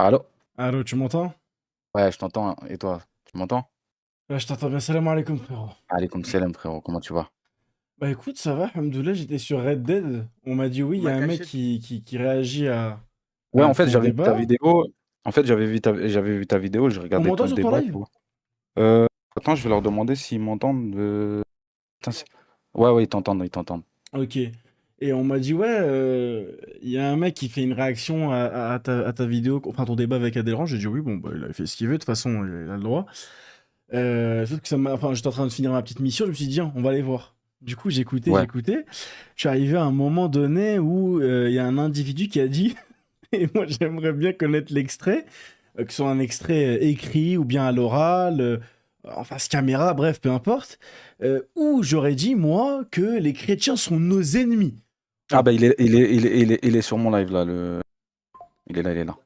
Allô? Allô, tu m'entends? Ouais, je t'entends. Et toi, tu m'entends? Ouais, je t'entends bien. Salam alaikum, frérot. Alaikum salam, frérot. Comment tu vas? Bah écoute, ça va, alhamdoulilah, j'étais sur Red Dead. On m'a dit oui, il y a un mec qui réagit Ouais, à en fait, ton j'avais vu ta débat. vidéo. En fait, j'avais vu ta vidéo, j'ai On regardé tout m'entend le sur ton débat et live? tout. Attends, je vais leur demander s'ils m'entendent. Putain, ouais, ouais, ils t'entendent, ils t'entendent. Ok. Et on m'a dit ouais, il y a un mec qui fait une réaction à ta vidéo, enfin ton débat avec Adélran. J'ai dit oui, bon, bah, il a fait ce qu'il veut, de toute façon, il a le droit. Sauf que enfin, j'étais en train de finir ma petite mission, je me suis dit, tiens, on va aller voir. Du coup, Ouais. j'écoutais. Je suis arrivé à un moment donné où il y a un individu qui a dit, et moi j'aimerais bien connaître l'extrait, que ce soit un extrait écrit ou bien à l'oral, en face caméra, bref, peu importe, où j'aurais dit, moi, que les chrétiens sont nos ennemis. Ah, Alors, bah, il est sur mon live, là. Il est là, il est là.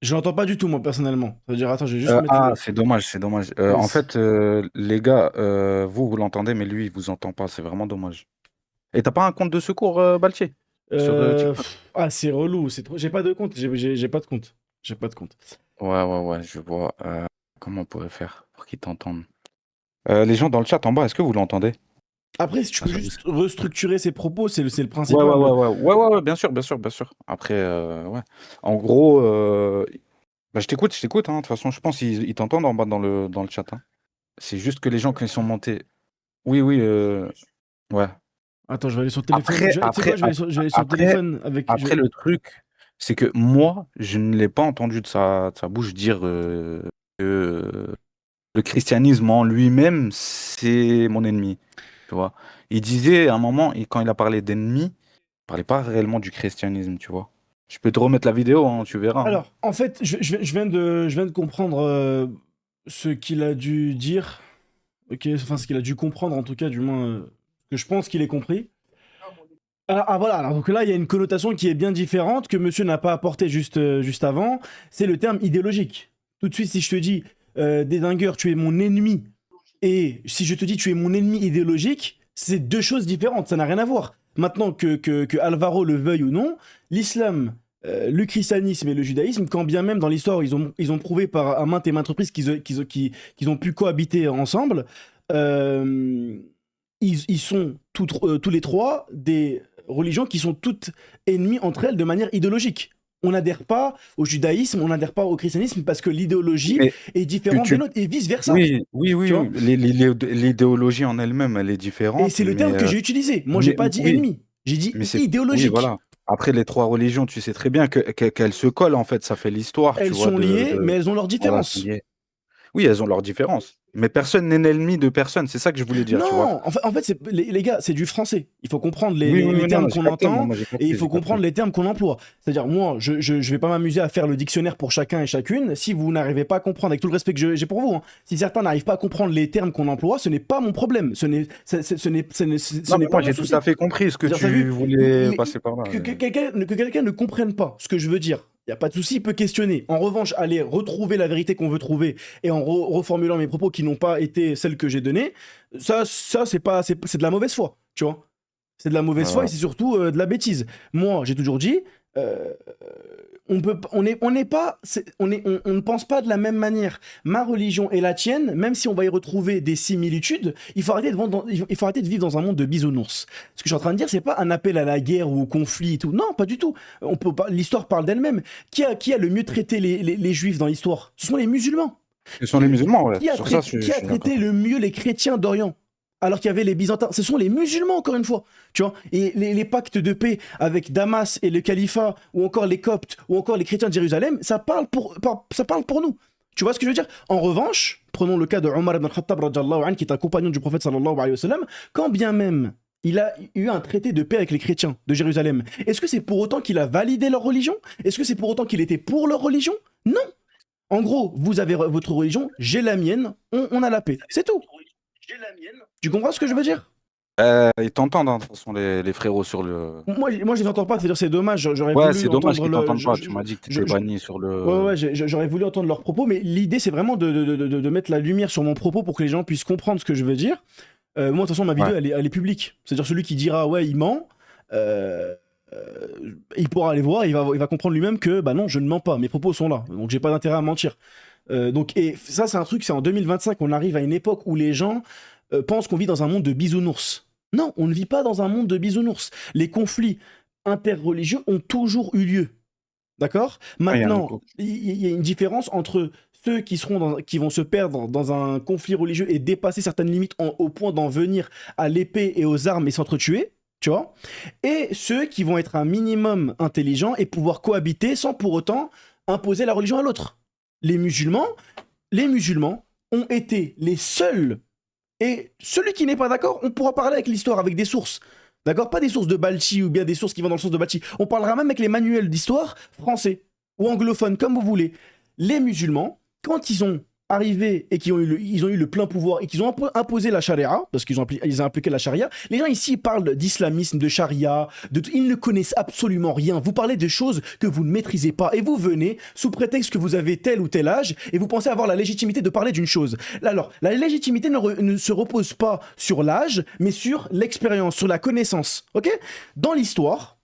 je l'entends pas du tout, moi, personnellement. Ça veut dire, attends, je vais juste mettre Ah, le... c'est dommage, c'est dommage. En Vas-y. fait, les gars, vous l'entendez, mais lui, il vous entend pas. C'est vraiment dommage. Et t'as pas un compte de secours, Baltier? Sur TikTok? Ah, c'est relou, c'est trop... J'ai pas de compte, j'ai pas de compte. J'ai pas de compte. Ouais, ouais, ouais, je vois. Comment on pourrait faire pour qu'ils t'entendent? Les gens dans le chat en bas, est-ce que vous l'entendez? Après, si tu Ah, peux sur juste Discord. restructurer ses propos, c'est le Ouais, ouais, principal. ouais, ouais, ouais, ouais, ouais, bien sûr, bien sûr, bien sûr. Après, ouais. En gros, bah, je t'écoute, hein. De toute façon, je pense qu'ils t'entendent en bas dans le chat, hein. C'est juste que les gens, quand ils sont montés. Oui, oui, ouais. Attends, je vais aller sur le téléphone. Après, Tu sais quoi, après, je vais aller sur le après, téléphone avec. après, le truc, c'est que moi, je ne l'ai pas entendu de sa bouche dire que le christianisme en lui-même, c'est mon ennemi. Tu vois. Il disait à un moment, et quand il a parlé d'ennemi, il parlait pas réellement du christianisme, tu vois. Je peux te remettre la vidéo, hein, tu verras, hein. Alors, en fait, je viens de comprendre ce qu'il a dû dire. Ok, enfin, ce qu'il a dû comprendre, en tout cas, du moins, que je pense qu'il ait compris. Voilà, alors donc là, il y a une connotation qui est bien différente que monsieur n'a pas apporté juste avant. C'est le terme idéologique. Tout de suite, si je te dis, dédingueur, tu es mon ennemi, et si je te dis tu es mon ennemi idéologique, c'est deux choses différentes, ça n'a rien à voir. Maintenant que Alvaro le veuille ou non, l'islam, le christianisme et le judaïsme, quand bien même dans l'histoire ils ont prouvé par à maintes et maintes reprises qu'ils ont pu cohabiter ensemble, euh, ils sont tous les trois des religions qui sont toutes ennemies entre elles de manière idéologique. On n'adhère pas au judaïsme, on n'adhère pas au christianisme parce que l'idéologie Mais est tu, différente des tu- nôtres et vice-versa. oui, oui, oui, Tu vois. oui. L'idéologie en elle-même, elle est Et différente, c'est le terme que j'ai utilisé. Moi, j'ai mais pas dit oui, ennemi, j'ai dit mais c'est, oui, idéologique. voilà. Après, les trois religions, tu sais très bien qu'elles se collent, en fait, ça fait l'histoire, tu Elles vois, sont liées, mais elles ont leurs voilà, sont différences. liées. Oui, elles ont leurs différences. Mais personne n'est ennemi de personne, c'est ça que je voulais dire, tu vois. Non, en fait les gars, c'est du français. Il faut comprendre Oui, oui, les oui, non, termes non, j'ai qu'on capté, entend moi j'ai et il capté, faut j'ai comprendre capté. les termes qu'on emploie. C'est-à-dire, moi, je vais pas m'amuser à faire le dictionnaire pour chacun et chacune si vous n'arrivez pas à comprendre, avec tout le respect que j'ai pour vous, hein. Si certains n'arrivent pas à comprendre les termes qu'on emploie, ce n'est pas mon problème. Ce Non, n'est mais pas moi mon j'ai tout à souci. fait compris ce que C'est-à-dire, t'as vu, tu voulais passer par là. que quelqu'un ne comprenne pas ce que je veux dire, il n'y a pas de souci, il peut questionner. En revanche, aller retrouver la vérité qu'on veut trouver et en reformulant mes propos qui n'ont pas été celles que j'ai données, ça c'est de la mauvaise foi, tu vois. C'est de la mauvaise foi et Euh, c'est surtout de la bêtise. Moi, j'ai toujours dit, euh, on n'est pas, on ne pense pas de la même manière. Ma religion et la tienne, même si on va y retrouver des similitudes, il faut arrêter il faut arrêter de vivre dans un monde de bisounours. Ce que je suis en train de dire, c'est pas un appel à la guerre ou au conflit et tout. Non, pas du tout. On peut pas, l'histoire parle d'elle-même. Qui a le mieux traité les juifs dans l'histoire? Ce sont les musulmans. Ce sont les musulmans, ouais. Qui a Sur ça, qui je a suis d'accord. traité le mieux les chrétiens d'Orient alors qu'il y avait les Byzantins? Ce sont les musulmans, encore une fois. Tu vois. Et les pactes de paix avec Damas et le califat, ou encore les Coptes, ou encore les chrétiens de Jérusalem, ça parle pour nous. Tu vois ce que je veux dire? En revanche, prenons le cas de Omar ibn Khattab, qui est un compagnon du prophète sallallahu alayhi wa sallam, quand bien même il a eu un traité de paix avec les chrétiens de Jérusalem, est-ce que c'est pour autant qu'il a validé leur religion? Est-ce que c'est pour autant qu'il était pour leur religion? Non. En gros, vous avez votre religion, j'ai la mienne, on a la paix. C'est tout. Tu comprends ce que je veux dire? Ils t'entendent, hein, de toute façon, les frérots sur le. Moi, je les entends pas, c'est-à-dire c'est dommage, j'aurais Ouais, voulu c'est dommage entendre qu'ils t'entendent pas. Tu m'as dit que tu étais banni sur ouais, le. ouais, j'aurais voulu entendre leurs propos, mais l'idée c'est vraiment de mettre la lumière sur mon propos pour que les gens puissent comprendre ce que je veux dire. Moi, de toute façon, ma Ouais. vidéo, elle est publique. C'est-à-dire celui qui dira, ouais, il ment, euh, il pourra aller voir, il va comprendre lui-même que bah non, je ne mens pas, mes propos sont là, donc j'ai pas d'intérêt à mentir. Donc, et ça, c'est un truc, c'est en 2025, on arrive à une époque où les gens pensent qu'on vit dans un monde de bisounours. Non, on ne vit pas dans un monde de bisounours. Les conflits interreligieux ont toujours eu lieu. D'accord? Ouais, il y a un Maintenant, gros- il y a une différence entre ceux qui vont se perdre dans un conflit religieux et dépasser certaines limites au point d'en venir à l'épée et aux armes et s'entretuer, tu vois, et ceux qui vont être un minimum intelligents et pouvoir cohabiter sans pour autant imposer la religion à l'autre. Les musulmans, les musulmans ont été les seuls, et celui qui n'est pas d'accord, on pourra parler avec l'histoire, avec des sources. D'accord? Pas des sources de Balchi ou bien des sources qui vont dans le sens de Balchi. On parlera même avec les manuels d'histoire français ou anglophones, comme vous voulez. Les musulmans, quand ils ont arrivé et qu'ils ont ils ont eu le plein pouvoir et qu'ils ont imposé la charia, parce qu'ils ils ont appliqué la charia, les gens ici parlent d'islamisme, de charia, ils ne connaissent absolument rien. Vous parlez de choses que vous ne maîtrisez pas et vous venez sous prétexte que vous avez tel ou tel âge et vous pensez avoir la légitimité de parler d'une chose. Alors, la légitimité ne se repose pas sur l'âge, mais sur l'expérience, sur la connaissance. Ok? Dans l'histoire,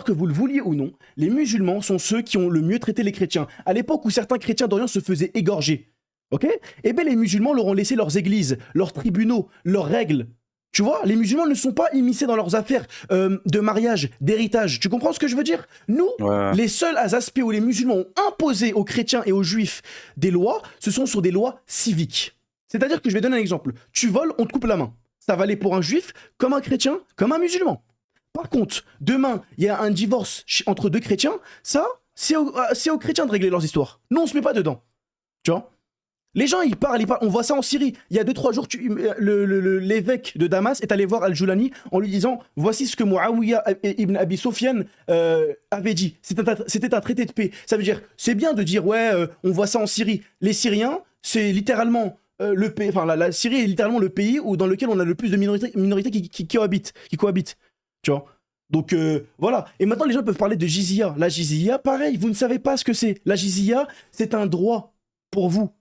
que vous le vouliez ou non, les musulmans sont ceux qui ont le mieux traité les chrétiens. À l'époque où certains chrétiens d'Orient se faisaient égorger, ok? Eh bien, les musulmans leur ont laissé leurs églises, leurs tribunaux, leurs règles. Tu vois, les musulmans ne sont pas immiscés dans leurs affaires de mariage, d'héritage. Tu comprends ce que je veux dire? Nous, Ouais. les seuls aspects où les musulmans ont imposé aux chrétiens et aux juifs des lois, ce sont sur des lois civiques. C'est-à-dire que je vais donner un exemple. Tu voles, on te coupe la main. Ça valait pour un juif, comme un chrétien, comme un musulman. Par contre, demain, il y a un divorce entre deux chrétiens, ça, c'est aux chrétiens de régler leurs histoires. Nous, on se met pas dedans. Tu vois? Les gens, ils parlent. On voit ça en Syrie. Il y a 2-3 jours, l'évêque de Damas est allé voir Al-Julani en lui disant voici ce que Muawiyah ibn Abi Sofyan avait dit. C'était un traité de paix. Ça veut dire, c'est bien de dire ouais, on voit ça en Syrie. Les Syriens, c'est littéralement le pays. Enfin, la Syrie est littéralement le pays dans lequel on a le plus de minorités qui cohabitent. Tu vois? Donc voilà. Et maintenant, les gens peuvent parler de jizya. La jizya, pareil, vous ne savez pas ce que c'est. La jizya, c'est un droit pour vous.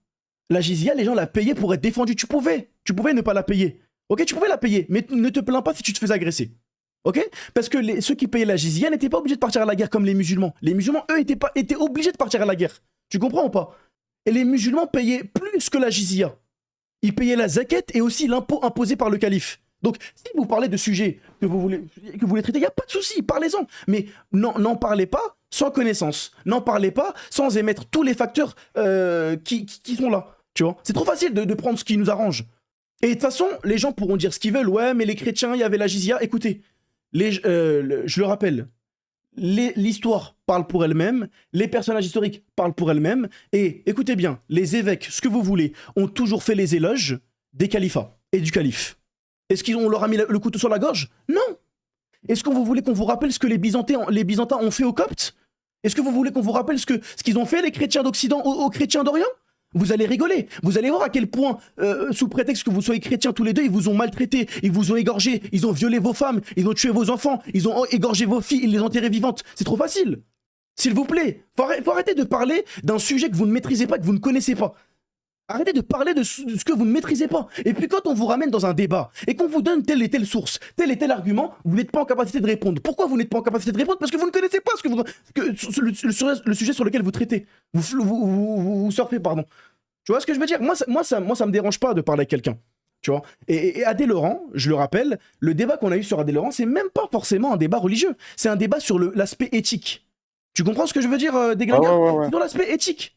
La jizya, les gens la payaient pour être défendus. Tu pouvais ne pas la payer. Ok, tu pouvais la payer, mais ne te plains pas si tu te fais agresser. Ok? Parce que ceux qui payaient la jizya n'étaient pas obligés de partir à la guerre comme les musulmans. Les musulmans, eux, étaient obligés de partir à la guerre. Tu comprends ou pas? Et les musulmans payaient plus que la jizya. Ils payaient la zakat et aussi l'impôt imposé par le calife. Donc, si vous parlez de sujets que vous voulez traiter, il n'y a pas de souci, parlez-en. Mais n'en parlez pas sans connaissance. N'en parlez pas sans émettre tous les facteurs qui sont là. Tu vois? C'est trop facile de prendre ce qui nous arrange. Et de toute façon, les gens pourront dire ce qu'ils veulent. Ouais, mais les chrétiens, il y avait la jizya. Écoutez, je le rappelle, l'histoire parle pour elle-même, les personnages historiques parlent pour elles-mêmes, et écoutez bien, les évêques, ce que vous voulez, ont toujours fait les éloges des califats et du calife. Est-ce qu'on leur a mis le couteau sur la gorge? Non. Est-ce que vous voulez qu'on vous rappelle ce que les Byzantins ont fait aux Coptes? Est-ce que vous voulez qu'on vous rappelle ce qu'ils ont fait les chrétiens d'Occident aux chrétiens d'Orient? Vous allez rigoler. Vous allez voir à quel point, sous prétexte que vous soyez chrétiens tous les deux, ils vous ont maltraité, ils vous ont égorgé, ils ont violé vos femmes, ils ont tué vos enfants, ils ont égorgé vos filles, ils les ont enterrées vivantes. C'est trop facile. S'il vous plaît, faut arrêter de parler d'un sujet que vous ne maîtrisez pas, que vous ne connaissez pas. Arrêtez de parler de ce que vous ne maîtrisez pas. Et puis quand on vous ramène dans un débat et qu'on vous donne telle et telle source, tel et tel argument, vous n'êtes pas en capacité de répondre. Pourquoi vous n'êtes pas en capacité de répondre? Parce que vous ne connaissez pas le sujet sur lequel vous traitez. Vous surfez, pardon. Tu vois ce que je veux dire? Moi, ça me dérange pas de parler avec quelqu'un. Tu vois? Et Adé Laurent, je le rappelle, le débat qu'on a eu sur Adé Laurent, c'est même pas forcément un débat religieux. C'est un débat sur l'aspect éthique. Tu comprends ce que je veux dire, Déglinga? Ouais. Sur l'aspect éthique.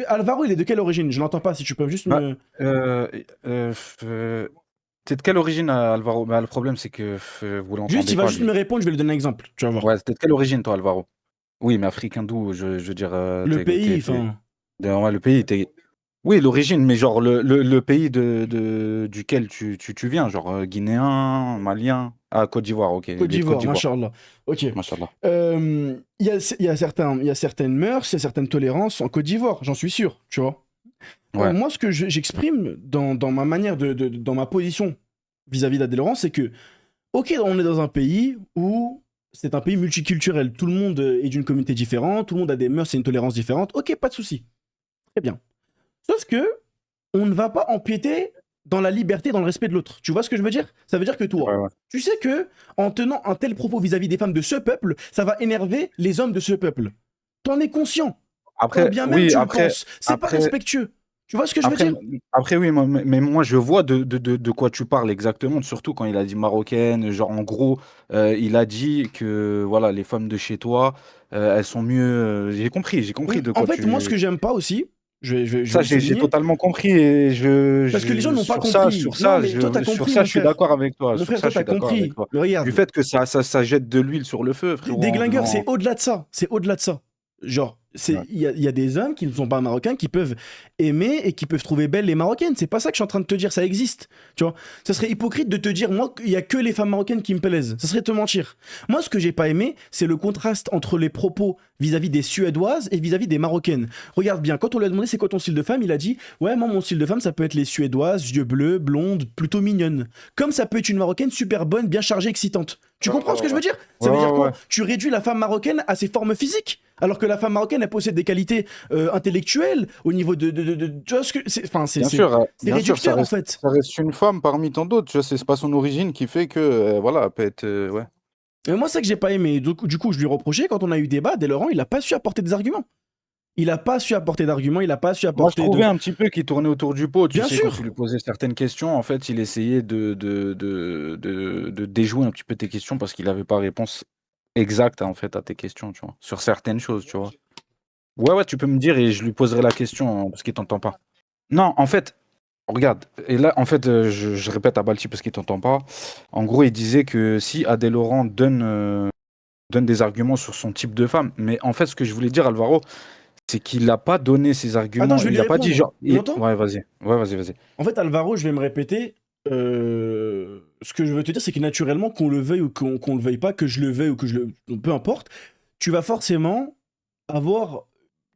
Alvaro, il est de quelle origine? Je l'entends pas, si tu peux juste Bah, me... t'es de quelle origine, Alvaro? Bah, le problème, c'est que vous Juste, l'entendez il va pas, juste lui. me répondre, je vais lui donner un exemple. Tu vas voir. Ouais, t'es de quelle origine, toi, Alvaro? Oui, mais africain d'où? Je veux dire, Le pays, enfin... ouais, le pays, t'es... Oui, l'origine, mais genre le pays duquel tu viens, genre guinéen, malien. Ah, Côte d'Ivoire, ok, Côte il est de Côte d'Ivoire, d'Ivoire, machallah. Ok. machallah. Il y a certaines mœurs, il y a certaines tolérances en Côte d'Ivoire, j'en suis sûr, tu vois. Ouais, Moi, ce que j'exprime dans ma manière dans ma position vis-à-vis d'Adé Laurent, c'est que, ok, on est dans un pays où c'est un pays multiculturel. Tout le monde est d'une communauté différente, tout le monde a des mœurs et une tolérance différente. Ok, pas de souci. Très bien. Sauf que, on ne va pas empiéter dans la liberté, dans le respect de l'autre. Tu vois ce que je veux dire? Ça veut dire que toi, Ouais, ouais. tu sais que en tenant un tel propos vis-à-vis des femmes de ce peuple, ça va énerver les hommes de ce peuple. T'en es conscient. Quand Après, bien même oui, tu le penses. C'est pas après, respectueux. Tu vois ce que je veux après, dire? après, oui, mais moi, je vois de quoi tu parles exactement, surtout quand il a dit marocaine, genre, en gros, il a dit que, voilà, les femmes de chez toi, elles sont mieux. J'ai compris de En quoi fait, moi, ce tu. que j'aime pas aussi, je vais Ça, le j'ai souligner, totalement compris et parce que les gens n'ont pas compris. Non, mais toi, t'as sur compris, ça, mon je suis frère. d'accord avec toi. Mon Sur frère, ça, toi, je t'as suis d'accord avec compris. toi. Mais Du regarde, fait que ça jette de l'huile sur le feu, frérot, des en glingueurs, c'est venant. au-delà de ça. C'est au-delà de ça. Genre, Ouais. il y a des hommes qui ne sont pas marocains qui peuvent aimer et qui peuvent trouver belles les marocaines. C'est pas ça que je suis en train de te dire, ça existe. Tu vois, ça serait hypocrite de te dire, moi, il y a que les femmes marocaines qui me plaisent. Ça serait te mentir. Moi, ce que j'ai pas aimé, c'est le contraste entre les propos vis-à-vis des Suédoises et vis-à-vis des Marocaines. Regarde bien, quand on lui a demandé c'est quoi ton style de femme, il a dit, ouais, moi, mon style de femme, ça peut être les Suédoises, yeux bleus, blondes, plutôt mignonnes. Comme ça peut être une Marocaine super bonne, bien chargée, excitante. Tu Ouais, comprends ce que je ouais, veux dire? ouais. Ça veut dire Ouais, quoi? ouais. Tu réduis la femme marocaine à ses formes physiques, alors que la femme marocaine, elle possède des qualités intellectuelles au niveau tu vois ce que c'est, enfin, c'est Bien sûr, réducteur en fait. ça reste une femme parmi tant d'autres. Tu vois, c'est pas son origine qui fait que, voilà, elle peut être, ouais. Et moi, c'est ça que j'ai pas aimé. Du coup, je lui reprochais quand on a eu débat. Dès Laurent, il a pas su apporter des arguments. Il a pas su apporter d'arguments. Il a pas su Moi, je apporter trouvais de. un petit peu qu'il tournait autour du pot. Tu Bien sais, quand tu sûr. lui posais certaines questions, en fait, il essayait de déjouer un petit peu tes questions parce qu'il n'avait pas réponse exacte, en fait, à tes questions, tu vois, sur certaines choses, tu vois. Ouais, ouais, tu peux me dire et je lui poserai la question parce qu'il t'entend pas. Non, en fait, regarde, et là, en fait, je répète à Balti parce qu'il t'entend pas. En gros, il disait que si Adèle Laurent donne des arguments sur son type de femme, mais en fait, ce que je voulais dire, Alvaro, c'est qu'il n'a pas donné ses Attends, arguments. je vais Il lui n'a pas dit répondre. genre. Il m'entend? Ouais, vas-y. Ouais, vas-y, vas-y. En fait, Alvaro, je vais me répéter. Ce que je veux te dire, c'est que naturellement, qu'on le veuille ou qu'on le veuille pas, que je le veuille ou que je le. Peu importe, tu vas forcément avoir.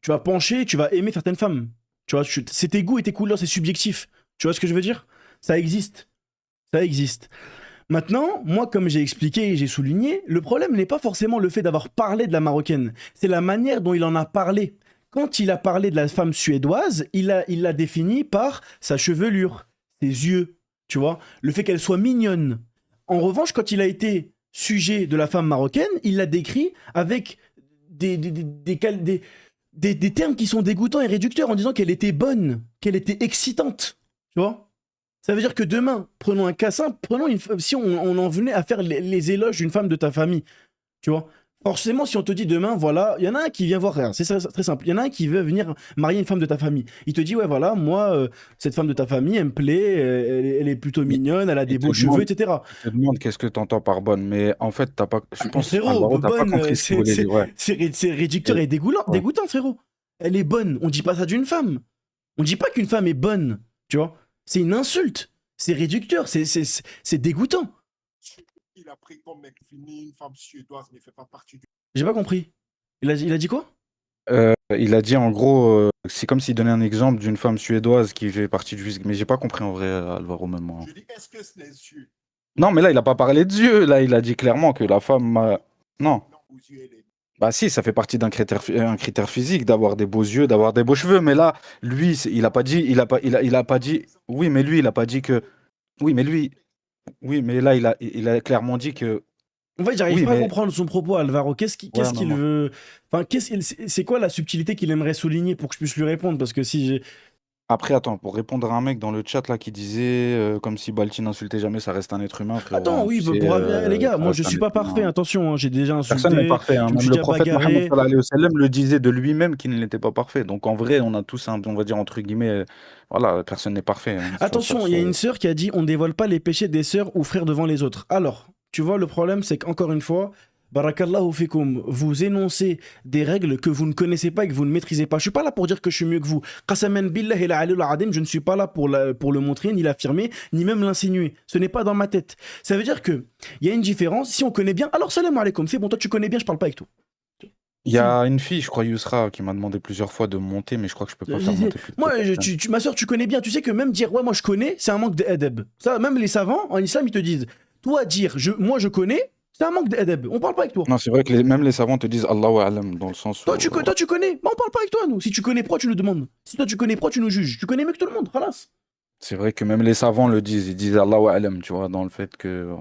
Tu vas pencher, tu vas aimer certaines femmes. Tu vois, c'est tes goûts et tes couleurs, c'est subjectif. Tu vois ce que je veux dire? Ça existe. Ça existe. Maintenant, moi, comme j'ai expliqué et j'ai souligné, le problème n'est pas forcément le fait d'avoir parlé de la marocaine, c'est la manière dont il en a parlé. Quand il a parlé de la femme suédoise, il l'a définie par sa chevelure, ses yeux, tu vois, le fait qu'elle soit mignonne. En revanche, quand il a été sujet de la femme marocaine, il l'a décrit avec des termes qui sont dégoûtants et réducteurs en disant qu'elle était bonne, qu'elle était excitante, tu vois. Ça veut dire que demain, prenons un cas simple, si on en venait à faire les éloges d'une femme de ta famille, tu vois. Forcément, si on te dit demain, voilà, il y en a un qui vient voir, c'est très simple, il y en a un qui veut venir marier une femme de ta famille. Il te dit, ouais, voilà, moi, cette femme de ta famille, elle me plaît, elle est plutôt Il, mignonne, elle a il des te beaux cheveux, demande, etc. il te demande qu'est-ce que tu entends par bonne, mais en fait, t'as pas, je Mais pense, frérot, Alvaro, t'as pas bonne, compris ce qu'il voulait dire. Ouais. c'est réducteur Et- et ouais. dégoûtant, frérot. Elle est bonne, on dit pas ça d'une femme. On dit pas qu'une femme est bonne, tu vois. C'est une insulte, c'est réducteur, c'est dégoûtant. Il a pris comme mec fini, une femme suédoise ne fait pas partie du. J'ai pas compris. Il a dit quoi? Il a dit en gros, c'est comme s'il donnait un exemple d'une femme suédoise qui fait partie du physique, mais j'ai pas compris en vrai, Alvaro, même moi. Je dis, est-ce que c'est les yeux? Non, mais là, il a pas parlé de yeux. Là, il a dit clairement que la femme. Non. Non, aux yeux, elle est. Bah si, ça fait partie un critère physique d'avoir des beaux yeux, d'avoir des beaux cheveux. Mais là, lui, il a pas dit, il a pas dit. Oui, mais lui, il a pas dit que. Oui, mais lui, oui, mais là, il a clairement dit que. En fait, j'arrive Oui, pas à mais. comprendre son propos, Alvaro. Ouais, Qu'est-ce non, qu'il non. veut. Enfin, c'est quoi la subtilité qu'il aimerait souligner pour que je puisse lui répondre? Parce que si j'ai. Après, attends, pour répondre à un mec dans le chat là qui disait comme si Balti n'insultait jamais, ça reste un être humain, frérot. Attends, Hein, oui, tu sais, les gars, ça moi je reste un suis être pas parfait, humain. attention, hein, j'ai déjà Personne n'est insulté, parfait. Hein. je me suis Même le déjà prophète Mohammed bagarré. sallallahu alayhi wa sallam le disait de lui-même qu'il n'était pas parfait. Donc en vrai, on a tous, on va dire entre guillemets, voilà, personne n'est parfait. Hein, sur ça, Attention, il y a une sœur qui a dit on ne dévoile pas les péchés des sœurs ou frères devant les autres. Alors, tu vois, le problème, c'est qu'encore une fois, barakallahu fikum, vous énoncez des règles que vous ne connaissez pas et que vous ne maîtrisez pas. Je suis pas là pour dire que je suis mieux que vous. Qasaman billah ila alil adim, je ne suis pas là pour le montrer, ni l'affirmer, ni même l'insinuer. Ce n'est pas dans ma tête. Ça veut dire que il y a une différence. Si on connaît bien, alors salam alaikum, c'est bon, toi tu connais bien, je parle pas avec toi. il y a une fille, je crois, Yousra, qui m'a demandé plusieurs fois de me monter, mais je crois que je peux pas faire monter plus de Moi, deux personnes. ma soeur, tu connais bien. Tu sais que même dire, ouais, moi je connais, c'est un manque d'adab. Ça, même les savants en islam, ils te disent, toi, dire, moi je connais, c'est un manque d'adab. On parle pas avec toi. Non, c'est vrai que même les savants te disent Allahu A'lam, dans le sens où. Toi, tu connais. Mais on parle pas avec toi, nous. Si tu connais, pourquoi tu nous demandes? Si toi, tu connais, pourquoi tu nous juges? Tu connais mieux que tout le monde, khalas. C'est vrai que même les savants le disent. Ils disent Allahu A'lam, tu vois, dans le fait que.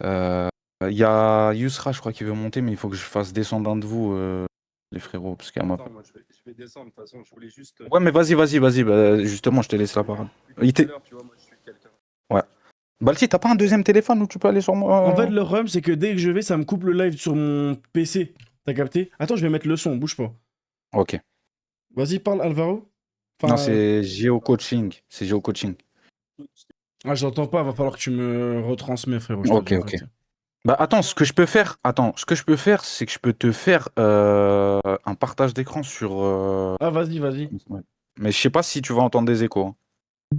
Voilà. Il y a Yusra, je crois, qui veut monter, mais il faut que je fasse descendre un de vous, les frérots, parce qu'il y a ma. Attends, moi je vais descendre de toute façon, je voulais juste. Ouais, mais vas-y. Bah, justement, je te laisse la parole. Depuis Il tout à t'est- l'heure, tu vois, moi je suis quelqu'un. Ouais. Balti, t'as pas un deuxième téléphone où tu peux aller sur moi En fait, le problème, c'est que dès que je vais, ça me coupe le live sur mon PC. T'as capté? Attends, je vais mettre le son, bouge pas. Ok. Vas-y, parle, Alvaro. Enfin, Non, c'est géocoaching. C'est géocoaching. ah, j'entends pas, va falloir que tu me retransmets, frérot. Je te le Ok, dis ok. direct. Bah attends, ce que je peux faire, c'est que je peux te faire un partage d'écran sur. Ah, vas-y. Ouais. Mais je sais pas si tu vas entendre des échos, hein.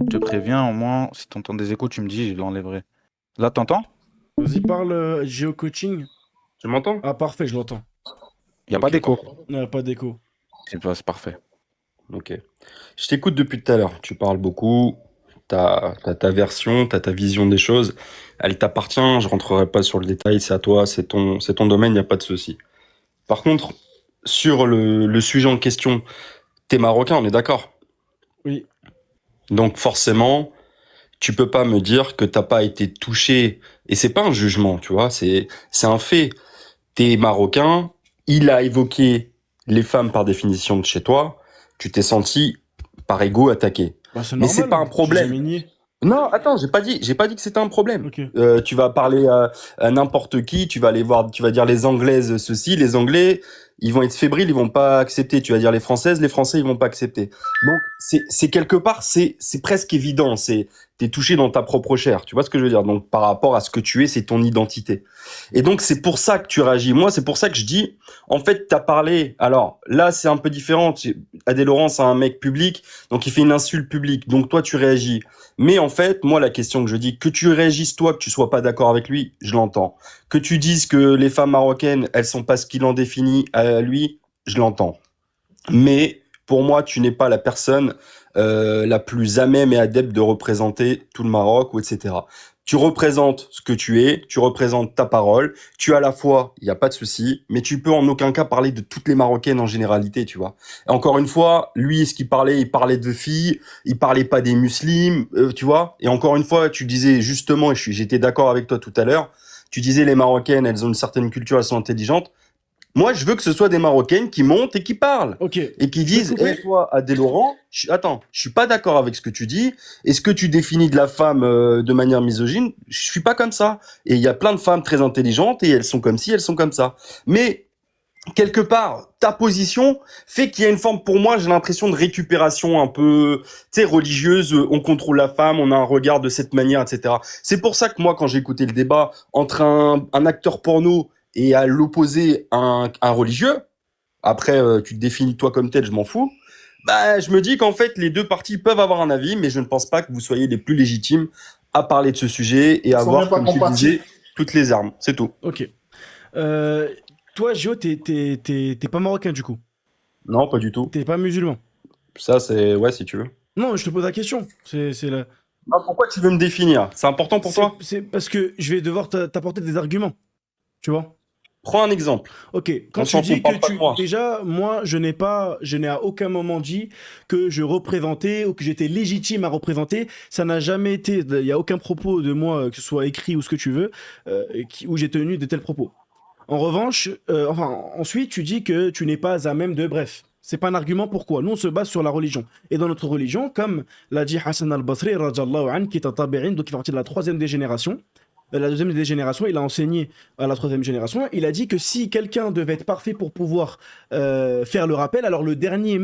Je te préviens, au moins, si tu entends des échos, tu me dis, je l'enlèverai. Là, t'entends? Vas-y, parle géocoaching. Tu m'entends? Ah, parfait, je l'entends. Il n'y a pas Ok. d'écho. Pas d'écho. C'est parfait. Ok. Je t'écoute depuis tout à l'heure. Tu parles beaucoup. T'as ta version, t'as ta vision des choses. Elle t'appartient. Je rentrerai pas sur le détail. C'est à toi. C'est ton domaine. Il n'y a pas de souci. Par contre, sur le sujet en question, t'es marocain, on est d'accord? Oui. Donc forcément, tu peux pas me dire que t'as pas été touché. Et c'est pas un jugement, tu vois. C'est un fait. T'es marocain. Il a évoqué les femmes par définition de chez toi. Tu t'es senti par ego attaqué. Bah, c'est Mais normal. c'est pas un J'ai problème. jamais nié. Non, attends, j'ai pas dit que c'était un problème. Ok. Tu vas parler à n'importe qui, tu vas aller voir, tu vas dire les Anglaises ceci, les Anglais, ils vont être fébriles, ils vont pas accepter. Tu vas dire les Françaises, les Français, ils vont pas accepter. Donc c'est quelque part, c'est presque évident. T'es touché dans ta propre chair. Tu vois ce que je veux dire? Donc par rapport à ce que tu es, c'est ton identité. Et donc c'est pour ça que tu réagis. Moi, c'est pour ça que je dis, en fait, t'as parlé. Alors là, c'est un peu différent. Adèle Laurent, c'est un mec public, donc il fait une insulte publique. Donc toi, tu réagis. Mais en fait, moi, la question que je dis, que tu réagisses toi, que tu sois pas d'accord avec lui, je l'entends. Que tu dises que les femmes marocaines, elles sont pas ce qu'il en définit à lui, je l'entends. Mais pour moi, tu n'es pas la personne la plus à même et adepte de représenter tout le Maroc ou etc. Tu représentes ce que tu es, tu représentes ta parole, tu as la foi, il n'y a pas de souci, mais tu peux en aucun cas parler de toutes les Marocaines en généralité, tu vois. Et encore une fois, lui, ce qu'il parlait, il parlait de filles, il parlait pas des musulmans, tu vois. Et encore une fois, tu disais justement, et j'étais d'accord avec toi tout à l'heure, tu disais les Marocaines, elles ont une certaine culture, elles sont intelligentes. Moi, je veux que ce soit des Marocaines qui montent et qui parlent. Ok. Et qui disent, couper toi, Adé Laurent, attends, je suis pas d'accord avec ce que tu dis. Est-ce que tu définis de la femme de manière misogyne? Je suis pas comme ça. Et il y a plein de femmes très intelligentes et elles sont comme ci, elles sont comme ça. Mais quelque part, ta position fait qu'il y a une forme, pour moi, j'ai l'impression de récupération un peu, tu sais, religieuse. On contrôle la femme, on a un regard de cette manière, etc. C'est pour ça que moi, quand j'ai écouté le débat entre un acteur porno et à l'opposé un religieux, après tu te définis toi comme tel, je m'en fous. Bah, je me dis qu'en fait, les deux parties peuvent avoir un avis, mais je ne pense pas que vous soyez les plus légitimes à parler de ce sujet et Ils à sont avoir, même pas comme tu compatibles. disais, toutes les armes. C'est tout. Ok. Toi, Gio, t'es pas marocain du coup. Non, pas du tout. T'es pas musulman. Ça, c'est... Ouais, si tu veux. Non, je te pose la question. C'est la... Non, pourquoi tu veux me définir? C'est important pour toi? C'est parce que je vais devoir t'apporter des arguments. Tu vois? Prends un exemple. Ok, quand On tu s'en fout, dis parle que pas de tu... moi. Déjà, moi, je n'ai à aucun moment dit que je représentais ou que j'étais légitime à représenter. Ça n'a jamais été... Il n'y a aucun propos de moi, que ce soit écrit ou ce que tu veux, où j'ai tenu de tels propos. En revanche, ensuite, tu dis que tu n'es pas à même de... Bref, c'est pas un argument. Pourquoi? Nous, on se base sur la religion. Et dans notre religion, comme l'a dit Hassan al-Basri, radiyallahu anhu, qui est un tabi'in, donc qui fait partie de la troisième des générations, la deuxième des générations, il a enseigné à la troisième génération. Il a dit que si quelqu'un devait être parfait pour pouvoir faire le rappel, alors le dernier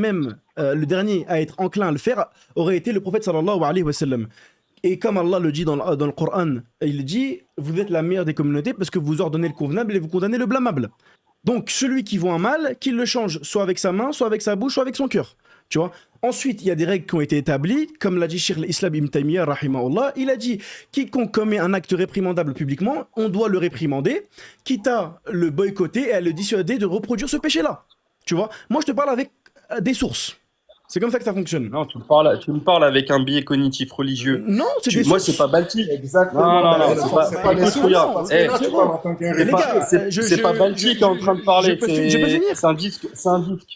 à être enclin à le faire aurait été le prophète sallallahu alayhi wa sallam. Et comme Allah le dit dans le Coran, il dit vous êtes la meilleure des communautés parce que vous ordonnez le convenable et vous condamnez le blâmable. Donc celui qui voit un mal, qu'il le change soit avec sa main, soit avec sa bouche, soit avec son cœur. Tu vois. Ensuite, il y a des règles qui ont été établies, comme l'a dit Cheikh l'Islam Ibn Taymiyyah, rahimahullah. Il a dit quiconque commet un acte réprimandable publiquement, on doit le réprimander, quitte à le boycotter et à le dissuader de reproduire ce péché-là. Tu vois. Moi, je te parle avec des sources. C'est comme ça que ça fonctionne. Non, tu me parles avec un biais cognitif religieux. Non, c'est des Moi, sources. c'est pas baltique. Exactement. Non, Ben, c'est c'est pas des écoute, sources, regarde, parce que eh, là, tu parles en tant qu'un les gars, réfugié. c'est pas Balti qui est en train de parler, je peux finir. c'est un disque,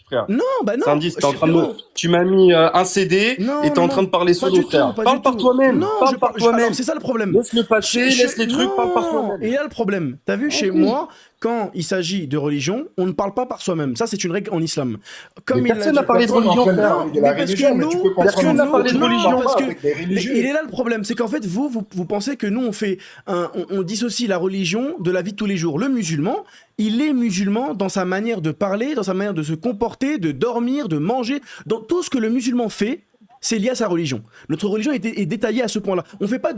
frère. Non, bah non. C'est un disque, t'es en train de frérot. tu m'as mis un CD Non, et t'es en train de parler pas solo, du tout, frère. pas Parle du par tout. toi-même, Non, parle par toi-même. alors c'est ça le problème. Laisse le passer, laisse les trucs, parle par Non, toi-même. et là le problème. T'as vu, chez moi, quand il s'agit de religion, on ne parle pas par soi-même. Ça, c'est une règle en islam. Comme Mais il personne l'a n'a parlé de religion, Personne frère. n'a parlé de la mais parce que religion, mais tu nous- peux parce que comprendre nous- ça avec de des religion, religions, parce que- avec des religieux. Il est là le problème, c'est qu'en fait, vous pensez que nous, on dissocie la religion de la vie de tous les jours. Le musulman, il est musulman dans sa manière de parler, dans sa manière de se comporter, de dormir, de manger. Dans tout ce que le musulman fait, c'est lié à sa religion. Notre religion est détaillée à ce point-là. On fait pas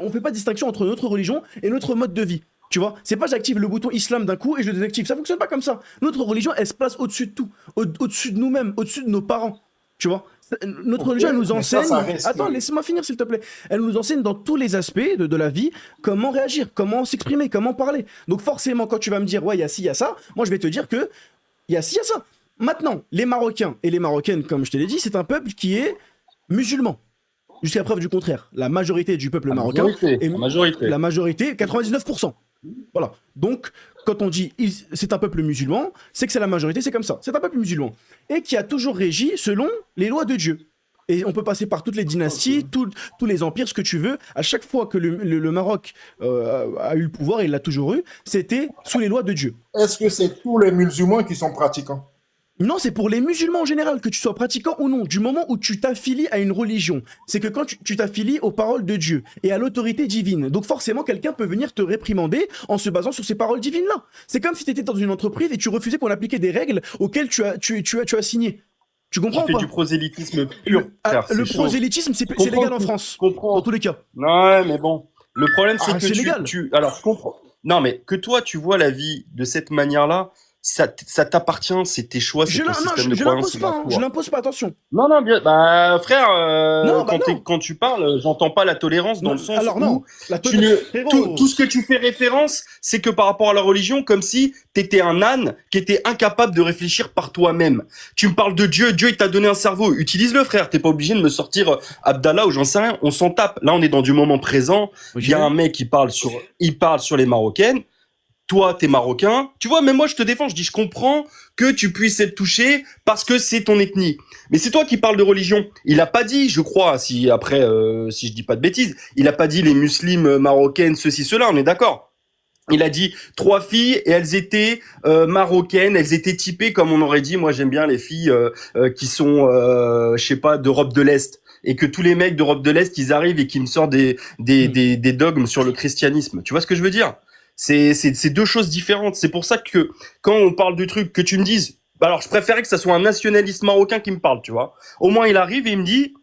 on fait pas de distinction entre notre religion et notre mode de vie. Tu vois, c'est pas j'active le bouton islam d'un coup et je le désactive. Ça fonctionne pas comme ça. Notre religion, elle se place au-dessus de tout, au-dessus de nous-mêmes, au-dessus de nos parents. Tu vois, notre Ok, religion, elle nous mais ça, enseigne. ça reste- Attends, laisse-moi finir, s'il te plaît. Elle nous enseigne dans tous les aspects de la vie comment réagir, comment s'exprimer, comment parler. Donc, forcément, quand tu vas me dire, ouais, il y a ci, il y a ça, moi, je vais te dire que il y a ci, il y a ça. Maintenant, les Marocains et les Marocaines, comme je te l'ai dit, c'est un peuple qui est musulman. Jusqu'à preuve du contraire. La majorité du peuple marocain est La majorité. la majorité, 99%. Voilà. Donc, quand on dit c'est un peuple musulman, c'est que c'est la majorité, c'est comme ça. C'est un peuple musulman. Et qui a toujours régi selon les lois de Dieu. Et on peut passer par toutes les dynasties, tous les empires, ce que tu veux. À chaque fois que le Maroc a eu le pouvoir, et il l'a toujours eu, c'était sous les lois de Dieu. Est-ce que c'est tous les musulmans qui sont pratiquants? Non, c'est pour les musulmans en général, que tu sois pratiquant ou non, du moment où tu t'affilies à une religion. C'est que quand tu t'affilies aux paroles de Dieu et à l'autorité divine. Donc forcément, quelqu'un peut venir te réprimander en se basant sur ces paroles divines-là. C'est comme si tu étais dans une entreprise et tu refusais qu'on appliquait des règles auxquelles tu as signé. Tu Tu comprends ou fais pas? du prosélytisme pur, Ah, frère. le c'est chaud. prosélytisme, c'est comprends légal en tout, France, je comprends. dans tous les cas. Ouais, mais bon. Le problème, c'est Ah, que c'est légal. alors, je comprends. Non, mais que toi, tu vois la vie de cette manière-là, ça t'appartient, c'est tes choix, c'est Je ton non, système de je croyance, l'impose c'est pas, la hein, toi. je l'impose pas, attention. Non, non, bien, bah, frère, Non, bah non. quand tu parles, j'entends pas la tolérance dans Non, le sens alors où non, la tu ne, frérot. tout ce que tu fais référence, c'est que par rapport à la religion, comme si t'étais un âne qui était incapable de réfléchir par toi-même. Tu me parles de Dieu, Dieu il t'a donné un cerveau, utilise-le, frère. T'es pas obligé de me sortir Abdallah ou j'en sais rien. On s'en tape. Là, on est dans du moment présent. Il y a un mec qui parle il parle sur les Marocaines. Toi, t'es marocain. Tu vois, même moi, je te défends. Je dis, je comprends que tu puisses être touché parce que c'est ton ethnie. Mais c'est toi qui parles de religion. Il a pas dit, je crois, si après, si je dis pas de bêtises, il a pas dit les musulmanes marocaines, ceci, cela. On est d'accord. Il a dit 3 filles et elles étaient marocaines, elles étaient typées comme on aurait dit. Moi, j'aime bien les filles qui sont, je sais pas, d'Europe de l'Est. Et que tous les mecs d'Europe de l'Est, ils arrivent et qui me sortent des dogmes sur le christianisme. Tu vois ce que je veux dire? C'est deux choses différentes. C'est pour ça que quand on parle du truc, que tu me dises, alors je préférais que ça soit un nationaliste marocain qui me parle, tu vois. Au moins il arrive et il me dit,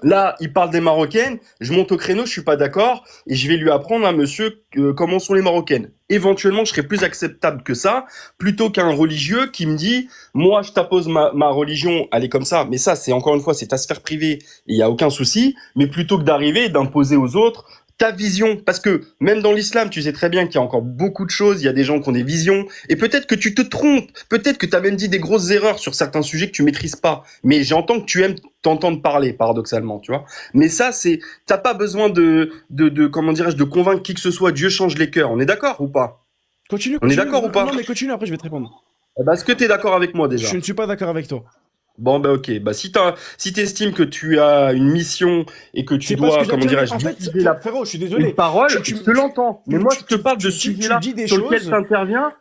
là il parle des Marocaines, je monte au créneau, je suis pas d'accord et je vais lui apprendre à monsieur comment sont les Marocaines. Éventuellement je serais plus acceptable que ça, plutôt qu'un religieux qui me dit, moi je t'impose ma religion, elle est comme ça. Mais ça c'est encore une fois c'est ta sphère privée, il y a aucun souci. Mais plutôt que d'arriver et d'imposer aux autres ta vision, parce que même dans l'islam, tu sais très bien qu'il y a encore beaucoup de choses, il y a des gens qui ont des visions, et peut-être que tu te trompes, peut-être que tu as même dit des grosses erreurs sur certains sujets que tu maîtrises pas, mais j'entends que tu aimes t'entendre parler, paradoxalement, tu vois. Mais ça, t'as pas besoin de comment dirais-je, de convaincre qui que ce soit, Dieu change les cœurs, on est d'accord ou pas? Continue. On est d'accord ou pas? Non, mais continue, après je vais te répondre. Est-ce que t'es d'accord avec moi déjà? Je ne suis pas d'accord avec toi. Bon, bah ok, bah si t'estimes que tu as une mission et que tu C'est parce dois, que comment dirais-je, en fait, diffuser la frérot, je suis désolé. une parole, Tu- je te l'entends. Mais moi, je te parle de tu sujets-là dis des sur lesquels choses. tu interviens.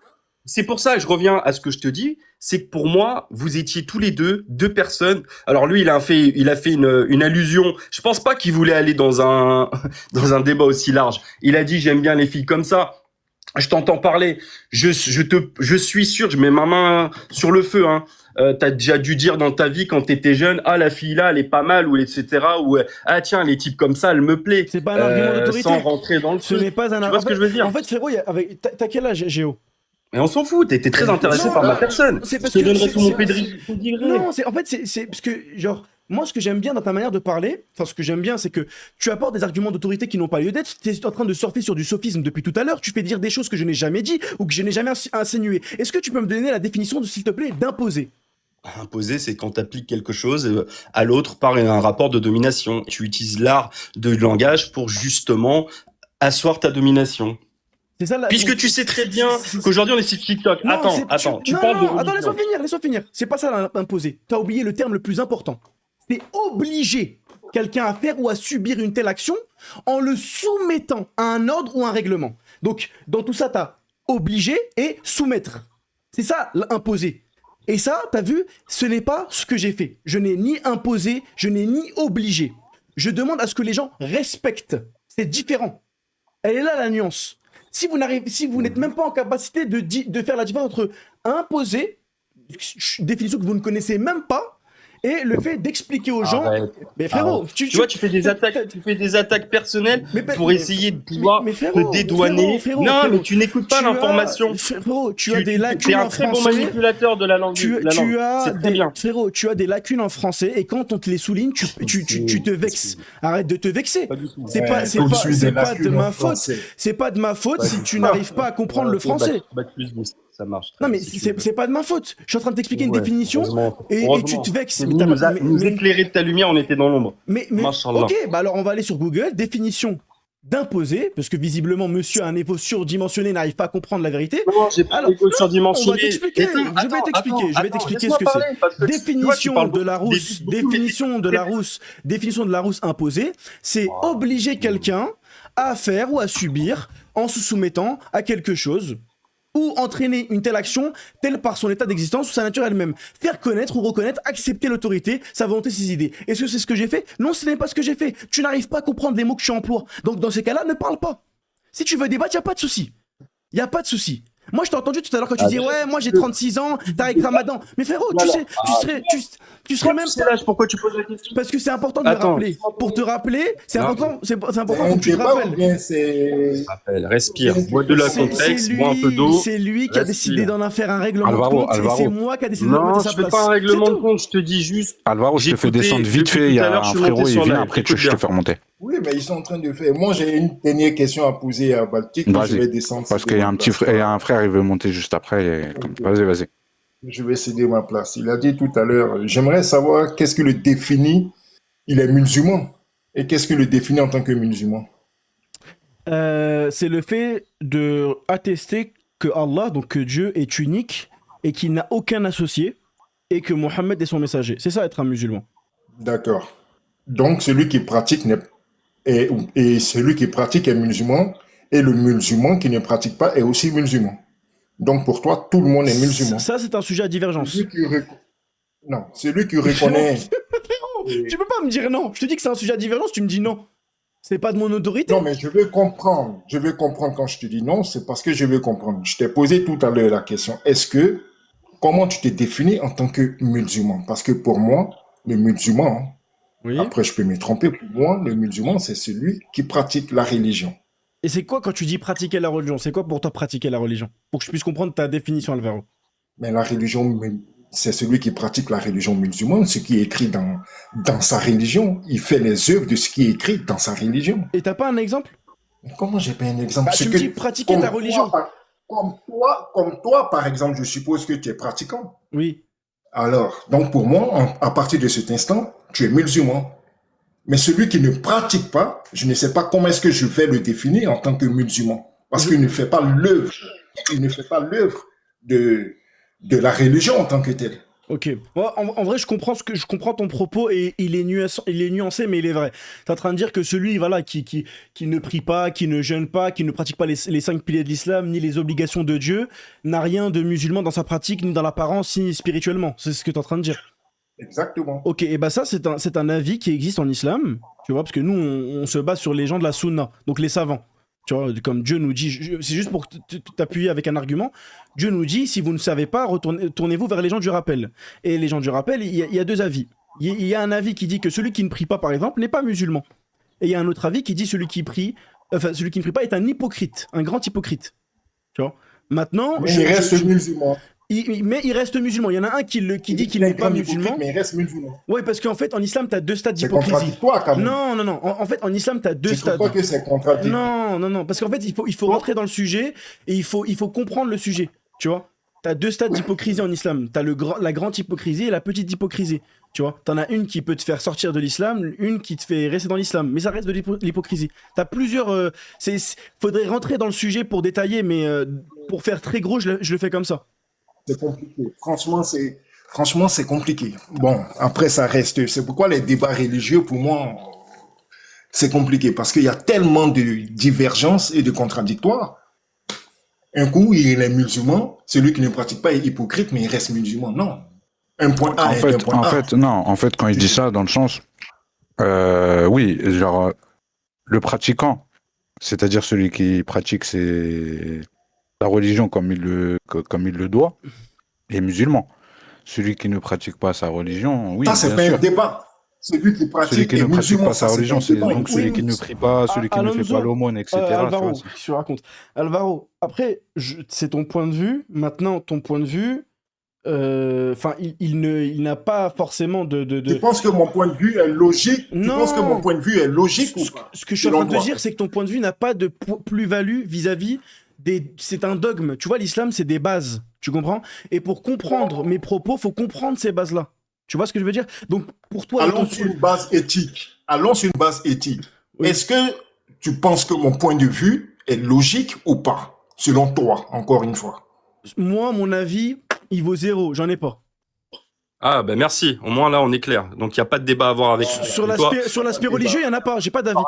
C'est pour ça, je reviens à ce que je te dis, c'est que pour moi, vous étiez tous les deux personnes. Alors lui, il a fait une allusion. Je pense pas qu'il voulait aller dans un dans un débat aussi large. Il a dit j'aime bien les filles comme ça. Je t'entends parler. Je suis sûr, je mets ma main sur le feu, hein. T'as déjà dû dire dans ta vie quand t'étais jeune, ah la fille là, elle est pas mal ou etc. Ou ah tiens, les types comme ça, elle me plaît. C'est pas un argument d'autorité. Sans rentrer dans le Ce truc. n'est pas un Tu vois ce que je veux dire? En fait, frérot, t'as quel âge, Géo? Mais on s'en fout. T'es très intéressé Non, par ma personne. c'est Je parce te que donnerai c'est- tout mon c'est- pédigré. Non, c'est parce que genre moi ce que j'aime bien dans ta manière de parler, enfin ce que j'aime bien c'est que tu apportes des arguments d'autorité qui n'ont pas lieu d'être. Tu es en train de surfer sur du sophisme depuis tout à l'heure, tu fais dire des choses que je n'ai jamais dit ou que je n'ai jamais insinué. Est-ce que tu peux me donner la définition de s'il te plaît d'imposer? Imposer, c'est quand tu appliques quelque chose à l'autre par un rapport de domination. Tu utilises l'art du langage pour justement asseoir ta domination. C'est ça, Puisque tu sais très bien qu'aujourd'hui on est sur TikTok. Non, Attends, tu non, parles de non, attends, religion. laisse-moi finir. C'est pas ça imposer. T'as oublié le terme le plus important. C'est obliger quelqu'un à faire ou à subir une telle action en le soumettant à un ordre ou un règlement. Donc, dans tout ça, t'as obligé et soumettre. C'est ça, imposer. Et ça, t'as vu, ce n'est pas ce que j'ai fait. Je n'ai ni imposé, je n'ai ni obligé. Je demande à ce que les gens respectent. C'est différent. Elle est là la nuance. Si vous n'êtes même pas en capacité de faire la différence entre imposer, définition que vous ne connaissez même pas, et le fait d'expliquer aux gens. Arrête. Mais frérot, tu vois, tu fais des attaques personnelles pour essayer de pouvoir te dédouaner. Non, mais tu n'écoutes pas l'information. Frérot, tu as des lacunes Tu es un en très bon français. manipulateur de la langue. C'est très bien. Frérot, tu as des lacunes en français et quand on te les souligne, tu te vexes. Arrête de te vexer. C'est pas de ma faute. C'est pas de ma faute si tu n'arrives pas à comprendre le français. Ça marche. Non mais c'est pas de ma faute. Je suis en train de t'expliquer une définition et tu te vexes. Nous éclairer de ta lumière, on était dans l'ombre. Mais ok, bah alors on va aller sur Google, définition d'imposer, parce que visiblement monsieur a un ego surdimensionné, n'arrive pas à comprendre la vérité. Non, j'ai pas un ego surdimensionné. Je vais t'expliquer ce que c'est. Définition de la rousse imposée, c'est obliger quelqu'un à faire ou à subir en se soumettant à quelque chose ou entraîner une telle action, telle par son état d'existence ou sa nature elle-même. Faire connaître ou reconnaître, accepter l'autorité, sa volonté, ses idées. Est-ce que c'est ce que j'ai fait? Non, ce n'est pas ce que j'ai fait. Tu n'arrives pas à comprendre les mots que je emploie. Donc dans ces cas-là, ne parle pas. Si tu veux débattre, il n'y a pas de souci. Il n'y a pas de souci. Moi, je t'ai entendu tout à l'heure quand tu disais « Ouais, moi j'ai 36 ans, Tariq Ramadan. » Mais frérot, tu serais même pas... Pourquoi tu poses la question? Parce que c'est important de le rappeler. Pour te rappeler, c'est important que tu te rappelles. Respire, bois de la contexte, bois un peu d'eau. C'est lui qui a décidé d'en faire un règlement de compte et c'est moi qui a décidé de le mettre à sa place. Non, je fais pas un règlement de compte, je te dis juste... Alvaro, je te fais descendre vite fait, il y a un frérot, il vient, après je te fais remonter. Oui, mais ils sont en train de faire. Moi, j'ai une dernière question à poser à Baltic. Je vais descendre. Parce qu'il y a un frère, il veut monter juste après. Vas-y. Je vais céder ma place. Il a dit tout à l'heure, j'aimerais savoir qu'est-ce que le définit, il est musulman. Et qu'est-ce que le définit en tant que musulman? C'est le fait de attester que Allah, donc que Dieu est unique et qu'il n'a aucun associé et que Mohammed est son messager. C'est ça être un musulman. D'accord. Donc celui qui pratique et celui qui pratique est musulman et le musulman qui ne pratique pas est aussi musulman. Donc pour toi, tout le monde est musulman. Ça, c'est un sujet à divergence. Non, celui qui reconnaît... Tu peux pas me dire non. Je te dis que c'est un sujet à divergence, tu me dis non. C'est pas de mon autorité. Non, mais je veux comprendre. Je veux comprendre quand je te dis non, c'est parce que je veux comprendre. Je t'ai posé tout à l'heure la question. Comment tu te définis en tant que musulman? Parce que pour moi, le musulman, oui. Après je peux me tromper, pour moi, le musulman, c'est celui qui pratique la religion. Et c'est quoi quand tu dis pratiquer la religion? C'est quoi pour toi pratiquer la religion? Pour que je puisse comprendre ta définition, Alvaro. Mais la religion, c'est celui qui pratique la religion musulmane, ce qui est écrit dans sa religion. Il fait les œuvres de ce qui est écrit dans sa religion. Et t'as pas un exemple? Comment j'ai pas un exemple? Tu me dis pratiquer ta religion. Comme toi, par exemple, je suppose que tu es pratiquant. Oui. Alors, donc pour moi, à partir de cet instant, tu es musulman. Mais celui qui ne pratique pas, je ne sais pas comment est-ce que je vais le définir en tant que musulman. Parce qu'il ne fait pas l'œuvre. Il ne fait pas l'œuvre de la religion en tant que telle. Ok. En vrai, je comprends ton propos et il est nuancé, mais il est vrai. T'es en train de dire que celui, voilà, qui ne prie pas, qui ne jeûne pas, qui ne pratique pas les 5 piliers de l'islam, ni les obligations de Dieu, n'a rien de musulman dans sa pratique, ni dans l'apparence, ni spirituellement. C'est ce que t'es en train de dire. Exactement. Ok, et bah ça, c'est un avis qui existe en islam, tu vois, parce que nous, on se base sur les gens de la sunna, donc les savants. Tu vois, comme Dieu nous dit, c'est juste pour t'appuyer avec un argument, Dieu nous dit, si vous ne savez pas, tournez-vous vers les gens du rappel. Et les gens du rappel, il y a deux avis. Il y a un avis qui dit que celui qui ne prie pas, par exemple, n'est pas musulman. Et il y a un autre avis qui dit celui qui ne prie pas est un hypocrite, un grand hypocrite. Tu vois. Maintenant, mais il reste musulman. Mais il reste musulman. Il y en a un qui dit qu'il n'est pas musulman. Mais il reste musulman. Ouais, parce qu'en fait, en islam, tu as deux stades d'hypocrisie. C'est contradictoire quand même. Non. En fait, en islam, tu as deux stades. Je ne trouve pas que c'est contradictoire. Non. Parce qu'en fait, il faut rentrer dans le sujet et il faut comprendre le sujet. Tu vois. t'as deux stades d'hypocrisie en islam. T'as la grande hypocrisie et la petite hypocrisie. Tu vois, t'en as une qui peut te faire sortir de l'islam, une qui te fait rester dans l'islam. Mais ça reste de l'hypocrisie. T'as plusieurs. Faudrait rentrer dans le sujet pour détailler, mais pour faire très gros, je le fais comme ça. C'est compliqué. Franchement, c'est compliqué. Bon, après, ça reste. C'est pourquoi les débats religieux, pour moi, c'est compliqué. Parce qu'il y a tellement de divergences et de contradictoires. Un coup, il est musulman. Celui qui ne pratique pas est hypocrite, mais il reste musulman. Non. Un point A est un point A. En fait, quand il dit ça, dans le sens, oui, genre, le pratiquant, c'est-à-dire celui qui pratique la religion comme il le doit, est musulman. Celui qui ne pratique pas sa religion, oui, Ça, c'est bien pas sûr. un débat. Celui qui pratique Celui qui ne pratique musulman, pas sa ça, religion, c'est c'est un débat. donc celui qui ne prie pas, celui qui ne fait Alonso, pas l'aumône, etc. Alvaro, tu vois, qu'est-ce que tu racontes? Alvaro, après, c'est ton point de vue. Maintenant, ton point de vue, enfin, il n'a pas forcément Tu penses que mon point de vue est logique? Tu Non. penses que mon point de vue est logique ou pas? Ce que je suis en train de te dire, c'est que ton point de vue n'a pas de plus-value vis-à-vis c'est un dogme. Tu vois, l'islam, c'est des bases. Tu comprends? Et pour comprendre mes propos, faut comprendre ces bases-là. Tu vois ce que je veux dire? Donc, pour toi... Allons sur une base éthique. Oui. Est-ce que tu penses que mon point de vue est logique ou pas? Selon toi, encore une fois. Moi, mon avis, il vaut 0. J'en ai pas. Ah, ben merci. Au moins, là, on est clair. Donc, il n'y a pas de débat à avoir avec Sur toi. l'aspect religieux, il n'y en a pas. J'ai pas d'avis.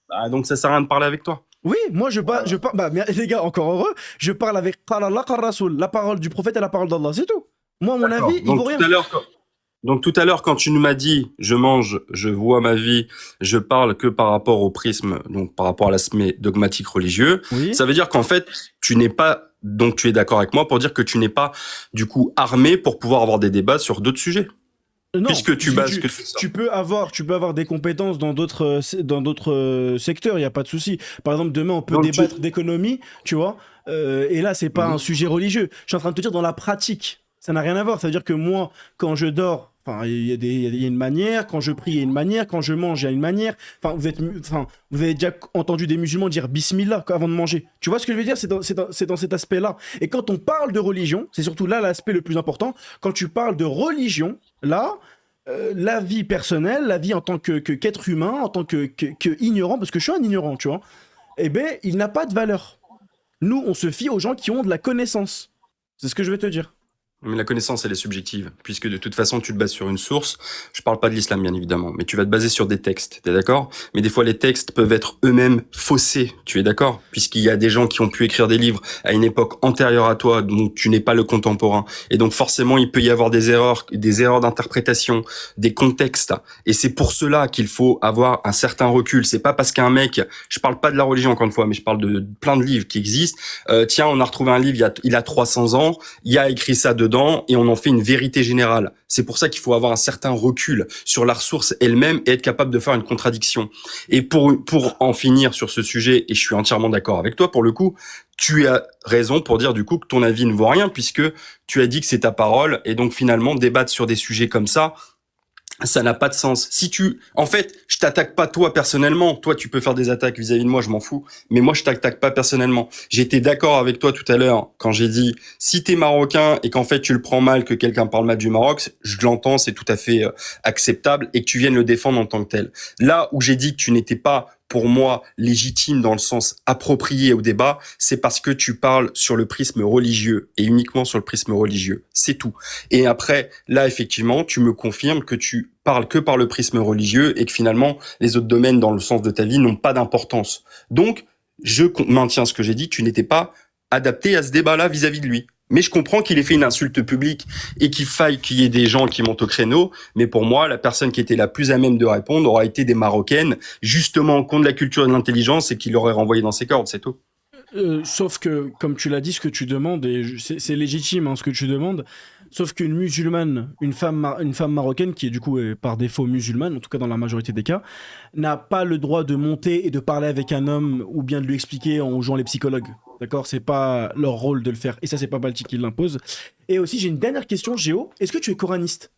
Ah, donc, ça sert à rien de parler avec toi. Oui, moi je parle, bah, les gars, encore heureux, je parle avec Qala Allah, Qala Rasoul, la parole du prophète et la parole d'Allah, c'est tout. Moi, mon avis, il vaut rien. Donc tout à l'heure, quand tu m'as dit, je mange, je vois ma vie, je parle que par rapport au prisme, donc par rapport à l'aspect dogmatique religieux, Oui. ça veut dire qu'en fait, tu n'es pas, donc tu es d'accord avec moi pour dire que tu n'es pas, du coup, armé pour pouvoir avoir des débats sur d'autres sujets. Non, puisque tu bases que sur ça. Tu peux avoir des compétences dans d'autres secteurs, il y a pas de souci. Par exemple, demain on peut débattre d'économie, tu vois. Et là, c'est pas un sujet religieux. Je suis en train de te dire dans la pratique, ça n'a rien à voir. Ça veut dire que moi, quand je dors, enfin, il y a une manière. Quand je prie, il y a une manière. Quand je mange, il y a une manière. Enfin, vous avez déjà entendu des musulmans dire Bismillah avant de manger. Tu vois ce que je veux dire? C'est dans cet aspect-là. Et quand on parle de religion, c'est surtout là l'aspect le plus important. Quand tu parles de religion, là, la vie personnelle, la vie en tant qu'être humain, en tant que ignorant, parce que je suis un ignorant, tu vois, eh ben, il n'a pas de valeur. Nous, on se fie aux gens qui ont de la connaissance. C'est ce que je vais te dire. Mais la connaissance, elle est subjective, puisque de toute façon, tu te bases sur une source. Je parle pas de l'islam, bien évidemment, mais tu vas te baser sur des textes, t'es d'accord? Mais des fois, les textes peuvent être eux-mêmes faussés, tu es d'accord? Puisqu'il y a des gens qui ont pu écrire des livres à une époque antérieure à toi, donc tu n'es pas le contemporain. Et donc, forcément, il peut y avoir des erreurs d'interprétation, des contextes. Et c'est pour cela qu'il faut avoir un certain recul. C'est pas parce qu'un mec, je parle pas de la religion encore une fois, mais je parle de plein de livres qui existent. Tiens, on a retrouvé un livre, il a 300 ans, il y a écrit ça dedans, et on en fait une vérité générale. C'est pour ça qu'il faut avoir un certain recul sur la ressource elle-même et être capable de faire une contradiction. Et pour en finir sur ce sujet, et je suis entièrement d'accord avec toi pour le coup, tu as raison pour dire du coup que ton avis ne vaut rien puisque tu as dit que c'est ta parole et donc finalement débattre sur des sujets comme ça n'a pas de sens. En fait, je t'attaque pas toi personnellement. Toi, tu peux faire des attaques vis-à-vis de moi, je m'en fous. Mais moi, je t'attaque pas personnellement. J'étais d'accord avec toi tout à l'heure quand j'ai dit, si t'es marocain et qu'en fait tu le prends mal que quelqu'un parle mal du Maroc, je l'entends, c'est tout à fait acceptable et que tu viennes le défendre en tant que tel. Là où j'ai dit que tu n'étais pas pour moi, légitime dans le sens approprié au débat, c'est parce que tu parles sur le prisme religieux et uniquement sur le prisme religieux. C'est tout. Et après, là, effectivement, tu me confirmes que tu parles que par le prisme religieux et que finalement, les autres domaines dans le sens de ta vie n'ont pas d'importance. Donc, je maintiens ce que j'ai dit, tu n'étais pas adapté à ce débat-là vis-à-vis de lui. Mais je comprends qu'il ait fait une insulte publique et qu'il faille qu'il y ait des gens qui montent au créneau. Mais pour moi, la personne qui était la plus à même de répondre aura été des Marocaines, justement contre la culture et de l'intelligence et qui l'auraient renvoyé dans ses cordes, c'est tout. Sauf que, comme tu l'as dit, ce que tu demandes, et c'est légitime hein, ce que tu demandes, sauf qu'une musulmane, une femme marocaine, qui est du coup par défaut musulmane, en tout cas dans la majorité des cas, n'a pas le droit de monter et de parler avec un homme ou bien de lui expliquer en jouant les psychologues. D'accord? C'est pas leur rôle de le faire. Et ça, c'est pas Balti qui l'impose. Et aussi, j'ai une dernière question, Géo. Est-ce que tu es coraniste?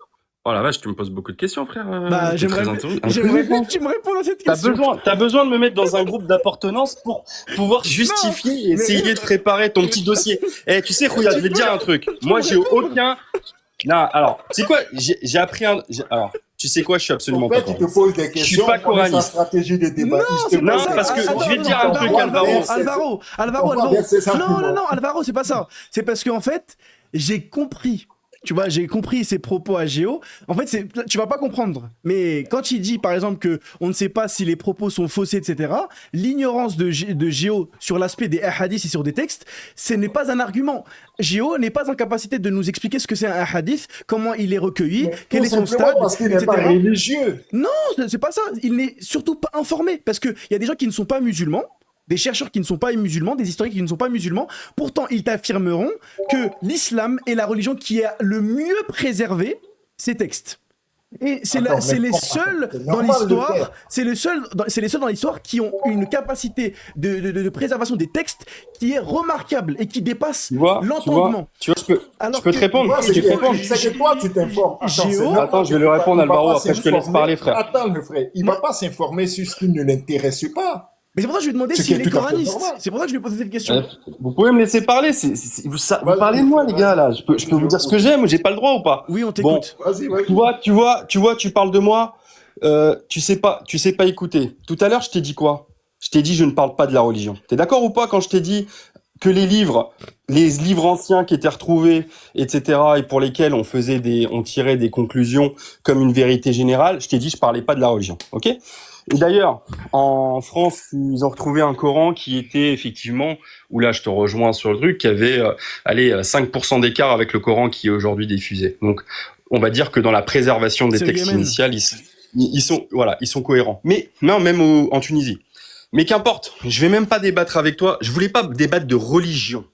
Oh la vache, tu me poses beaucoup de questions, frère. Bah, T'es j'aimerais très j'aimerais bien que tu me répondes à cette question. T'as besoin de me mettre dans un groupe d'appartenance pour pouvoir justifier et mais- essayer de préparer ton petit dossier. Eh, tu sais, Rouya, je vais te dire un truc. Moi, me j'ai aucun. Non, alors, tu sais quoi? J'ai appris un. Alors, tu sais quoi? Je suis absolument En pas fait, il te coraniste. pose des Je suis questions. pas Quelle est sa coraniste. stratégie de débat. Non, Il c'est te pas Non, pose ça. des parce que questions. je vais te dire un truc, Alvaro. Comprends bien, c'est ça, Non, Poumon. Alvaro, c'est pas ça. C'est parce qu'en fait, j'ai compris. Tu vois, j'ai compris ses propos à Géo. En fait, tu vas pas comprendre. Mais quand il dit, par exemple, que on ne sait pas si les propos sont faussés, etc., l'ignorance de Géo sur l'aspect des hadiths et sur des textes, ce n'est pas un argument. Géo n'est pas en capacité de nous expliquer ce que c'est un hadith, comment il est recueilli, Mais quel tout est son simplement stade, parce qu'il n'est etc. pas religieux. Non, c'est pas ça. Il n'est surtout pas informé. Parce qu'il y a des gens qui ne sont pas musulmans, des chercheurs qui ne sont pas musulmans, des historiens qui ne sont pas musulmans. Pourtant, ils t'affirmeront que l'islam est la religion qui a le mieux préservé ses textes. Et c'est Attends, mais les attends, seuls c'est dans normal de le l'histoire, faire. c'est les seuls dans l'histoire qui ont une capacité de préservation des textes qui est remarquable et qui dépasse Tu vois, l'entendement. tu vois, Alors je peux te que- répondre. Moi, Je c'est peux te répondre. que toi, tu t'informes. Géo- Attends, je vais lui répondre, Il va Alvaro, pas après je te laisse s'informer. parler, frère. Attends, le frère. Il va pas s'informer sur ce qui ne l'intéresse pas. Mais c'est pour ça que je lui ai demandé Ce s'il qui est est tout à fait coraniste. normal. C'est pour ça que je lui ai posé cette question. Vous pouvez me laisser parler. Vous Vas-y, parlez de moi, les vas-y. gars, là. Je peux vous dire ce que j'aime. J'ai pas le droit ou pas? Oui, on t'écoute. Vas-y, vas-y. Tu parles de moi. Tu sais pas écouter. Tout à l'heure, je t'ai dit quoi? Je t'ai dit, je ne parle pas de la religion. T'es d'accord ou pas quand je t'ai dit que les livres anciens qui étaient retrouvés, etc., et pour lesquels on tirait des conclusions comme une vérité générale, je t'ai dit, je parlais pas de la religion. Ok? Et d'ailleurs, en France, ils ont retrouvé un Coran qui était effectivement, où là, je te rejoins sur le truc, qui avait, 5% d'écart avec le Coran qui est aujourd'hui diffusé. Donc, on va dire que dans la préservation des C'est le textes Yémen. initiales, ils sont cohérents. Mais non, même en Tunisie. Mais qu'importe, je vais même pas débattre avec toi. Je voulais pas débattre de religion.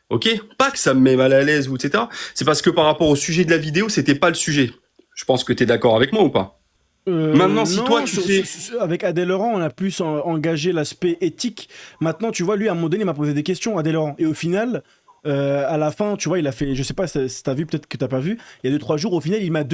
Ok? Pas que ça me met mal à l'aise ou etc. C'est parce que par rapport au sujet de la vidéo, c'était pas le sujet. Je pense que t'es d'accord avec moi ou pas? Maintenant, si Non, toi, tu sais... avec Adèle Laurent, on a plus engagé l'aspect éthique. Maintenant, tu vois, lui, à un moment donné, il m'a posé des questions, Adèle Laurent. Et au final, à la fin, tu vois, il a fait, je sais pas si t'as vu, peut-être que t'as pas vu, il y a 2-3 jours, au final, il m'a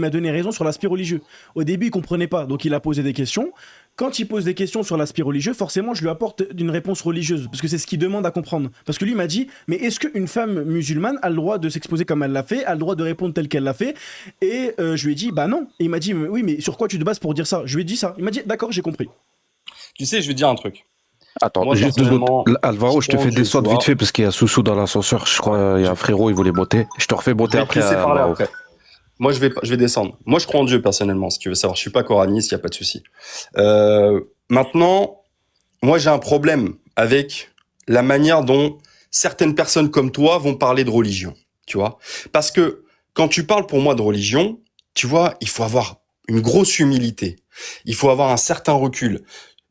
donné raison sur l'aspect religieux. Au début, il comprenait pas, donc il a posé des questions. Quand il pose des questions sur l'aspect religieux, forcément, je lui apporte une réponse religieuse, parce que c'est ce qu'il demande à comprendre. Parce que lui m'a dit, mais est-ce qu'une femme musulmane a le droit de s'exposer comme elle l'a fait, a le droit de répondre tel qu'elle l'a fait? Et je lui ai dit, bah non. Et il m'a dit, oui, mais sur quoi tu te bases pour dire ça? Je lui ai dit ça. Il m'a dit, d'accord, j'ai compris. Tu sais, je vais te dire un truc. Attends, Moi, juste 2 secondes. personnellement, Alvaro, je te je fais pense des que sautes tu vite vois- fait parce qu'il y a Soussou dans l'ascenseur. Je crois il y a un frérot, il voulait botter. Je te refais Je botter vais te après. laisser parler Alvaro. après. Moi, je vais descendre. Moi, je crois en Dieu, personnellement, si tu veux savoir. Je suis pas coraniste, il y a pas de souci. Maintenant, moi, j'ai un problème avec la manière dont certaines personnes comme toi vont parler de religion, tu vois. Parce que quand tu parles pour moi de religion, tu vois, il faut avoir une grosse humilité. Il faut avoir un certain recul.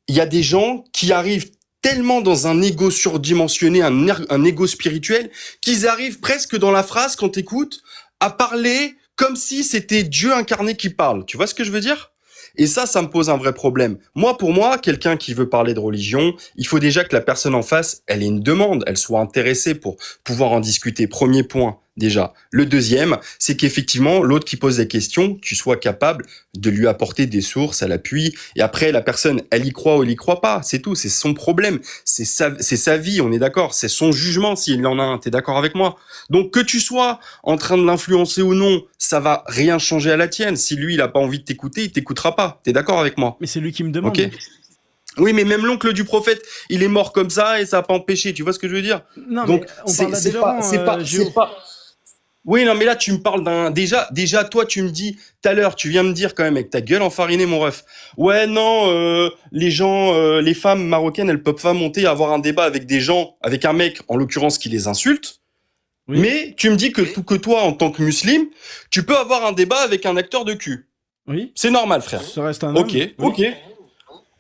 Il y a des gens qui arrivent tellement dans un ego surdimensionné, un ego spirituel, qu'ils arrivent presque dans la phrase, quand t'écoutes, à parler comme si c'était Dieu incarné qui parle. Tu vois ce que je veux dire? Et ça me pose un vrai problème. Moi, pour moi, quelqu'un qui veut parler de religion, il faut déjà que la personne en face, elle ait une demande, elle soit intéressée pour pouvoir en discuter. Premier point, déjà. Le deuxième, c'est qu'effectivement, l'autre qui pose des questions, tu sois capable de lui apporter des sources à l'appui. Et après, la personne, elle y croit ou elle y croit pas. C'est tout. C'est son problème. C'est sa vie. On est d'accord. C'est son jugement s'il en a un. T'es d'accord avec moi? Donc, que tu sois en train de l'influencer ou non, ça va rien changer à la tienne. Si lui, il a pas envie de t'écouter, il t'écoutera pas. T'es d'accord avec moi? Mais c'est lui qui me demande. Ok. Oui, mais même l'oncle du prophète, il est mort comme ça et ça a pas empêché. Tu vois ce que je veux dire? Non, Donc, mais on parle d'Adèle Laurent, Géo. c'est pas. Oui, non, mais là, tu me parles d'un. Déjà, toi, tu me dis, tout à l'heure, tu viens me dire quand même avec ta gueule enfarinée, mon ref. Ouais, non, les gens, les femmes marocaines, elles peuvent pas monter à avoir un débat avec des gens, avec un mec, en l'occurrence, qui les insulte. Oui. Mais tu me dis que toi, en tant que musulman, tu peux avoir un débat avec un acteur de cul. Oui, C'est normal, frère. ça reste un Ok, homme. Oui. ok.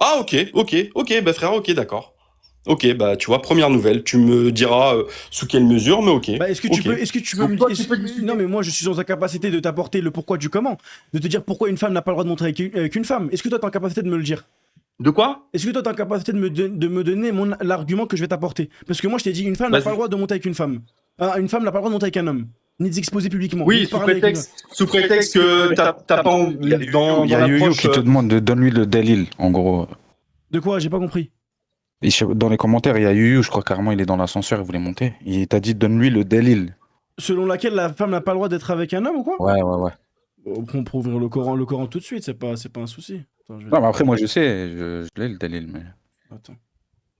Ah, ok, bah frère, ok, d'accord. Ok, bah tu vois, première nouvelle, tu me diras sous quelle mesure, mais ok. Bah, est-ce que tu peux Donc me toi, dire... tu peux discuter. Non, mais moi, je suis dans la capacité de t'apporter le pourquoi du comment. De te dire pourquoi une femme n'a pas le droit de montrer avec une femme. Est-ce que toi, t'es en capacité de me le dire? De quoi? Est-ce que toi, t'es en capacité de me donner l'argument que je vais t'apporter? Parce que moi, je t'ai dit, une femme n'a Vas-y. pas le droit de monter avec une femme. Une femme n'a pas le droit de monter avec un homme. ni de s'exposer publiquement. Oui, ni de parler avec sous prétexte que t'as pas envie dans Il y a Yoyo l'approche. qui te demande de donne-lui le dalil, en gros. De quoi? J'ai pas compris. Dans les commentaires, il y a Yoyo, je crois carrément il est dans l'ascenseur, il voulait monter. Il t'a dit donne-lui le dalil. Selon laquelle la femme n'a pas le droit d'être avec un homme ou quoi? Ouais. On peut ouvrir le Coran tout de suite, c'est pas un souci. Attends, Non, mais après, moi, je sais, je l'ai le dalil, mais... Attends.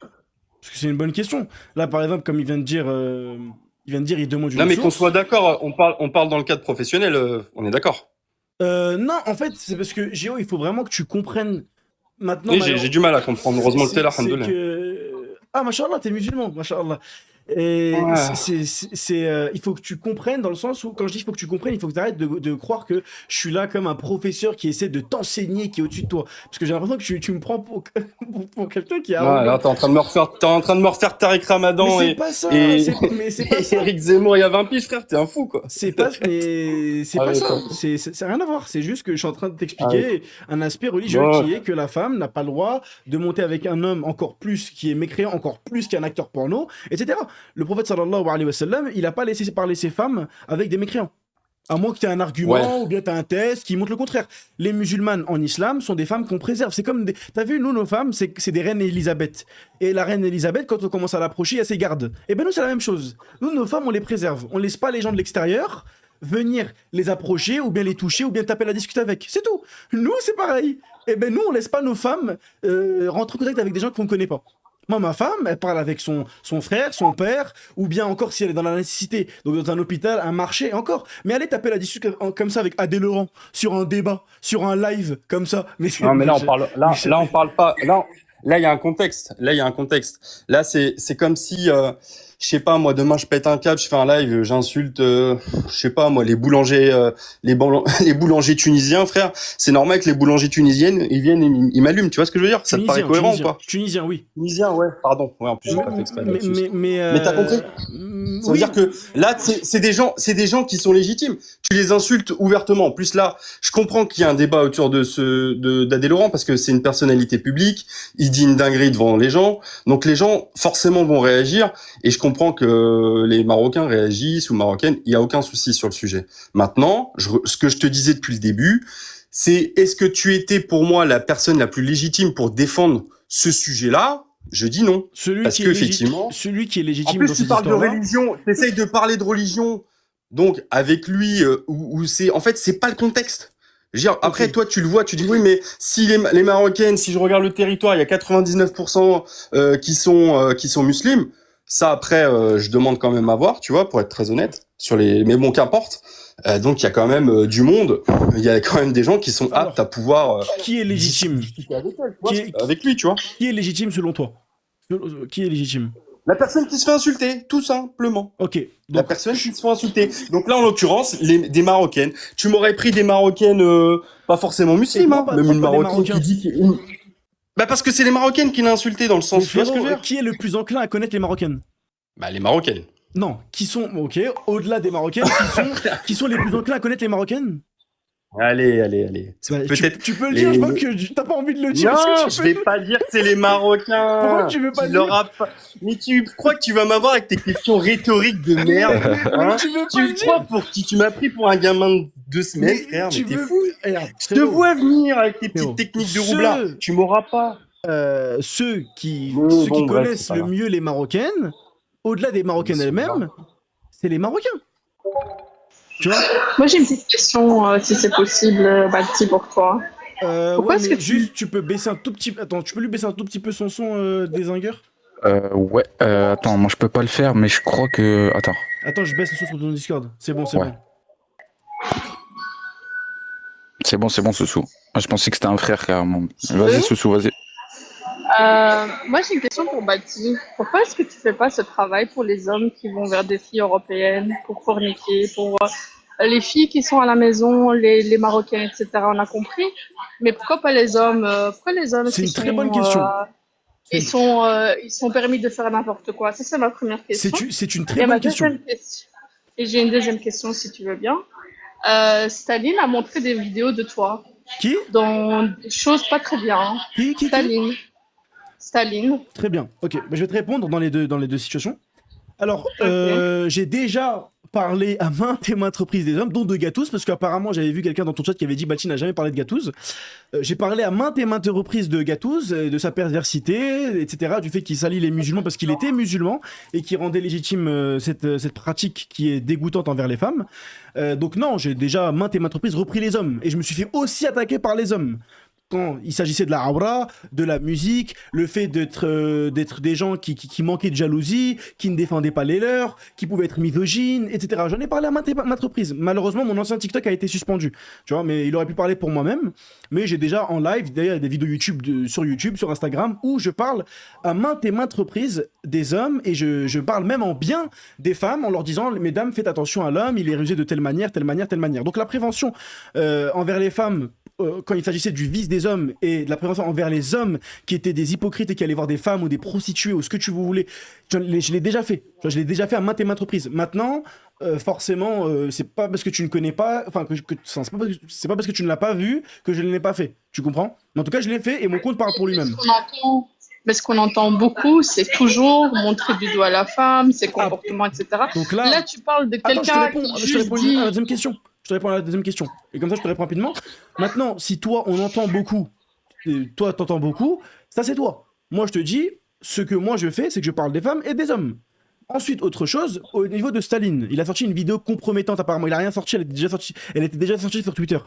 Parce que c'est une bonne question. Là, par exemple, comme il vient de dire, il demande une Non, mais qu'on source. soit d'accord, on parle dans le cadre professionnel, on est d'accord. Non, en fait, c'est parce que Géo, il faut vraiment que tu comprennes maintenant. Oui, j'ai du mal à comprendre. Heureusement que t'es là, c'est alhamdoulilah. que... Ah, machallah, t'es musulman, machallah. Et Ouais. il faut que tu comprennes dans le sens où, quand je dis il faut que tu comprennes, il faut que tu arrêtes de croire que je suis là comme un professeur qui essaie de t'enseigner, qui est au-dessus de toi. Parce que j'ai l'impression que tu me prends pour quelqu'un qui a... Ouais, là, t'es en train de me refaire Tariq Ramadan Mais c'est et, pas ça, et, mais c'est pas et ça. Eric Zemmour il y a 20 piges, frère, t'es un fou, quoi. C'est pas, mais c'est Ah pas ouais, ça. ça. C'est rien à voir. C'est juste que je suis en train de Ah t'expliquer un aspect religieux Bon. qui est que la femme n'a pas le droit de monter avec un homme encore plus qui est mécréant, encore plus qu'un acteur porno, etc. Le prophète sallallahu alayhi wa sallam, il a pas laissé parler ses femmes avec des mécréants. À moins que tu aies un argument Ouais. ou bien tu as un test qui montre le contraire. Les musulmanes en islam sont des femmes qu'on préserve. C'est comme des... T'as vu, nous, nos femmes, c'est des reines Elisabeth. Et la reine Elisabeth, quand on commence à l'approcher, il y a ses gardes. Et ben nous, c'est la même chose. Nous, nos femmes, on les préserve. On laisse pas les gens de l'extérieur venir les approcher ou bien les toucher ou bien taper la discuter avec. C'est tout. Nous, c'est pareil. Et ben nous, on laisse pas nos femmes rentrer en contact avec des gens qu'on ne connaît pas. Moi, ma femme, elle parle avec son frère, son père, ou bien encore si elle est dans la nécessité, donc dans un hôpital, un marché, encore. Mais aller taper la discussion comme ça avec Adèle Laurent, sur un débat, sur un live, comme ça. Mais Non, mais là, on parle pas. Là, il y a un contexte. Là, c'est comme si, je sais pas, moi, demain, je pète un câble, je fais un live, j'insulte, je sais pas, moi, les boulangers, les boulangers tunisiens, frère. C'est normal que les boulangers tunisiennes, ils viennent, ils m'allument. Tu vois ce que je veux dire? Ça te paraît cohérent ou pas? Tunisien, oui. Tunisien, ouais. Pardon. Ouais, en plus, j'ai pas fait exprès. Mais t'as compris? Ça veut dire que là, c'est des gens qui sont légitimes. Tu les insultes ouvertement. En plus, là, je comprends qu'il y a un débat autour d'Adèle Laurent parce que c'est une personnalité publique. Il dit une dinguerie devant les gens. Donc, les gens, forcément, vont réagir. Et je comprends que les Marocains réagissent ou Marocaines. Il y a aucun souci sur le sujet. Maintenant, ce que je te disais depuis le début, c'est est-ce que tu étais pour moi la personne la plus légitime pour défendre ce sujet-là? Je dis non. Celui Parce qui que est effectivement, celui qui est en légitime plus, dans tu cette parles de histoire-là. religion, t'essayes de parler de religion, donc avec lui, où c'est, en fait, c'est pas le contexte. Je veux dire, après, Ok. toi, tu le vois, tu dis oui, mais si les Marocaines, si je regarde le territoire, il y a 99% qui sont musulmans. Ça, après, je demande quand même à voir, tu vois, pour être très honnête, mais bon, qu'importe. Donc, il y a quand même du monde, il y a quand même des gens qui sont Alors, aptes à pouvoir Qui est légitime? discuter avec elle, tu vois, Qui est- avec lui, tu vois. Qui est légitime selon toi? Qui est légitime? La personne qui se fait insulter, tout simplement. Ok. La Donc, personne qui se fait insulter. Donc là, en l'occurrence, des Marocaines. Tu m'aurais pris des Marocaines, pas forcément musulmanes, pourquoi même pas une des Marocaine Marocains qui dit bah parce que c'est les Marocaines qui l'ont insulté dans le sens, mais tu vois ce que je veux frérot, dire? qui est le plus enclin à connaître les Marocaines? Bah les Marocaines. Non, qui sont, ok, au-delà des Marocaines, qui sont les plus enclins à connaître les Marocaines? Allez. Bah, Peut-être tu peux le les- dire, je vois que t'as pas envie de le dire. Est-ce Non, que tu je peux- vais pas dire que c'est les Marocains. Pourquoi tu veux pas Tu dire l'auras pas. Mais tu crois que tu vas m'avoir avec tes questions rhétoriques de merde, mais hein? tu veux pas Tu le dire. crois pour qui? Tu m'as pris pour un gamin de 2 semaines, frère, mais tu t'es veux- fou. Regarde, Je te frérot, vois venir avec tes petites Frérot, techniques de ce- roublard. Tu m'auras pas. ceux qui, Bon, ceux qui bon, bref, connaissent c'est pas le grave. mieux les Marocaines, au-delà des Marocaines Ils sont elles-mêmes, c'est les Marocains. Tu vois? Moi, j'ai une petite question, si c'est possible, Bapti, pour toi. Pourquoi Ouais, est-ce mais que juste, tu peux baisser un tout petit... Attends, tu peux lui baisser un tout petit peu son son, Désingueur? Ouais, attends, moi je peux pas le faire, mais je crois que... Attends. Attends, je baisse le son sur ton Discord. C'est bon, c'est Ouais. bon. C'est bon, Soussou. Moi, je pensais que c'était un frère, carrément. Vas-y, Soussou, vas-y. Moi, j'ai une question pour Bapti. Pourquoi est-ce que tu fais pas ce travail pour les hommes qui vont vers des filles européennes, pour forniquer, pour les filles qui sont à la maison, les Marocaines, etc. On a compris. Mais pourquoi pas les hommes Pourquoi les hommes C'est qui une très sont, bonne question. ils sont permis de faire n'importe quoi? Ça, c'est ma première question. C'est une Et très ma bonne question. deuxième question. Et j'ai une deuxième question, si tu veux bien. Staline a montré des vidéos de toi Qui? dans des choses pas très bien. Hein. Qui Staline. Très bien. Ok, bah, je vais te répondre dans les deux situations. Alors, Ok. j'ai déjà parlé à maintes et maintes reprises des hommes, dont de Gattuso, parce qu'apparemment j'avais vu quelqu'un dans ton chat qui avait dit Balti n'a jamais parlé de Gattuso. J'ai parlé à maintes et maintes reprises de Gattuso, de sa perversité, etc., du fait qu'il salit les musulmans parce qu'il était musulman et qui rendait légitime cette pratique qui est dégoûtante envers les femmes. Donc non, j'ai déjà maintes et maintes reprises repris les hommes, et je me suis fait aussi attaquer par les hommes. Quand il s'agissait de la aura, de la musique, le fait d'être des gens qui manquaient de jalousie, qui ne défendaient pas les leurs, qui pouvaient être misogynes, etc. J'en ai parlé à maintes reprises. Malheureusement, mon ancien TikTok a été suspendu, tu vois, mais il aurait pu parler pour moi-même. Mais j'ai déjà en live, d'ailleurs, des vidéos sur YouTube, sur Instagram, où je parle à maintes et maintes reprises des hommes, et je parle même en bien des femmes, en leur disant, mesdames, faites attention à l'homme, il est rusé de telle manière, telle manière, telle manière. Donc la prévention envers les femmes, quand il s'agissait du vice des hommes, et de la prévention envers les hommes qui étaient des hypocrites et qui allaient voir des femmes ou des prostituées ou ce que tu voulais, je l'ai déjà fait. Je l'ai déjà fait à maintes et maintes reprises. Maintenant, forcément, c'est pas parce que tu ne connais pas, enfin, c'est pas parce que tu ne l'as pas vu que je ne l'ai pas fait. Tu comprends? Mais en tout cas, je l'ai fait et mon compte parle pour lui-même. Mais ce qu'on entend beaucoup, c'est toujours montrer du doigt la femme, ses comportements, etc. Donc là, tu parles de quelqu'un qui je te réponds à la deuxième question. Je te réponds à la deuxième question. Et comme ça, je te réponds rapidement. Maintenant, si toi, on entend beaucoup, toi, t'entends beaucoup, ça, c'est toi. Moi, je te dis, ce que moi, je fais, c'est que je parle des femmes et des hommes. Ensuite, autre chose, au niveau de Staline, il a sorti une vidéo compromettante, apparemment. Il a rien sorti, elle était déjà sortie sur Twitter.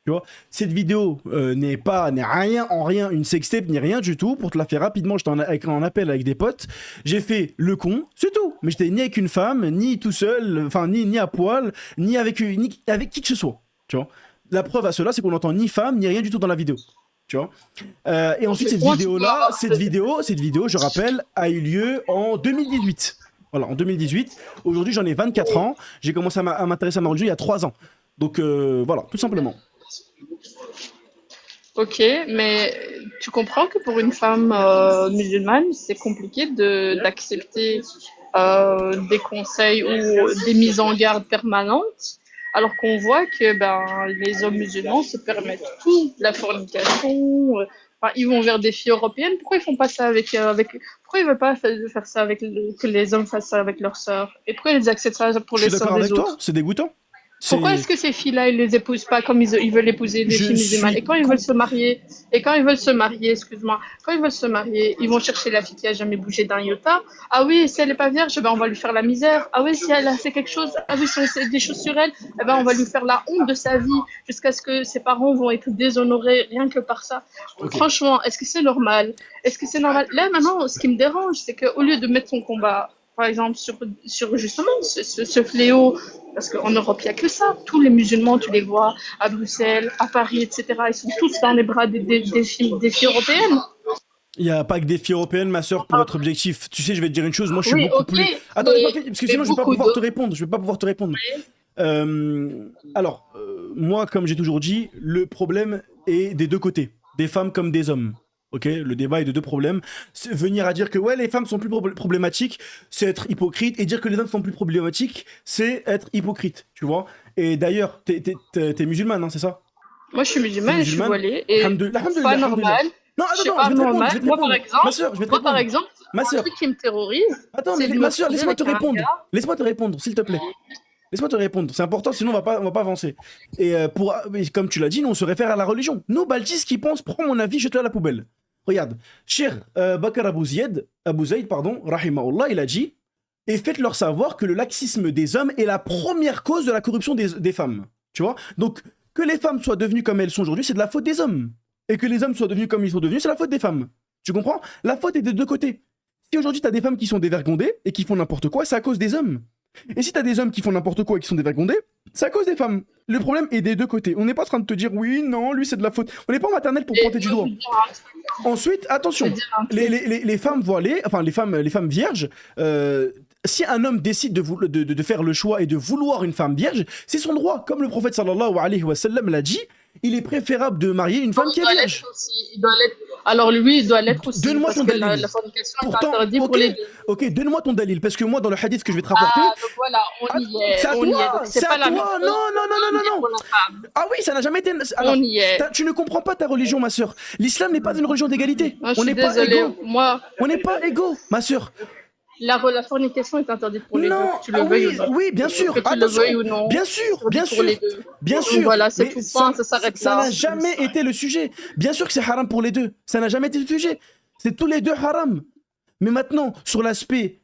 Tu vois, cette vidéo n'est rien en rien une sextape, ni rien du tout. Pour te la faire rapidement, j'étais en appel avec des potes. J'ai fait le con, c'est tout. Mais j'étais ni avec une femme, ni tout seul, enfin ni à poil, ni avec qui que ce soit. Tu vois. La preuve à cela, c'est qu'on n'entend ni femme, ni rien du tout dans la vidéo. Tu vois. Et ensuite, cette vidéo, je rappelle, a eu lieu en 2018. Voilà, en 2018. Aujourd'hui, j'en ai 24 ans. J'ai commencé à m'intéresser à ma religion il y a 3 ans. Donc voilà, tout simplement. Ok, mais tu comprends que pour une femme musulmane, c'est compliqué d'accepter des conseils ou des mises en garde permanentes, alors qu'on voit que les hommes musulmans se permettent tout, la fornication, ils vont vers des filles européennes. Pourquoi ils font pas ça pourquoi ils veulent pas faire ça que les hommes fassent ça avec leurs sœurs? Et pourquoi ils acceptent ça pour les sœurs des autres? Toi, c'est dégoûtant. Pourquoi est-ce que ces filles-là, ils les épousent pas comme ils veulent épouser des filles musulmanes? Et quand ils veulent se marier, excuse-moi, quand ils veulent se marier, ils vont chercher la fille qui a jamais bougé d'un iota. Ah oui, si elle est pas vierge, on va lui faire la misère. Ah oui, si elle a fait quelque chose, si on sait des choses sur elle, on va lui faire la honte de sa vie jusqu'à ce que ses parents vont être déshonorés rien que par ça. Okay. Franchement, est-ce que c'est normal? Là, maintenant, ce qui me dérange, c'est qu'au lieu de mettre son combat, par exemple, sur justement ce fléau, parce qu'en Europe, il n'y a que ça. Tous les musulmans, tu les vois à Bruxelles, à Paris, etc. Ils sont tous dans les bras des filles européennes. Il n'y a pas que des filles européennes, ma soeur, pour être objectif. Tu sais, je vais te dire une chose, moi je suis beaucoup plus... Attends, parce que sinon je ne vais pas pouvoir te répondre. Oui. Alors, moi, comme j'ai toujours dit, le problème est des deux côtés, des femmes comme des hommes. Ok, le débat est de deux problèmes. Venir à dire que ouais, les femmes sont plus problématiques, c'est être hypocrite, et dire que les hommes sont plus problématiques, c'est être hypocrite, tu vois. Et d'ailleurs, t'es musulmane, hein, c'est ça? Moi, je suis musulmane, je suis voilée, et c'est pas normal. Non, attends, je vais te répondre. Moi, par exemple, ma soeur, un truc qui me terrorise. Attends, mais ma soeur, laisse-moi te répondre, s'il te plaît. Laisse-moi te répondre, c'est important, sinon on va pas avancer. Et comme tu l'as dit, nous on se réfère à la religion. Nous, Baltis qui pense, prends mon avis, jette-le à la poubelle. Regarde, Cheikh Bakr Abou Zayd, rahimahullah, il a dit, et faites-leur savoir que le laxisme des hommes est la première cause de la corruption des femmes. Tu vois? Donc, que les femmes soient devenues comme elles sont aujourd'hui, c'est de la faute des hommes. Et que les hommes soient devenus comme ils sont devenus, c'est la faute des femmes. Tu comprends? La faute est des deux côtés. Si aujourd'hui tu as des femmes qui sont dévergondées et qui font n'importe quoi, c'est à cause des hommes. Et si t'as des hommes qui font n'importe quoi et qui sont dévergondés, c'est à cause des femmes. Le problème est des deux côtés. On n'est pas en train de te dire oui, non, lui c'est de la faute. On n'est pas en maternelle pour pointer du doigt. Ensuite, attention, les femmes voilées, enfin les femmes vierges, si un homme décide de faire le choix et de vouloir une femme vierge, c'est son droit. Comme le prophète sallallahu alayhi wa sallam l'a dit, il est préférable de marier une femme qui est vierge. Alors lui, il doit l'être aussi. Donne-moi ton dalil. La fornication est interdite pour les deux. Ok, donne-moi ton dalil, parce que moi, dans le hadith que je vais te rapporter... Ah, donc voilà, on y est. C'est à toi, c'est à toi. Non. Ah oui, ça n'a jamais été... Alors, on y est. Tu ne comprends pas ta religion, ma sœur. L'islam n'est pas une religion d'égalité. On n'est pas égaux. On n'est pas égaux, ma sœur. La fornication est interdite pour les deux, Non, que tu le veuilles ou non. oui, bien sûr, Que tu le attention, veuilles ou non, bien sûr, interdit bien pour sûr, les deux. bien Donc sûr. voilà, c'est Mais tout, point, ça s'arrête ça là. n'a jamais été le sujet. Bien sûr que c'est haram pour les deux. Ça n'a jamais été le sujet. C'est tous les deux haram. Mais maintenant, sur l'aspect,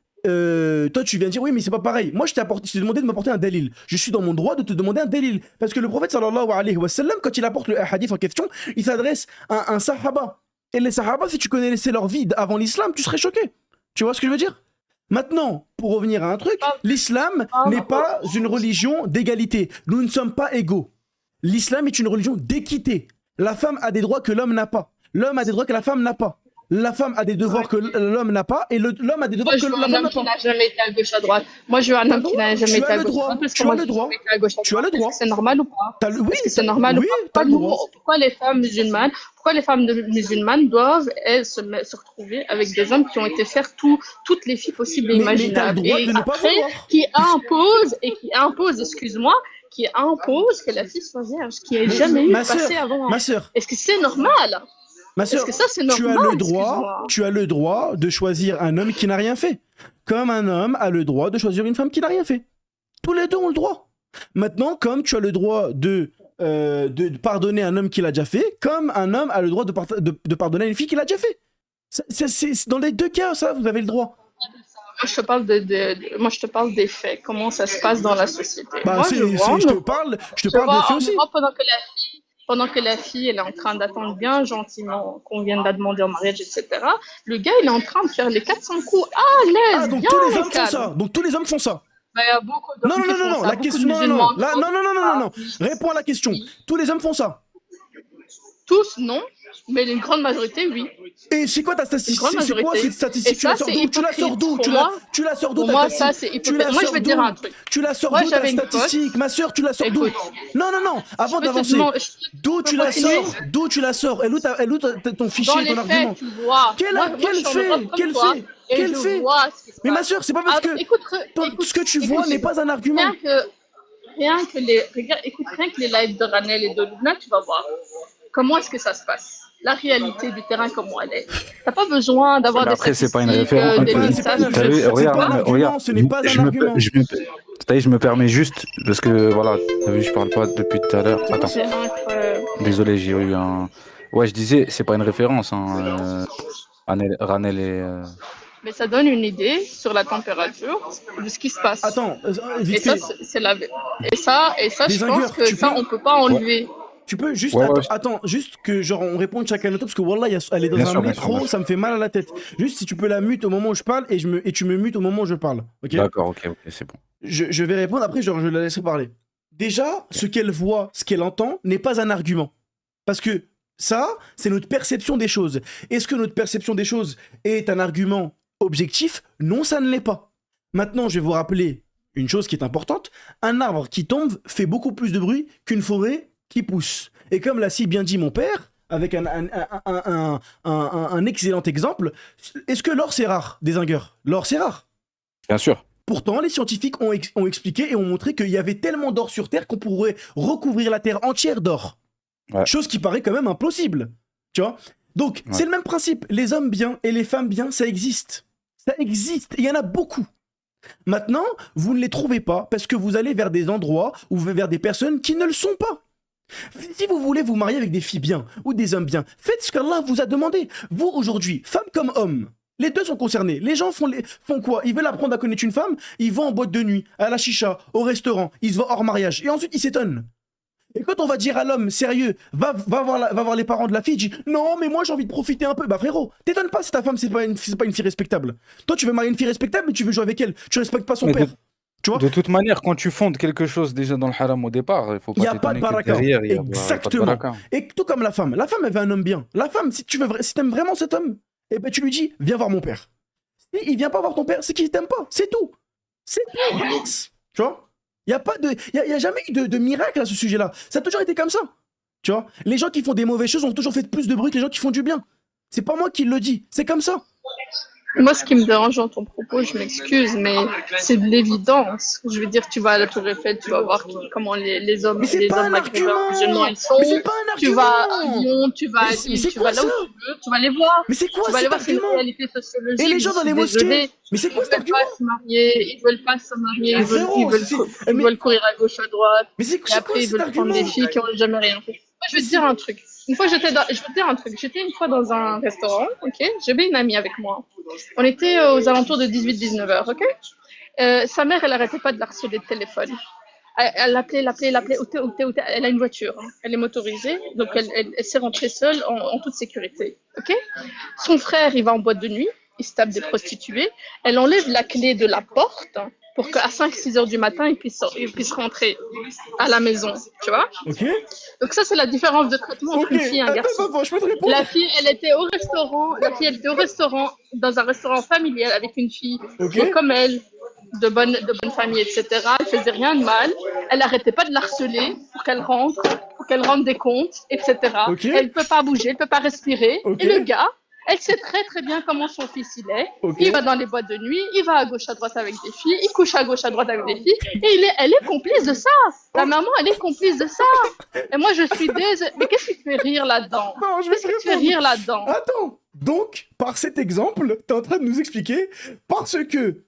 toi tu viens dire oui, mais c'est pas pareil. Moi je t'ai demandé de m'apporter un dalil. Je suis dans mon droit de te demander un dalil. Parce que le prophète sallallahu alayhi wa sallam, quand il apporte le hadith en question, il s'adresse à un sahaba. Et les sahaba, si tu connaissais leur vie avant l'islam, tu serais choqué. Tu vois ce que je veux dire? Maintenant, pour revenir à un truc, l'islam n'est pas une religion d'égalité. Nous ne sommes pas égaux. L'islam est une religion d'équité. La femme a des droits que l'homme n'a pas. L'homme a des droits que la femme n'a pas. La femme a des devoirs que l'homme n'a pas. Et l'homme a des devoirs Moi, je que veux la un femme homme n'a qui pas. n'a jamais été à gauche à droite. Moi, je veux un homme qui n'a jamais été à gauche à droite. Parce que Tu moi, as le j'ai droit. jamais été à gauche à Tu as droite. le droit. Est-ce que c'est normal ou pas? Oui, Est-ce que c'est normal ou pas? t'as le droit. Pourquoi les femmes musulmanes, musulmanes doivent elles, se retrouver avec des hommes qui ont été faire toutes les filles possibles et Mais t'as le imaginables. droit Et de ne pas après, vouloir. qui impose, excuse-moi, qui impose que la fille soit vierge, qui n'est jamais eu Ma passé sœur, avant. ma sœur, Est-ce que c'est normal? ma Est-ce sœur, que ça c'est tu normal? as le droit, Excuse-moi. tu as le droit de choisir un homme qui n'a rien fait. Comme un homme a le droit de choisir une femme qui n'a rien fait. Tous les deux ont le droit. Maintenant, comme tu as le droit de pardonner un homme qui l'a déjà fait, comme un homme a le droit de pardonner une fille qui l'a déjà fait. C'est dans les deux cas, ça, vous avez le droit. Moi, je te parle des faits, comment ça se passe dans la société. Bah, Moi, je te parle des faits aussi. Pendant que la fille, elle est en train d'attendre bien gentiment qu'on vienne la demander en mariage, etc. Le gars, il est en train de faire les 400 coups à l'aise, Ah, donc bien tous les hommes calme. font ça. Donc tous les hommes font ça. Bah, il y a beaucoup d'hommes qui font ça, la beaucoup question, de musulmans. non. Réponds à la question. Tous les hommes font ça. Tous, non, mais une grande majorité, oui. Et c'est quoi ta statistique? Une grande C'est quoi majorité. cette statistique? Et ça, c'est Tu la sors d'où? hypocrite. Tu la sors d'où? Pour moi, ça, c'est hypocrite. Moi, je vais te dire un truc. Tu la sors Moi, d'où ta j'avais une statistique? Ma soeur, tu la sors d'où? Écoute. Non, avant d'avancer. D'où tu la sors? D'où tu la sors? Elle où ton fichier, Dans les ton argument? faits, tu vois. Quel Moi, je suis en Europe comme Quel toi, fait? et Quel je fait? vois ce qui se Mais ma passe. soeur, c'est pas parce que Écoute, ce que tu vois n'est pas un argument. Rien que les lives de Ranel et de Luna, tu vas voir. Comment est-ce que ça se passe? La réalité du terrain, comment elle est. T'as pas besoin d'avoir des Après, c'est pas une statistiques, référence. des C'est pas un argument, ce n'est pas un argument. Je me permets juste, parce que voilà, t'as vu, je parle pas depuis tout à l'heure. Attends, C'est incroyable. désolé, j'ai eu un. Ouais, je disais, c'est pas une référence, hein. Ranel et. Mais ça donne une idée sur la température de ce qui se passe. Attends, Et vite ça, fait. c'est la. Et ça, je Désingueur, pense que tu ça, peux- on peut pas enlever. Tu peux juste Ouais, ouais. attends, juste que genre on réponde chacun à notre tour parce que wallah elle est dans Bien un sûr, bien métro, sûr. ça me fait mal à la tête. Juste si tu peux la mute au moment où je parle et tu me mutes au moment où je parle. OK? D'accord, ok, c'est bon. Je vais répondre après genre je la laisserai parler. Déjà, ce qu'elle voit, ce qu'elle entend n'est pas un argument. Parce que ça, c'est notre perception des choses. Est-ce que notre perception des choses est un argument objectif? Non, ça ne l'est pas. Maintenant, je vais vous rappeler une chose qui est importante. Un arbre qui tombe fait beaucoup plus de bruit qu'une forêt qui pousse. Et comme l'a si bien dit mon père, avec un excellent exemple, est-ce que l'or c'est rare, désingueur? L'or c'est rare. Bien sûr. Pourtant, les scientifiques ont expliqué et ont montré qu'il y avait tellement d'or sur Terre qu'on pourrait recouvrir la Terre entière d'or. Ouais. Chose qui paraît quand même impossible. Tu vois? Donc, Ouais. c'est le même principe. Les hommes bien et les femmes bien, ça existe. Ça existe. Il y en a beaucoup. Maintenant, vous ne les trouvez pas parce que vous allez vers des endroits ou vers des personnes qui ne le sont pas. Si vous voulez vous marier avec des filles bien ou des hommes bien, faites ce qu'Allah vous a demandé. Vous, aujourd'hui, femme comme homme, les deux sont concernés. Les gens font quoi? Ils veulent apprendre à connaître une femme, ils vont en boîte de nuit, à la chicha, au restaurant, ils se vont hors mariage. Et ensuite, ils s'étonnent. Et quand on va dire à l'homme, sérieux, va voir les parents de la fille, il dit non, mais moi j'ai envie de profiter un peu. Bah frérot, t'étonnes pas si ta femme c'est pas une fille respectable. Toi tu veux marier une fille respectable, mais tu veux jouer avec elle. Tu respectes pas son Mais père. Tu vois? De toute manière, quand tu fondes quelque chose déjà dans le haram au départ, il faut Y pas a pas de t'étonner que baraka. derrière, il y a Exactement. pas de baraka. Et tout comme la femme elle veut un homme bien. La femme, si t'aimes vraiment cet homme, eh ben tu lui dis viens voir mon père. Si il vient pas voir ton père, c'est qu'il t'aime pas. C'est tout. C'est tout. Relax. Tu vois? Il y a jamais eu de miracle à ce sujet-là. Ça a toujours été comme ça. Tu vois? Les gens qui font des mauvaises choses ont toujours fait plus de bruit que les gens qui font du bien. C'est pas moi qui le dis. C'est comme ça. Moi, ce qui me dérange dans ton propos, je m'excuse, mais c'est de l'évidence. Je veux dire, tu vas à la Tour Eiffel, tu vas voir comment les hommes, Mais c'est les pas hommes un maghrébins musulmans, argument. ils sont. Mais c'est pas un Tu vas à argument. Lyon, tu vas à Mais Lille, c'est tu quoi vas là où ça? tu veux, tu vas les voir. Mais c'est quoi Tu vas les cet voir, c'est une argument? réalité sociologique. Et les Je gens dans suis les mosquées? désolée. Mais c'est Ils quoi cet veulent argument? pas se marier, ils veulent pas se marier, Mais ils frérot, mais veulent courir à gauche, à droite. c'est Et quoi après, ils cet veulent prendre des argument? filles qui ont jamais rien fait. Moi, je vais te dire un truc. Je vais te dire un truc. J'étais une fois dans un restaurant, ok? J'avais une amie avec moi. On était aux alentours de 18-19 heures, ok? Sa mère, elle arrêtait pas de la harceler de téléphone. Elle l'appelait, où t'es. Elle a une voiture, hein. Elle est motorisée, donc elle s'est rentrée seule en toute sécurité, ok? Son frère, il va en boîte de nuit, il se tape des prostituées. Elle enlève la clé de la porte pour qu'à 5-6 heures du matin, il puisse rentrer à la maison, tu vois? Ok? Donc ça, c'est la différence de traitement entre Ok. une fille et un garçon. Attends, je peux te répondre? La fille, elle était au restaurant, dans un restaurant familial avec une fille Ok. qui est comme elle, de bonne famille, etc. Elle faisait rien de mal. Elle n'arrêtait pas de l'harceler pour qu'elle rende des comptes, etc. Ok. Elle ne peut pas bouger, elle ne peut pas respirer. Ok. Et le gars, elle sait très très bien comment son fils il est. Ok. Il va dans les boîtes de nuit, il va à gauche à droite avec des filles, il couche à gauche à droite avec des filles, et elle est complice de ça. La maman, elle est complice de ça. Et moi, je suis désolée. Mais qu'est-ce qui te fait rire là-dedans? Non, je vais Qu'est-ce te qui te fait répondre. rire là-dedans? Attends, donc, par cet exemple, t'es en train de nous expliquer, parce que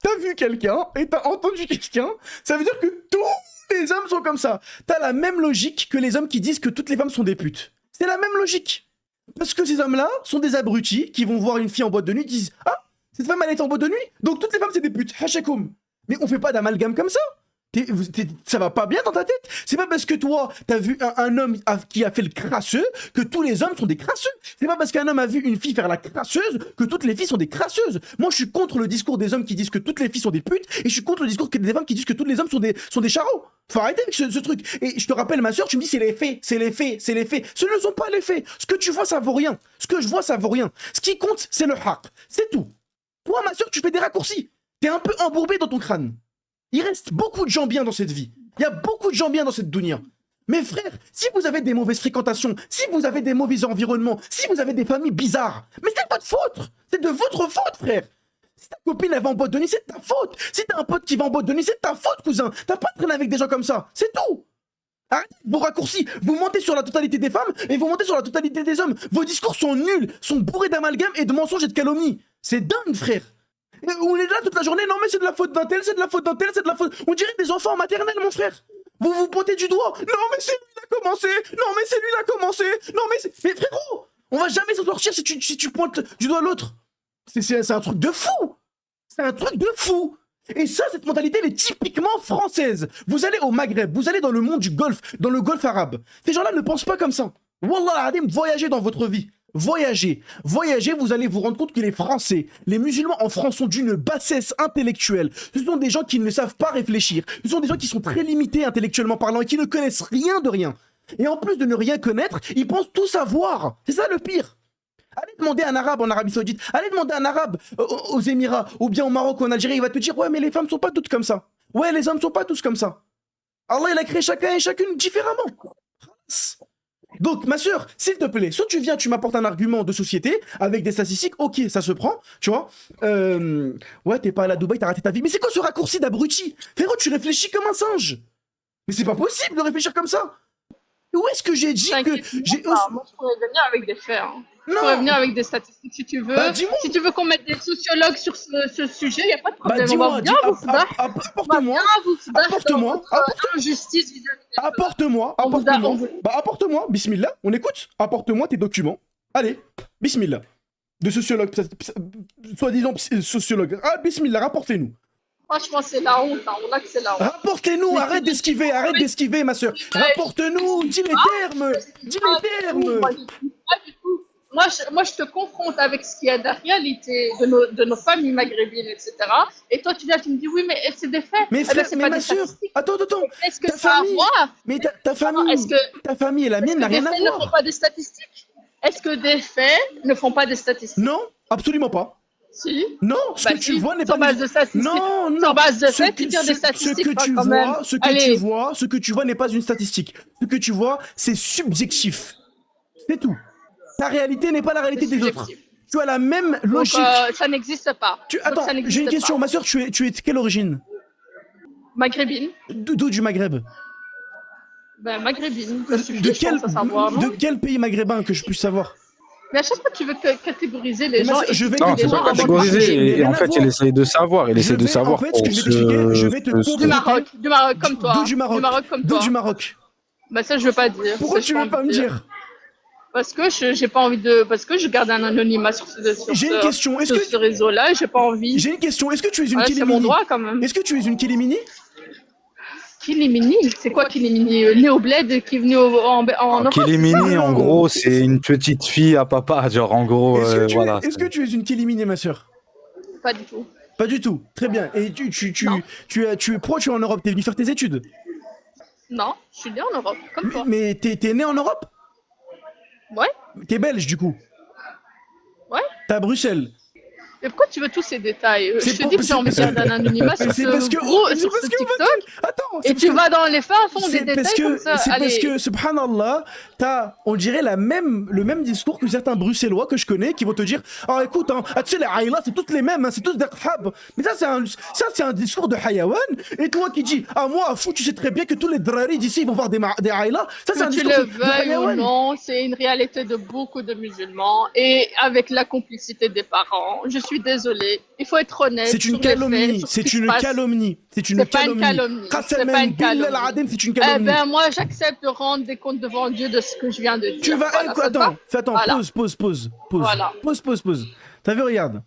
t'as vu quelqu'un et t'as entendu quelqu'un, ça veut dire que tous les hommes sont comme ça. T'as la même logique que les hommes qui disent que toutes les femmes sont des putes. C'est la même logique. Parce que ces hommes-là sont des abrutis qui vont voir une fille en boîte de nuit qui disent « Ah, cette femme, elle est en boîte de nuit, donc toutes les femmes, c'est des putes. Hachakoum. » Mais on fait pas d'amalgame comme ça. Ça va pas bien dans ta tête. C'est pas parce que toi, t'as vu un homme qui a fait le crasseux que tous les hommes sont des crasseux. C'est pas parce qu'un homme a vu une fille faire la crasseuse que toutes les filles sont des crasseuses. Moi, je suis contre le discours des hommes qui disent que toutes les filles sont des putes et je suis contre le discours des femmes qui disent que tous les hommes sont des charros. Faut arrêter avec ce truc. Et je te rappelle, ma soeur, tu me dis c'est les faits, c'est les faits, c'est les faits. Ce ne sont pas les faits. Ce que tu vois, ça vaut rien. Ce que je vois, ça vaut rien. Ce qui compte, c'est le haq. C'est tout. Toi, ma soeur, tu fais des raccourcis. T'es un peu embourbé dans ton crâne. Il reste beaucoup de gens bien dans cette vie. Il y a beaucoup de gens bien dans cette dunya. Mais frère, si vous avez des mauvaises fréquentations, si vous avez des mauvais environnements, si vous avez des familles bizarres, mais c'est votre faute. C'est de votre faute, frère. Si ta copine elle va en boîte de nuit, c'est de ta faute. Si t'as un pote qui va en boîte de nuit, c'est de ta faute, cousin. T'as pas traîné avec des gens comme ça. C'est tout. Arrêtez vos raccourcis. Vous mentez sur la totalité des femmes et vous mentez sur la totalité des hommes. Vos discours sont nuls, sont bourrés d'amalgame et de mensonges et de calomnies. C'est dingue, frère. Et on est là toute la journée, non mais c'est de la faute d'un tel, c'est de la faute d'un tel, c'est de la faute... On dirait des enfants en maternelle, mon frère. Vous vous pointez du doigt. Non mais c'est lui qui a commencé. Non mais c'est lui qui a commencé. Non mais c'est... Mais frérot, on va jamais s'en sortir si tu pointes du doigt l'autre. C'est un truc de fou. C'est un truc de fou. Et ça, cette mentalité, elle est typiquement française. Vous allez au Maghreb, vous allez dans le monde du Golfe, dans le Golfe arabe. Ces gens-là ne pensent pas comme ça. Wallah adim, voyagez dans votre vie. Voyagez, vous allez vous rendre compte que les Français, les musulmans en France sont d'une bassesse intellectuelle. Ce sont des gens qui ne savent pas réfléchir. Ce sont des gens qui sont très limités intellectuellement parlant et qui ne connaissent rien de rien. Et en plus de ne rien connaître, ils pensent tout savoir. C'est ça le pire. Allez demander à un arabe en Arabie Saoudite, allez demander à un arabe aux Émirats, ou bien au Maroc ou en Algérie, il va te dire ouais mais les femmes sont pas toutes comme ça. Ouais les hommes sont pas tous comme ça. Allah il a créé chacun et chacune différemment. Donc ma soeur, s'il te plaît, soit tu viens, tu m'apportes un argument de société avec des statistiques, ok ça se prend, tu vois. Ouais t'es pas allé à Dubaï, t'as raté ta vie. Mais c'est quoi ce raccourci d'abruti? Frérot tu réfléchis comme un singe. Mais c'est pas possible de réfléchir comme ça. Où est-ce que j'ai dit que... Moi, je pourrais venir avec des faits. Hein. Je Non. pourrais venir avec des statistiques si tu veux. Bah, dis-moi. Si tu veux qu'on mette des sociologues sur ce sujet, il n'y a pas de Bah problème. On dis-moi, va bien vous battre. On va apporte-moi, bien vous battre apporte-moi, dans votre injustice vis-à-vis des femmes. apporte-moi, On vous apporte-moi. a- Bah apporte-moi, bismillah, on écoute. Apporte-moi tes documents. Allez, bismillah. De sociologue, soi-disant sociologue. Ah, bismillah, rapportez-nous. Franchement, c'est la honte. Hein. On a que c'est la honte. Rapportez-nous, Mais arrête d'esquiver, ma soeur. Ouais. Rapporte-nous, dis les termes, dis les termes. Pas du tout. Moi, je te confronte avec ce qu'il y a de la réalité de nos familles maghrébines, etc. Et toi, tu viens, tu me dis, oui, mais c'est des faits. Mais Eh ben, frère, c'est mais pas ma des soeur, statistiques. attends, Est-ce que ta ça a à famille- voir? mais ta Est-ce famille et la mienne n'a des rien à faits ne font voir. pas des statistiques? Est-ce que des faits ne font pas des statistiques? Non, absolument pas. Si. Non, ce Bah que tu si, vois n'est sur pas... base de statistiques. Non, non. Sur base de Ce faits, que- tu tires des ce- statistiques Ce que tu quand même. vois, Allez. ce que tu vois n'est pas une statistique. Ce que tu vois, c'est subjectif. C'est tout. Ta réalité n'est pas la réalité des autres. Subjectif. Tu as la même Donc, logique. ça n'existe pas. Donc, Attends, ça n'existe j'ai une question. pas. Ma soeur, tu es de quelle origine? Maghrébine. D'où du Maghreb? Ben, maghrébine. Je suis De fiche, je pense à savoir, non? de quel pays maghrébin que je puisse savoir? Mais à chaque fois, tu veux catégoriser les Mais gens. je vais Non, te c'est les gens pas en mode catégoriser. marché. catégoriser. Et Rien en à fait, voir. il essaye de savoir. Il essaie de savoir En fait, ce pour que je vais t'expliquer, je vais te Du Maroc comme toi. Du Maroc. Comme D'où toi. du Maroc? Bah ça, je veux pas dire. Pourquoi Ça, tu j'ai veux pas envie me de dire? Parce que j'ai pas envie de. Parce que je garde un anonymat sur J'ai une question. Est-ce sur que ce réseau-là et j'ai pas envie. j'ai une question. Est-ce que tu es une Voilà, c'est mon Kélémini? droit quand même. Est-ce que tu es une Kélémini? Kilimini, c'est quoi Kilimini? Néo Bled qui est venu en Europe. Kélémini, en Non. gros, c'est une petite fille à papa. Genre, en gros, voilà. Est-ce que tu es une Kélémini, ma soeur? Pas du tout. Pas du tout. Très bien. Et Non. pourquoi tu es en Europe? T'es venu faire tes études? Non, je suis née en Europe, comme toi. Mais t'es né en Europe? Ouais, T'es belge, du coup? ouais. T'es à Bruxelles? Mais pourquoi tu veux tous ces détails? C'est Je te pour- dis que j'ai envie de c'est- garder un anonymat sur C'est parce ce que gros, c'est sur parce ce que TikTok. attends, c'est Et parce tu que- vas dans les fins fonds des c'est parce détails comme ça. c'est parce Allez. que subhanallah, t'as on dirait le même discours que certains bruxellois que je connais qui vont te dire ah écoute hein, tu sais les Aïla c'est toutes les mêmes hein, c'est tous des khab. Mais ça c'est un discours de hayawan et toi qui dis ah moi fou tu sais très bien que tous les drari d'ici ils vont voir des Aïla. Ça c'est un Que tu discours le de veuilles ou hayawan. non, c'est une réalité de beaucoup de musulmans et avec la complicité des parents. Je suis désolée, il faut être honnête. C'est une sur les faits, calomnie, sur ce c'est qui se une passe. calomnie, c'est une C'est pas une calomnie. calomnie. C'est Qasaman pas une billah calomnie. al-adem, c'est une Eh calomnie. ben moi j'accepte de rendre des comptes devant Dieu de ce que je viens de dire. Tu vas Voilà, ça te va? attends, Voilà. pause. Voilà. Pause. T'as vu, regarde.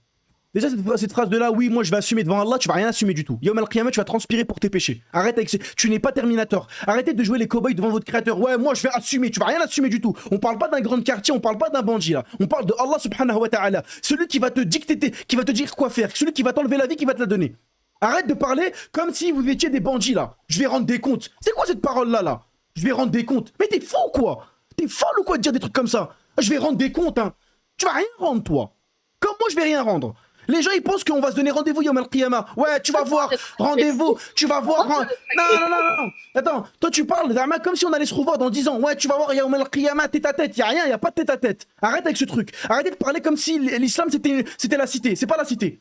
Déjà, cette phrase de là, oui, moi je vais assumer devant Allah, tu vas rien assumer du tout. Yom al-Qiyamah, tu vas transpirer pour tes péchés. Arrête avec tu n'es pas Terminator. Arrêtez de jouer les cow-boys devant votre créateur. Ouais, moi je vais assumer, tu vas rien assumer du tout. On parle pas d'un grand quartier, on parle pas d'un bandit là. On parle de Allah subhanahu wa ta'ala. Celui qui va te dicter, qui va te dire quoi faire, celui qui va t'enlever la vie, qui va te la donner. Arrête de parler comme si vous étiez des bandits là. Je vais rendre des comptes. C'est quoi cette parole là? Je vais rendre des comptes. Mais t'es fou quoi? T'es folle ou quoi de dire des trucs comme ça? Je vais rendre des comptes, hein. Tu vas rien rendre, toi. Comme moi, je vais rien rendre. Les gens, ils pensent qu'on va se donner rendez-vous, Yom al-Qiyamah. Ouais, tu vas voir, rendez-vous, tu vas voir. Non. Attends, toi, tu parles d'Arma comme si on allait se revoir dans 10 ans. Ouais, tu vas voir Yom al-Qiyamah, tête à tête. Y a rien, y a pas de tête à tête. Arrête avec ce truc. Arrêtez de parler comme si l'islam, c'était la cité. C'est pas la cité.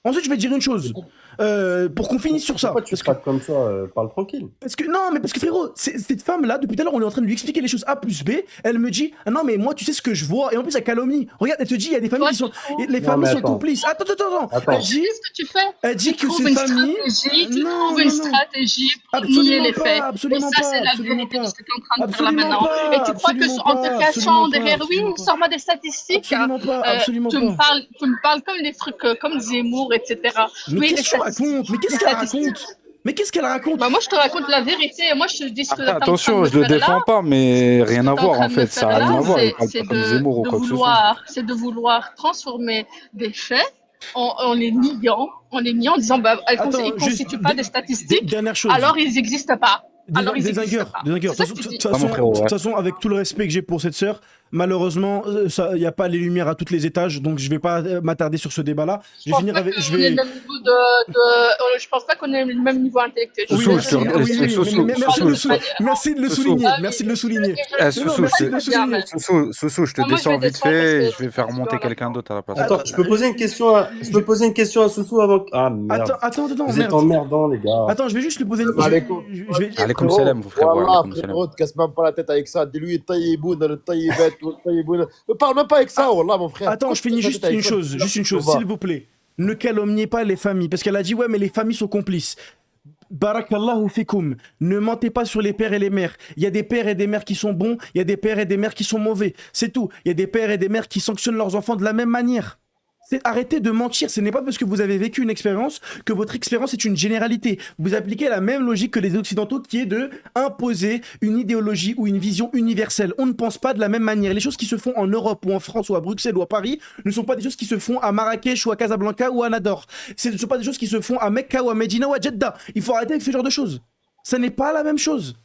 Ensuite, je vais dire une chose. Pour qu'on finisse sur ça. Pourquoi tu parles comme ça? Parle tranquille. Parce que frérot, cette femme-là, depuis tout à l'heure, on est en train de lui expliquer les choses A plus B. Elle me dit, ah non, mais moi, tu sais ce que je vois. Et en plus, elle calomnie. Regarde, elle te dit, il y a des familles qui sont. Les familles sont complices. Attends. Attends. Elle dit, Qu'est-ce que tu fais? elle dit Tu que trouves ces une familles. stratégie, tu Non, trouves une non. stratégie pour Absolument nier les pas, faits. absolument Et ça, pas, c'est la absolument vérité de pas. ce que tu es en train de faire là Absolument maintenant. pas, Et tu crois que absolument en te pas, cachant absolument derrière, pas, oui, absolument pas. sors-moi des statistiques. Absolument pas, absolument tu me parles comme des trucs comme Zemmour, etc. Mais Oui, qu'est-ce les que tu racontes? Mais qu'est-ce les qu'elle statistiques. raconte? Mais qu'est-ce qu'elle raconte? Bah, moi, je te raconte la vérité. Moi, je te dis ce que Après, t'es en train de attention, me je le faire là. défends pas, mais rien à Ce que t'es en voir train en de me fait. faire Ça a là, rien à voir. Il parle c'est pas comme Zemmour ou quoi que ce soit. c'est de vouloir transformer des faits en les niant, en disant bah ils Attends, constituent pas des statistiques, Dernière chose. alors ils n'existent pas. Alors ils Des existent zingueurs, pas. des zingueurs. C'est De ça que tu dis. toute mon frérot, ouais. façon, avec tout le respect que j'ai pour cette sœur, malheureusement, il n'y a pas les lumières à tous les étages, donc je vais pas m'attarder sur ce débat-là. Je vais finir avec. On est le même niveau je pense pas qu'on ait le même niveau intellectuel. Oui, Oui, je te merci, remercie. Soso, mais merci de le Soso. souligner. Ah, Merci de le souligner. Soso, merci de le souligner. Soso, je te Ah, moi, je descends vais vite descendre fait et parce que je vais faire je monter dois quelqu'un d'autre à la place. Attends, je peux poser une question à Soussou avant. Ah merde. Attends, Vous êtes merde. emmerdants, les gars. Attends, je vais juste lui poser une Alaikum. je vais- Allez, comme salam, frérot. Voilà, Allez, comme salam. frérot, te casse même pas la tête avec ça. Dis-lui Taïboun, le Taïbet, le Taïboun. Ne parle même pas avec ça, Wallah, mon frère. Attends, je finis juste une chose, s'il vous plaît. Ne calomniez pas les familles, parce qu'elle a dit ouais, mais les familles sont complices. Barakallahu fikoum. Ne mentez pas sur les pères et les mères. Il y a des pères et des mères qui sont bons, il y a des pères et des mères qui sont mauvais. C'est tout. Il y a des pères et des mères qui sanctionnent leurs enfants de la même manière. Arrêtez de mentir, ce n'est pas parce que vous avez vécu une expérience que votre expérience est une généralité. Vous appliquez la même logique que les Occidentaux qui est de imposer une idéologie ou une vision universelle. On ne pense pas de la même manière. Les choses qui se font en Europe ou en France ou à Bruxelles ou à Paris ne sont pas des choses qui se font à Marrakech ou à Casablanca ou à Nador. Ce ne sont pas des choses qui se font à Mecca ou à Medina ou à Jeddah. Il faut arrêter avec ce genre de choses. Ça n'est pas la même chose.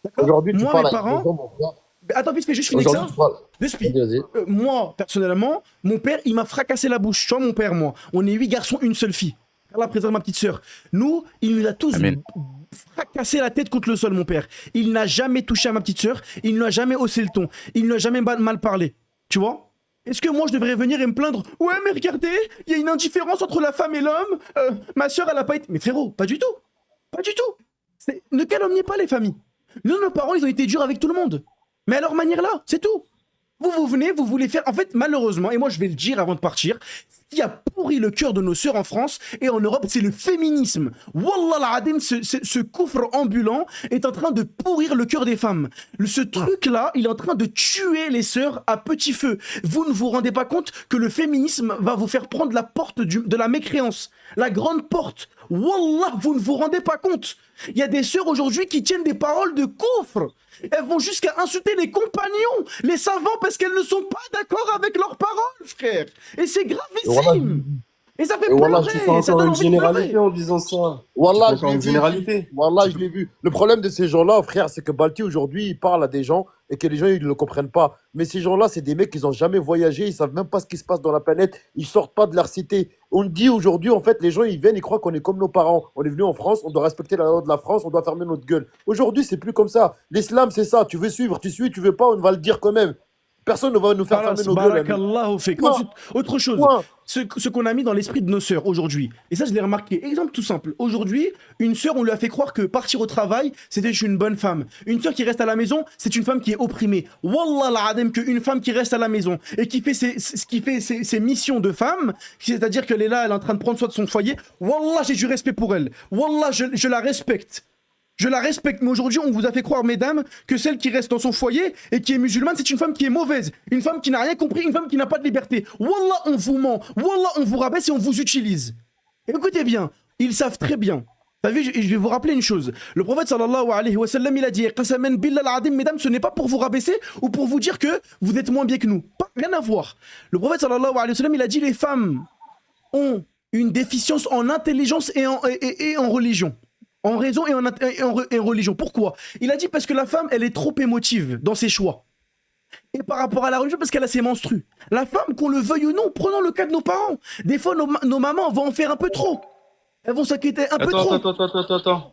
D'accord ? Aujourd'hui, tu Moi, parles mes avec parents... les gens, mon frère. Attends, vite fait, juste finir ça. Aujourd'hui, tu parles. Deux spies. Vas-y. Moi, personnellement, mon père, il m'a fracassé la bouche. Tu vois, mon père, moi. On est 8 garçons, une seule fille. Allah préserve ma petite sœur. Nous, il nous a tous Amen. fracassé la tête contre le sol, mon père. Il n'a jamais touché à ma petite sœur. Il n'a jamais haussé le ton. Il n'a jamais mal parlé. Tu vois ? Est-ce que moi je devrais venir et me plaindre? Ouais, mais regardez, il y a une indifférence entre la femme et l'homme. Ma sœur, elle a pas été. Mais frérot, pas du tout. Pas du tout. Ne calomniez pas les familles. Nous, nos parents, ils ont été durs avec tout le monde. Mais à leur manière là, c'est tout. Vous venez, vous voulez faire... En fait, malheureusement, et moi je vais le dire avant de partir, ce qui a pourri le cœur de nos sœurs en France et en Europe, c'est le féminisme. Wallah l'adem, ce coufre ambulant est en train de pourrir le cœur des femmes. Ce truc-là, il est en train de tuer les sœurs à petit feu. Vous ne vous rendez pas compte que le féminisme va vous faire prendre la porte de la mécréance. La grande porte. Wallah, vous ne vous rendez pas compte. Il y a des sœurs aujourd'hui qui tiennent des paroles de coufre. Elles vont jusqu'à insulter les compagnons, les savants, parce qu'elles ne sont pas d'accord avec leurs paroles, frère. Et c'est gravissime. Et ça fait Wallah, pleurer. tu fais Ça encore donne une envie de pleurer. généralité en disant ça. Wallah, Tu fais je encore l'ai une vu. généralité. Wallah, je l'ai vu. Le problème de ces gens-là, frère, c'est que Balti, aujourd'hui, il parle à des gens et que les gens, ils ne le comprennent pas. Mais ces gens-là, c'est des mecs qui n'ont jamais voyagé, ils savent même pas ce qui se passe dans la planète, ils sortent pas de leur cité. On dit aujourd'hui, en fait, les gens, ils viennent, ils croient qu'on est comme nos parents. On est venu en France, on doit respecter la loi de la France, on doit fermer notre gueule. Aujourd'hui, c'est plus comme ça. L'islam, c'est ça. Tu veux suivre, tu suis, tu veux pas, on va le dire quand même. Personne ne va nous faire Voilà, fermer nos gueules. ami. barakallahu fik. Point. Ensuite, autre chose, Point. ce qu'on a mis dans l'esprit de nos sœurs aujourd'hui, et ça je l'ai remarqué, exemple tout simple, aujourd'hui, une sœur, on lui a fait croire que partir au travail, c'était une bonne femme. Une sœur qui reste à la maison, c'est une femme qui est opprimée. Wallah l'adem, qu'une femme qui reste à la maison et qui fait ses missions de femme, c'est-à-dire qu'elle est là, elle est en train de prendre soin de son foyer, Wallah, j'ai du respect pour elle. Wallah, je la respecte. Je la respecte, mais aujourd'hui, on vous a fait croire, mesdames, que celle qui reste dans son foyer et qui est musulmane, c'est une femme qui est mauvaise, une femme qui n'a rien compris, une femme qui n'a pas de liberté. Wallah, on vous ment, Wallah, on vous rabaisse et on vous utilise. Écoutez bien, ils savent très bien. Vous savez, je vais vous rappeler une chose. Le prophète sallallahu alayhi wa sallam, il a dit, Qasaman billah al-adim, mesdames, ce n'est pas pour vous rabaisser ou pour vous dire que vous êtes moins bien que nous. Pas, rien à voir. Le prophète sallallahu alayhi wa sallam, il a dit, les femmes ont une déficience en intelligence et en religion. En raison et en religion. Pourquoi? Il a dit parce que la femme, elle est trop émotive dans ses choix. Et par rapport à la religion, parce qu'elle a ses menstrues. La femme, qu'on le veuille ou non, prenons le cas de nos parents. Des fois, nos mamans vont en faire un peu trop. Elles vont s'inquiéter un peu trop.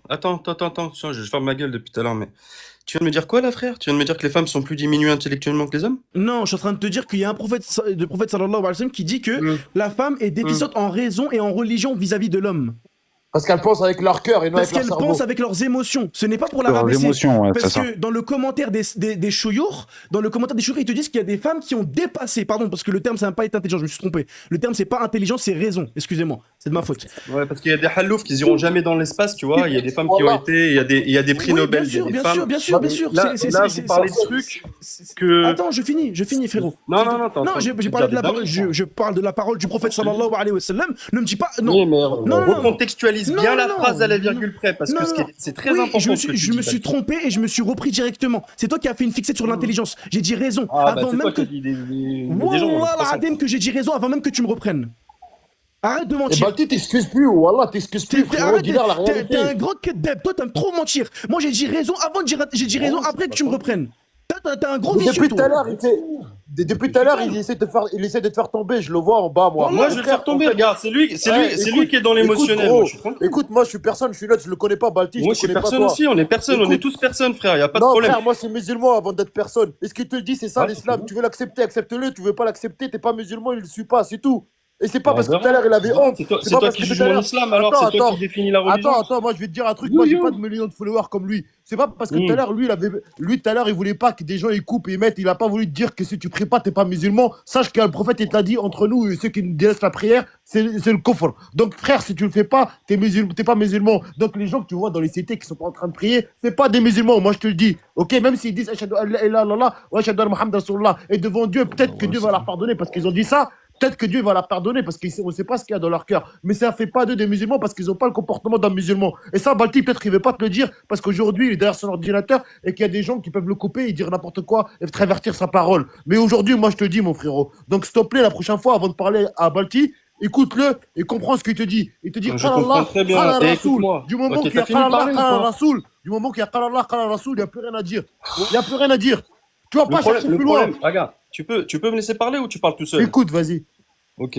Attends. Tiens, je ferme ma gueule depuis tout à l'heure, mais tu viens de me dire quoi là, frère? Tu viens de me dire que les femmes sont plus diminuées intellectuellement que les hommes? Non, je suis en train de te dire qu'il y a un prophète sallallahu alayhi wa sallam qui dit que la femme est déficiente en raison et en religion vis-à-vis de l'homme. Parce qu'elles pensent avec leur cœur et non Parce avec leur qu'elles cerveau. pensent avec leurs émotions. Ce n'est pas pour la Leurs rabaisser. émotions, ouais, Parce c'est ça. que dans le commentaire des chouyours, ils te disent qu'il y a des femmes qui ont dépassé. Pardon, parce que le terme, ça n'a pas été intelligent, je me suis trompé. Le terme, c'est pas intelligence, c'est raison. Excusez-moi, c'est de ma faute. Ouais, parce qu'il y a des haloufs qui iront jamais dans l'espace, tu vois. Il y a des femmes qui ont été, il y a des prix Oui, Nobel, bien sûr, il y a des bien femmes. sûr, bien sûr. Là, vous parlez de trucs que. Attends, je finis, frérot. Non, j'ai parlé de la parole. Je parle de la parole du prophète sallallahu alayhi wa sallam. Ne me dis pas. Non. Oui, mais Non, non, recontextualise bien la non, phrase à la virgule près, parce que c'est très important. Je me suis trompé et je me suis repris directement. C'est toi qui as fait une fixette sur l'intelligence. J'ai dit raison. Ah, bah, avant c'est même toi que. qui as dit des gens. Wallah l'adem que j'ai dit raison avant même que tu me reprennes. Arrête de Et mentir. Balti, t'excuses plus, Wallah, t'excuses plus, frérot, Arrête, dis-leur la réalité. t'es un grand kedeb. Toi, t'aimes trop mentir. Moi, j'ai dit raison avant de dire. J'ai dit raison après que tu me reprennes. T'as un gros Mais vicieux, depuis tout à toi. l'heure, depuis tout à l'heure, il essaie de te faire tomber, je le vois en bas, moi. Moi, je vais le faire tomber, regarde, c'est lui qui est dans l'émotionnel. Écoute, Moi, je suis tranquille. écoute, moi, je suis personne, je suis neutre, je le connais pas, Balti, Moi, je te suis connais pas, personne toi. aussi, on est personne, on est tous personnes, frère, y a pas de Non, problème. frère, moi, je suis musulman avant d'être personne. Et ce qu'il te dit, c'est ça, Ouais, l'islam. c'est Tu veux l'accepter, accepte-le. Tu veux pas l'accepter, t'es pas musulman, il le suit pas, c'est tout. Et c'est pas Bah, parce que on tout à l'heure, il avait verra. honte. C'est toi pas parce qui que juges tout à mon l'heure- islam, alors Attends, c'est toi attends. qui définis la religion. Attends, moi je vais te dire un truc, moi Oui, j'ai oui. pas de millions de followers comme lui. C'est pas parce que tout à l'heure, lui tout à l'heure, il voulait pas que des gens ils coupent et ils mettent, il a pas voulu te dire que si tu pries pas, t'es pas musulman. Sache que le prophète il t'a dit entre nous et ceux qui nous délaissent la prière, c'est le kufr. Donc frère, si tu le fais pas, t'es pas musulman. Donc les gens que tu vois dans les cités qui sont pas en train de prier, c'est pas des musulmans, moi je te le dis. OK, même s'ils disent ashhadu an la ilaha illallah wa ashhadu anna Muhammadan rasulullah et devant Dieu, peut-être que Dieu va leur pardonner parce qu'ils ont dit ça. Peut-être que Dieu va la pardonner parce qu'on ne sait pas ce qu'il y a dans leur cœur. Mais ça ne fait pas d'eux des musulmans parce qu'ils n'ont pas le comportement d'un musulman. Et ça, Balti, peut-être qu'il ne veut pas te le dire parce qu'aujourd'hui, il est derrière son ordinateur et qu'il y a des gens qui peuvent le couper et dire n'importe quoi et travertir sa parole. Mais aujourd'hui, moi, je te dis, mon frérot. Donc, s'il te plaît, la prochaine fois, avant de parler à Balti, écoute-le et comprends ce qu'il te dit. Il te dit, Je comprends très bien. Qala Et Rasoul. écoute-moi. Du moment Ok, qu'il y a t'as fini de Qala parler ou Qala pas Rasoul, du moment qu'il y a Qala Rasoul, il n'y a plus rien à dire. Il n'y a plus rien à dire. Tu vas pas chercher Le plus loin. problème, regarde, tu peux me laisser parler ou tu parles tout seul? Écoute, vas-y. Ok.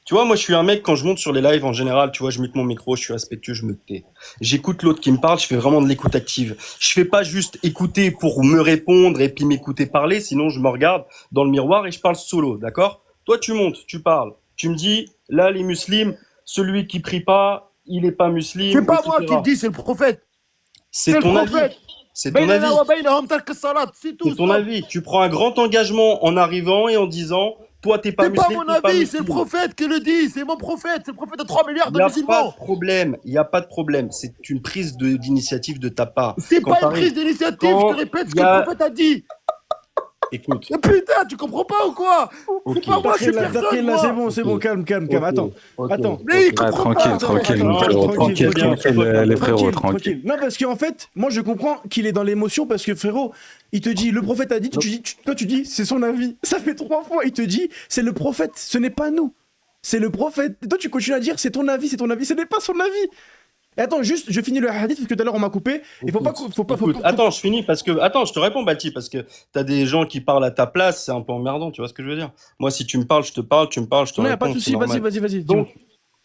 Tu vois, moi, je suis un mec, quand je monte sur les lives, en général, tu vois, je mute mon micro, je suis respectueux, je me tais. J'écoute l'autre qui me parle, je fais vraiment de l'écoute active. Je fais pas juste écouter pour me répondre et puis m'écouter parler, sinon je me regarde dans le miroir et je parle solo, d'accord? Toi, tu montes, tu parles. Tu me dis, là, les musulmans, celui qui prie pas, il est pas musulman, C'est pas moi etc. qui le dis, c'est le prophète. C'est C'est le ton avis. prophète. C'est ton avis. C'est tout. C'est ton stop. avis. Tu prends un grand engagement en arrivant et en disant, toi, t'es pas C'est pas musulman, mon t'es pas avis, c'est le musulman. prophète qui le dit. C'est mon prophète. C'est le prophète de 3 milliards Il de n'y a pas de musulmans. problème. Il n'y a pas de problème. C'est une prise d'initiative de ta part. C'est Quand pas une t'arrives- prise d'initiative, quand je te répète ce il que y a- le prophète a dit. Écoute. Mais putain, tu comprends pas ou quoi? Ok. C'est pas moi, je suis Dakhil, personne, là, c'est moi. bon, c'est bon, calme. Ok. Attends. Ok. Attends. Mais il Ah, comprend tranquille, pas. tranquille, Non, mon frérot, tranquille, les frérots, tranquille. Non, parce qu'en fait, moi je comprends qu'il est dans l'émotion parce que frérot, il te dit, le prophète a dit, toi tu dis, c'est son avis. Ça fait 3 fois, il te dit, c'est le prophète, ce n'est pas nous. C'est le prophète. Et toi tu continues à dire, c'est ton avis, ce n'est pas son avis. Et attends, juste, je finis le hadith parce que tout à l'heure on m'a coupé. Il faut pas. Écoute, attends, je finis parce que. Attends, je te réponds, Bati, parce que t'as des gens qui parlent à ta place, c'est un peu emmerdant, tu vois ce que je veux dire? Moi, si tu me parles, je te parle, tu me parles, je te Non, y a réponds. pas de souci, c'est normal. vas-y. Donc,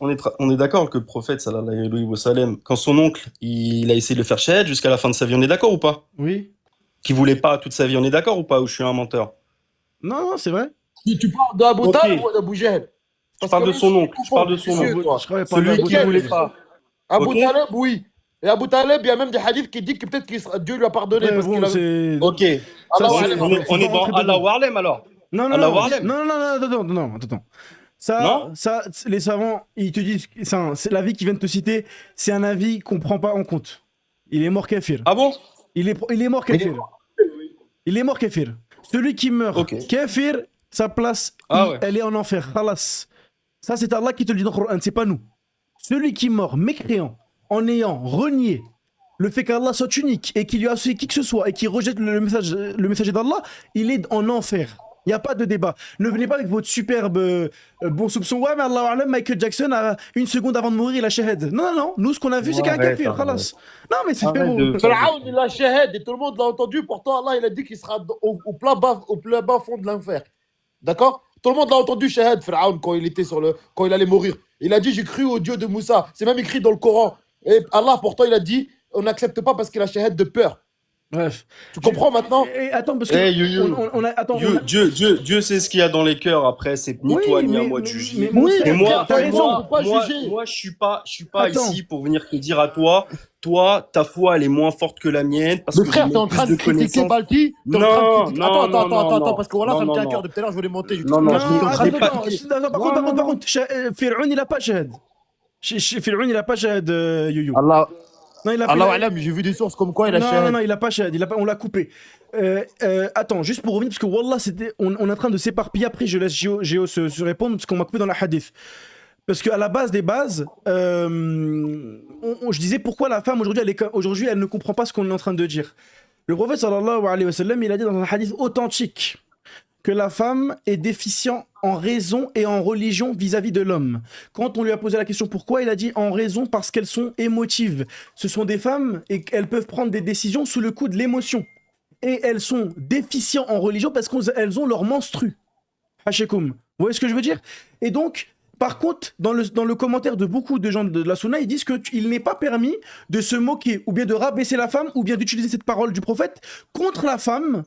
on est d'accord que le prophète, sallallahu alayhi wa sallam, quand son oncle, il a essayé de le faire shahad jusqu'à la fin de sa vie, on est d'accord ou pas? Oui. Qui voulait pas toute sa vie, on est d'accord ou pas? Ou je suis un menteur? Non, c'est vrai. Si tu parles d'Abou Ok. Talib ou d'Abou Jahl? Je parle de son oncle, je parle de son oncle. Je crois Celui qui voulait pas. Abou Ok. Talib, oui. Et Abou Talib, il y a même des hadiths qui disent que peut-être que Dieu lui a pardonné. Ouais, parce bon, qu'il a... c'est. Ok. Allah Ça, wa c'est- alam. On est dans Allah wa alam alors. Non, Allah wa alam. attends. Non Ça, les savants, ils te disent, c'est l'avis qui vient de te citer, c'est un avis qu'on prend pas en compte. Il est mort kafir. Ah bon? Il est mort kafir. Il est mort kafir. Celui qui meurt Ok. kafir, sa place, Ah ouais. elle est en enfer. Khalas. Ça, c'est Allah qui te le dit dans le Coran, c'est pas nous. Celui qui meurt mécréant, en ayant renié le fait qu'Allah soit unique et qu'il lui a associé qui que ce soit et qui rejette le messager d'Allah, il est en enfer. Il n'y a pas de débat. Ne venez pas avec votre superbe bon soupçon. Ouais, mais Allah Alam, Michael Jackson, a 1 seconde avant de mourir, il a shahad. Non. Nous, ce qu'on a vu, c'est qu'un Arrête, kafir. arrête. Khalas. Non, mais c'est Arrête frérot. de- Pharaon, il a shahad et tout le monde l'a entendu. Pourtant, Allah, il a dit qu'il sera au plus bas fond de l'enfer. D'accord? Tout le monde l'a entendu, shahad, Pharaon, quand il allait mourir. Il a dit, j'ai cru au Dieu de Moussa. C'est même écrit dans le Coran. Et Allah, pourtant, il a dit, on n'accepte pas parce qu'il a shahad de peur. Bref. Tu comprends maintenant? Et attends, parce que. Eh, you. Attends, Dieu sait ce qu'il y a dans les cœurs. Après, c'est ni Oui, toi ni à mais- moi de mais- juger. mais Oui, frère, Et moi, t'as raison, moi, on peut pas moi, juger. moi, je suis pas Attends. ici pour venir te dire à toi, ta foi, elle est moins forte que la mienne parce Mais que frère, j'ai t'es en plus train de critiquer connaissances. Balti. Non, Attends, parce que voilà, non, ça me tient à non, cœur. Depuis tout à l'heure, je voulais monter. Non, Non, je l'ai pas attends, critiqué. par contre, Fir'aun, il a pas shahad. Fir'aun, il a pas shahad, Yoyo. Allah, Non, il a Allah alam, j'ai vu des sources comme quoi il a shahad. Non, il a pas shahad, on l'a coupé. Attends, juste pour revenir, parce que Wallah, on est en train de s'éparpiller. Après, je laisse Géo se répondre, parce qu'on m'a coupé dans la hadith. Parce qu'à la base des bases, je disais pourquoi la femme aujourd'hui, elle ne comprend pas ce qu'on est en train de dire. Le prophète sallallahu alayhi wa sallam, il a dit dans un hadith authentique que la femme est déficient en raison et en religion vis-à-vis de l'homme. Quand on lui a posé la question pourquoi, il a dit en raison parce qu'elles sont émotives. Ce sont des femmes et elles peuvent prendre des décisions sous le coup de l'émotion. Et elles sont déficientes en religion parce qu'elles ont leur menstru. Hachekoum. Vous voyez ce que je veux dire? Et donc, par contre, dans le commentaire de beaucoup de gens de la Sunna, ils disent qu'il n'est pas permis de se moquer ou bien de rabaisser la femme ou bien d'utiliser cette parole du prophète contre la femme.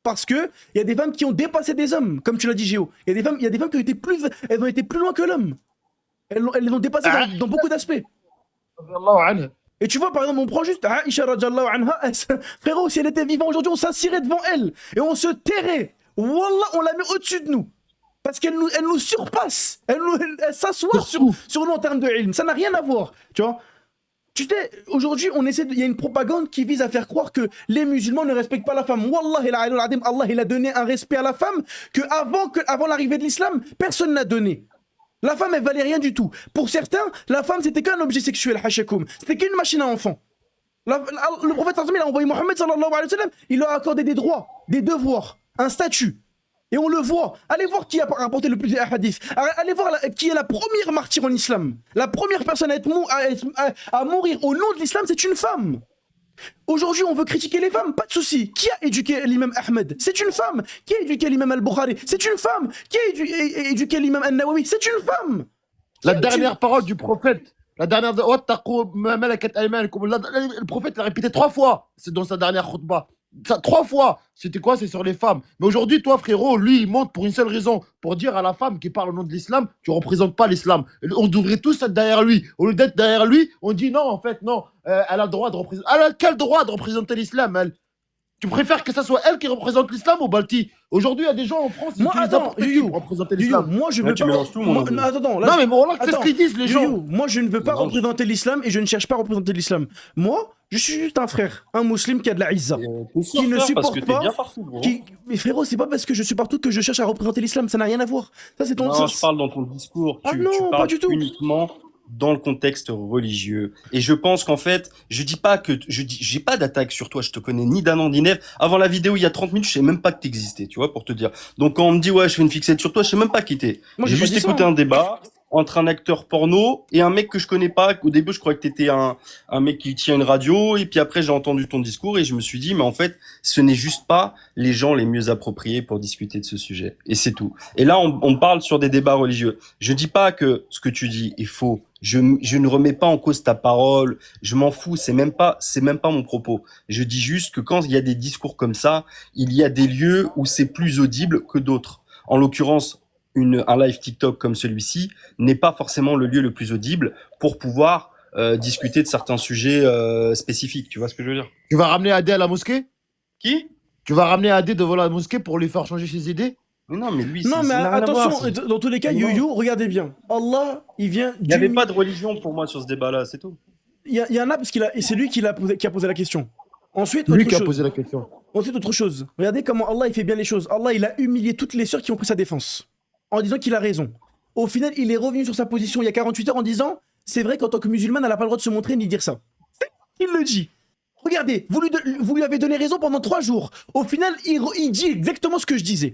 Parce que il y a des femmes qui ont dépassé des hommes, comme tu l'as dit Géo. Il y a des femmes qui ont été elles ont été plus loin que l'homme. Elles les ont dépassées dans beaucoup d'aspects. Et tu vois, par exemple, on prend juste Aïcha radjallahu anha, frérot, si elle était vivante aujourd'hui, on s'assirait devant elle et on se tairait. Wallah, on la met au-dessus de nous. Parce qu'elle nous surpasse. Elle s'assoit sur nous en termes de ilm. Ça n'a rien à voir. Tu vois? Tu sais, aujourd'hui, il y a une propagande qui vise à faire croire que les musulmans ne respectent pas la femme. Wallahi al-adim, Allah, il a donné un respect à la femme avant l'arrivée de l'islam, personne n'a donné. La femme, elle valait rien du tout. Pour certains, la femme, c'était qu'un objet sexuel, hashakoum. C'était qu'une machine à enfants. Le prophète, il a envoyé Mohammed, sallallahu alayhi wa sallam, il leur a accordé des droits, des devoirs, un statut. Et on le voit. Allez voir qui a rapporté le plus de hadiths. Allez voir qui est la première martyre en islam. La première personne à mourir au nom de l'islam, c'est une femme. Aujourd'hui, on veut critiquer les femmes, pas de souci. Qui a éduqué l'imam Ahmed? C'est une femme. Qui a éduqué l'imam al-Bukhari? C'est une femme. Qui a éduqué l'imam al-Nawawi? C'est une femme. La dernière parole du prophète, la dernière de le prophète l'a répété 3 fois. C'est dans sa dernière khutbah. 3 fois. C'était quoi? C'est sur les femmes. Mais aujourd'hui, toi, frérot, lui, il monte pour une seule raison, pour dire à la femme qui parle au nom de l'islam, tu ne représentes pas l'islam. On devrait tous être derrière lui. Au lieu d'être derrière lui, on dit non, en fait, non. Elle a le droit de représenter. Elle a quel droit de représenter l'islam, elle? Tu préfères que ça soit elle qui représente l'islam ou Balti? Aujourd'hui, il y a des gens en France qui Moi, utilisent attends, n'importe qui Youyou, pour représenter Youyou, l'islam. moi je Là, veux tu pas. mélanges tout, mon ami. Attends, là, Non, mais bon, là, c'est ce attends, qu'ils disent, les gens. Youyou, moi je ne veux pas Mélange. représenter l'islam et je ne cherche pas à représenter l'islam. Moi, je suis juste un frère, un musulman qui a de la izza. T'es sûr, Qui ne frère, parce supporte que t'es pas- bien partout, gros. Mais frérot, c'est pas parce que je suis partout que je cherche à représenter l'islam, ça n'a rien à voir. Ça, c'est ton Non, sens. je parle dans ton discours. Ah Tu non, parles pas du tout. uniquement dans le contexte religieux. Et je pense qu'en fait, je dis pas que j'ai pas d'attaque sur toi. Je te connais ni d'An ni d'Ève. Avant la vidéo, il y a 30 minutes, je savais même pas que t'existais, tu vois, pour te dire. Donc quand on me dit ouais, je fais une fixette sur toi, je sais même pas qui t'es. Moi, J'ai j'ai pas juste dit ça, écouté hein. un débat entre un acteur porno et un mec que je connais pas. Au début, je croyais que t'étais un mec qui tient une radio, et puis après, j'ai entendu ton discours et je me suis dit, mais en fait, ce n'est juste pas les gens les mieux appropriés pour discuter de ce sujet. Et c'est tout. Et là, on parle sur des débats religieux. Je dis pas que ce que tu dis est faux. Je ne remets pas en cause ta parole. Je m'en fous. C'est même pas mon propos. Je dis juste que quand il y a des discours comme ça, il y a des lieux où c'est plus audible que d'autres. En l'occurrence, un live TikTok comme celui-ci n'est pas forcément le lieu le plus audible pour pouvoir discuter de certains sujets spécifiques. Tu vois ce que je veux dire? Tu vas ramener Adé à la mosquée? Qui? Tu vas ramener Adé devant la mosquée pour lui faire changer ses idées? Mais non, mais lui, Non, mais ça n'a rien à voir, attention, dans tous les cas, Non. Youyou, regardez bien. Allah, il vient Il n'y avait pas de religion pour moi sur ce débat-là, c'est tout. Il y en a parce et c'est lui qui a posé la question. Ensuite, Lui autre qui a chose. posé la question. Ensuite, autre chose. Regardez comment Allah il fait bien les choses. Allah il a humilié toutes les sœurs qui ont pris sa défense en disant qu'il a raison. Au final, il est revenu sur sa position il y a 48 heures en disant c'est vrai qu'en tant que musulman, elle n'a pas le droit de se montrer ni dire ça. Il le dit. Regardez, vous lui avez donné raison pendant 3 jours. Au final, il dit exactement ce que je disais.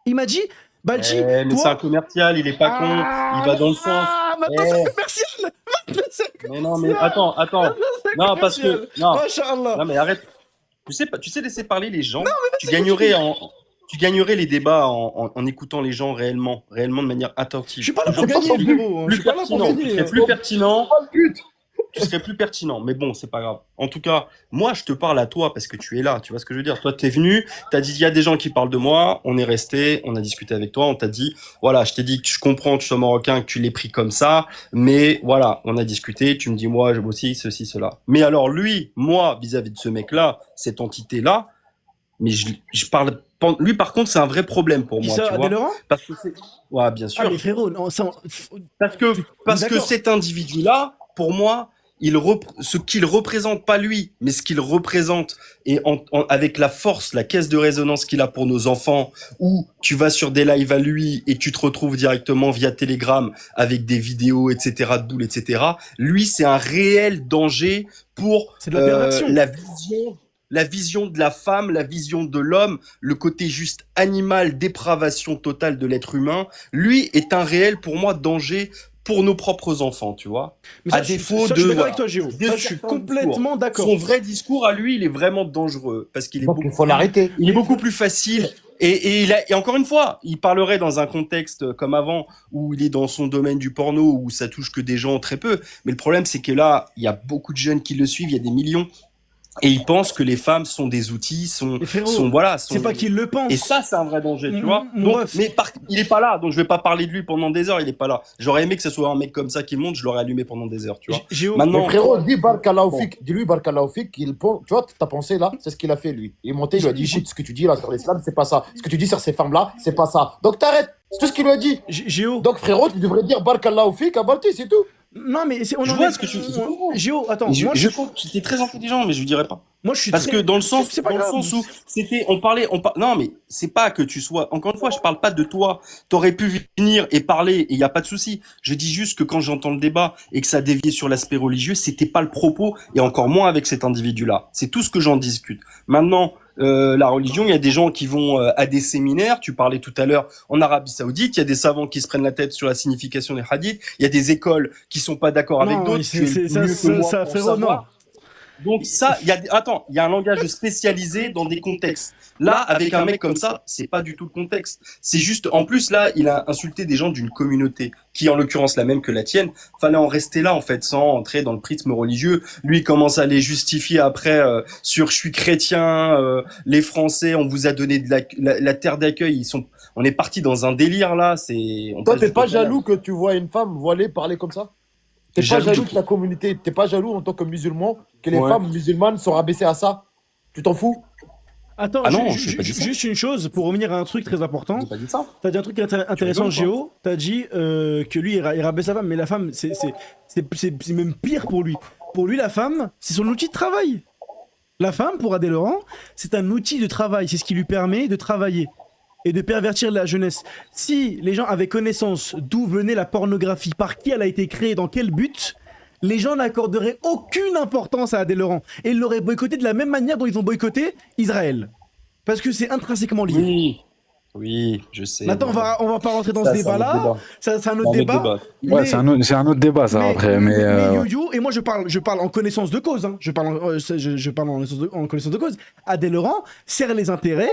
Il m'a dit, Balchi, Mais c'est un toi. commercial, il est pas con, il va dans le sens. Ah, maintenant c'est commercial. Maintenant c'est Mais non, mais attends. Non, parce que. Non, Masha'Allah. non, mais arrête. Tu sais laisser parler les gens. Tu gagnerais les débats en écoutant les gens réellement de manière attentive. Je suis pas là pour C'est pas gagner, son but. frérot. Je Plus suis pas là pour pertinent, tu gagner. serais plus pertinent. Pas le but. Tu serais plus pertinent, mais bon, c'est pas grave. En tout cas, moi, je te parle à toi parce que tu es là, tu vois ce que je veux dire. Toi, t'es venu, t'as dit, il y a des gens qui parlent de moi, on est resté, on a discuté avec toi, on t'a dit, voilà, je t'ai dit que je comprends que tu sois marocain, que tu l'aies pris comme ça, mais voilà, on a discuté, tu me dis, moi, j'aime aussi ceci, cela. Mais alors, lui, moi, vis-à-vis de ce mec-là, cette entité-là, mais je parle, lui, par contre, c'est un vrai problème pour moi, Ça, tu vois. Laurent. Parce que c'est, ouais, bien sûr. Ah, mais frérot, non, ça. Parce que D'accord. cet individu-là, pour moi, ce qu'il représente, pas lui, mais ce qu'il représente, et avec la force, la caisse de résonance qu'il a pour nos enfants, où tu vas sur des lives à lui et tu te retrouves directement via Telegram avec des vidéos, etc., de boules, etc. Lui, c'est un réel danger pour C'est de la perversion. la vision de la femme, la vision de l'homme, le côté juste animal, dépravation totale de l'être humain. Lui est un réel, pour moi, danger pour nos propres enfants, tu vois. Mais ça, À je suis- défaut ça, je suis de- d'accord avec toi, Géo. de Ça, je suis certains complètement discours. d'accord. Son vrai discours à lui, il est vraiment dangereux parce qu'il est Donc beaucoup, il faut l'arrêter. il est beaucoup plus facile. Et encore une fois, il parlerait dans un contexte comme avant où il est dans son domaine du porno où ça touche que des gens très peu. Mais le problème, c'est que là, il y a beaucoup de jeunes qui le suivent, il y a des millions. Et ils pensent que les femmes sont des outils, Mais frérot, sont c'est pas qu'il le pense. et ça, c'est un vrai danger, tu Mm, vois. mm, Donc, bref. il est pas là, donc je vais pas parler de lui pendant des heures, il est pas là. J'aurais aimé que ce soit un mec comme ça qui monte, je l'aurais allumé pendant des heures, tu vois. Géo, Maintenant, Mais frérot, dis Barkalaoufik, dis-lui Barkalaoufik, tu vois, ta pensée là, c'est ce qu'il a fait lui. Il est monté, il lui a dit, écoute, ce que tu dis là sur l'islam, c'est pas ça. Ce que tu dis sur ces femmes-là, c'est pas ça. Donc t'arrêtes, c'est tout ce qu'il lui a dit. Géo. Donc frérot, tu devrais dire Barkalaoufik à Balti, c'est tout. Non, mais on je en vois est- ce que tu Géo, attends. je Moi, pense que c'était très intelligent, mais je lui dirais pas. moi, je suis Parce très- que dans le sens, c'est pas grave. où c'était, non, mais c'est pas que tu sois, encore une fois, je parle pas de toi. T'aurais pu venir et parler et il y a pas de souci. Je dis juste que quand j'entends le débat et que ça déviait sur l'aspect religieux, c'était pas le propos et encore moins avec cet individu-là. C'est tout ce que j'en discute. Maintenant, la religion, il y a des gens qui vont à des séminaires. Tu parlais tout à l'heure en Arabie Saoudite, il y a des savants qui se prennent la tête sur la signification des hadiths. Il y a des écoles qui sont pas d'accord avec Non, d'autres. Tu es c'est mieux que moi ça, pour frérot, non. savoir. Donc ça, attends, il y a un langage spécialisé dans des contextes. Là, avec un mec comme ça, c'est pas du tout le contexte. C'est juste, en plus là, il a insulté des gens d'une communauté qui, en l'occurrence, la même que la tienne. Fallait en rester là, en fait, sans entrer dans le prisme religieux. Lui, il commence à les justifier après sur je suis chrétien, les Français, on vous a donné de la terre d'accueil. On est parti dans un délire là. Toi, t'es pas jaloux que tu vois une femme voilée parler comme ça? T'es pas jaloux que ta communauté, t'es pas jaloux en tant que musulman que les femmes musulmanes sont rabaissées à ça? Tu t'en fous? Attends, juste une chose, pour revenir à un truc très important. J'ai pas dit ça. T'as dit un truc intéressant, Géo. T'as dit que lui, il rabaisse sa femme, mais la femme, c'est même pire pour lui. Pour lui, la femme, c'est son outil de travail. La femme, pour Adé Laurent, c'est un outil de travail. C'est ce qui lui permet de travailler et de pervertir la jeunesse. Si les gens avaient connaissance d'où venait la pornographie, par qui elle a été créée, dans quel but, les gens n'accorderaient aucune importance à Adé Laurent. Et ils l'auraient boycotté de la même manière dont ils ont boycotté Israël. Parce que c'est intrinsèquement lié. Oui, je sais. Maintenant, on va pas rentrer dans ce débat-là. C'est un autre débat. Ouais, c'est un autre débat, ça, après. Mais Yo-Yo, et moi je parle en connaissance de cause. Hein. Je parle en connaissance de cause. Adé Laurent sert les intérêts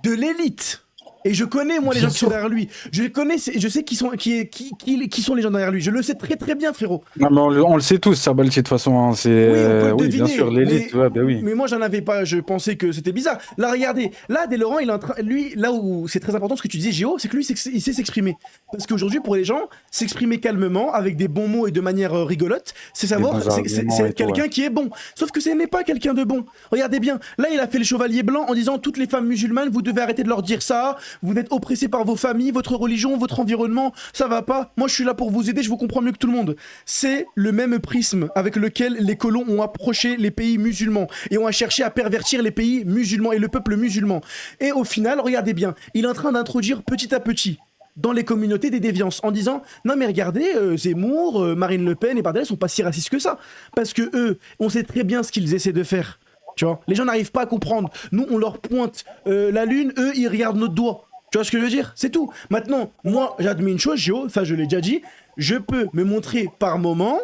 de l'élite. Et je connais, moi, les gens qui sont derrière lui. Je sais qui sont les gens derrière lui. Je le sais très très bien, frérot. non, mais on le sait tous, ça, Balti, de toute façon. Hein, Oui, on peut le oui, deviner, bien sûr, l'élite. Ouais, bah oui. Mais moi, j'en avais pas. Je pensais que c'était bizarre. Là, regardez. Là, Adé Laurent, il est en train. Lui, là où c'est très important, ce que tu disais, Géo, c'est que lui, il sait s'exprimer. Parce qu'aujourd'hui, pour les gens, s'exprimer calmement, avec des bons mots et de manière rigolote, c'est savoir. C'est quelqu'un qui est bon. Sauf que ce n'est pas quelqu'un de bon. Regardez bien. Là, il a fait le chevalier blanc en disant toutes les femmes musulmanes, vous devez arrêter de leur dire ça. Vous êtes oppressés par vos familles, votre religion, votre environnement, ça va pas. Moi, je suis là pour vous aider, je vous comprends mieux que tout le monde. C'est le même prisme avec lequel les colons ont approché les pays musulmans et ont cherché à pervertir les pays musulmans et le peuple musulman. Et au final, regardez bien, il est en train d'introduire petit à petit dans les communautés des déviances en disant non mais regardez Zemmour, Marine Le Pen et Bardella sont pas si racistes que ça parce que eux, on sait très bien ce qu'ils essaient de faire. Tu vois, les gens n'arrivent pas à comprendre. Nous, on leur pointe la lune, eux, ils regardent notre doigt. Tu vois ce que je veux dire? C'est tout. Maintenant, moi, j'admets une chose, Géo, ça je l'ai déjà dit, je peux me montrer par moments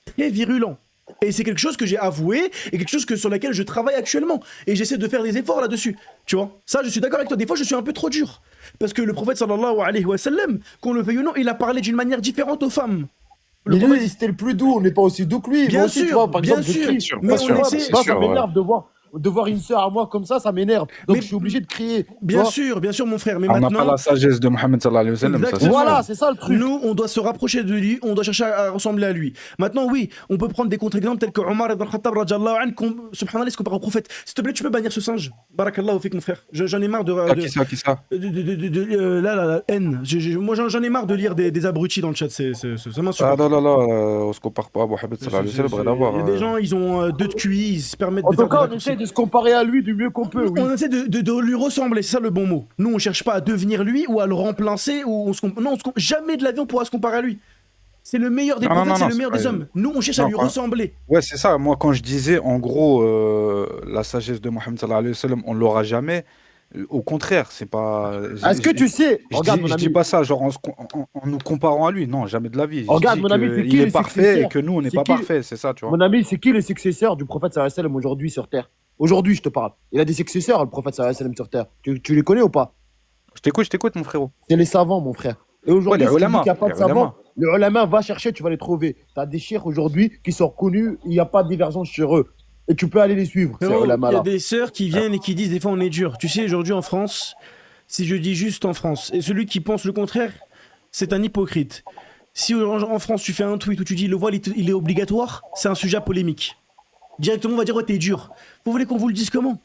très virulent. Et c'est quelque chose que j'ai avoué et quelque chose sur laquelle je travaille actuellement. Et j'essaie de faire des efforts là-dessus. Tu vois? Ça, je suis d'accord avec toi. Des fois, je suis un peu trop dur. Parce que le prophète, sallallahu alayhi wa sallam, qu'on le veuille ou non, il a parlé d'une manière différente aux femmes. Mais lui, c'était le plus doux, on n'est pas aussi doux que lui. Bien Moi aussi, sûr, tu vois, par bien exemple, sûr. Mais ça m'énerve de voir une sœur à moi comme ça m'énerve. Donc Mais je suis obligé de crier. Bien sûr, mon frère. Mais on n'a maintenant, pas la sagesse de Mohammed sallallahu alayhi wa sallam. Ça, Exactement. Voilà, c'est ça le truc. nous, on doit se rapprocher de lui, on doit chercher à ressembler à lui. Maintenant, oui, on peut prendre des contre-exemples tels que Omar ibn Khattab, radiyallahu anhu, subhanallah, se compare au prophète. S'il te plaît, tu peux bannir ce singe. Barakallahu fik, mon frère. J'en ai marre Qui ça la haine. Moi, j'en ai marre de lire des abrutis dans le chat. Ça m'insupporte. Ah non, on se compare pas à Mohammed sallallahu alayhi wa sallam, rien à voir. Il y a des gens, ils ont deux de QI, ils se permettent En de tout faire cas, des on essaie raccourcis. de se comparer à lui du mieux qu'on peut. Oui. On essaie de lui ressembler, c'est ça le bon mot. Nous, on cherche pas à devenir lui ou à le remplacer, ou jamais de la vie on pourra se comparer à lui. C'est le meilleur des prophètes, c'est le meilleur des hommes. Nous, on cherche à lui ressembler. Ouais, c'est ça. Moi, quand je disais, en gros, la sagesse de Mohammed sallallahu alayhi wa sallam, on l'aura jamais. Au contraire, c'est pas. Est-ce que tu sais, regarde mon je ami. dis pas ça, genre en nous comparant à lui. Non, jamais de la vie. Regarde, mon ami, c'est qui il est le parfait successeur et que nous, on n'est C'est pas qui- parfait, c'est ça, tu vois. Mon ami, c'est qui le successeur du prophète sallallahu alayhi wa sallam aujourd'hui sur Terre? Aujourd'hui, je te parle. Il a des successeurs, le prophète sallallahu alayhi wa sallam sur Terre. Tu les connais ou pas? Je t'écoute, mon frérot. C'est les savants, mon frère. Et aujourd'hui, Ouais, les si tu dis ulama, qu'il n'y a pas de les ulama. savants, le ulama va chercher, tu vas les trouver. Tu as des chiens aujourd'hui qui sont reconnus, il n'y a pas de divergence sur eux. Et tu peux aller les suivre, ces Frérot, il y ulama-là. a des sœurs qui viennent et qui disent des fois on est dur. Tu sais, aujourd'hui en France, si je dis juste en France, et celui qui pense le contraire, c'est un hypocrite. Si en France tu fais un tweet où tu dis le voile il est obligatoire, c'est un sujet polémique. Directement on va dire ouais t'es dur. Vous voulez qu'on vous le dise comment?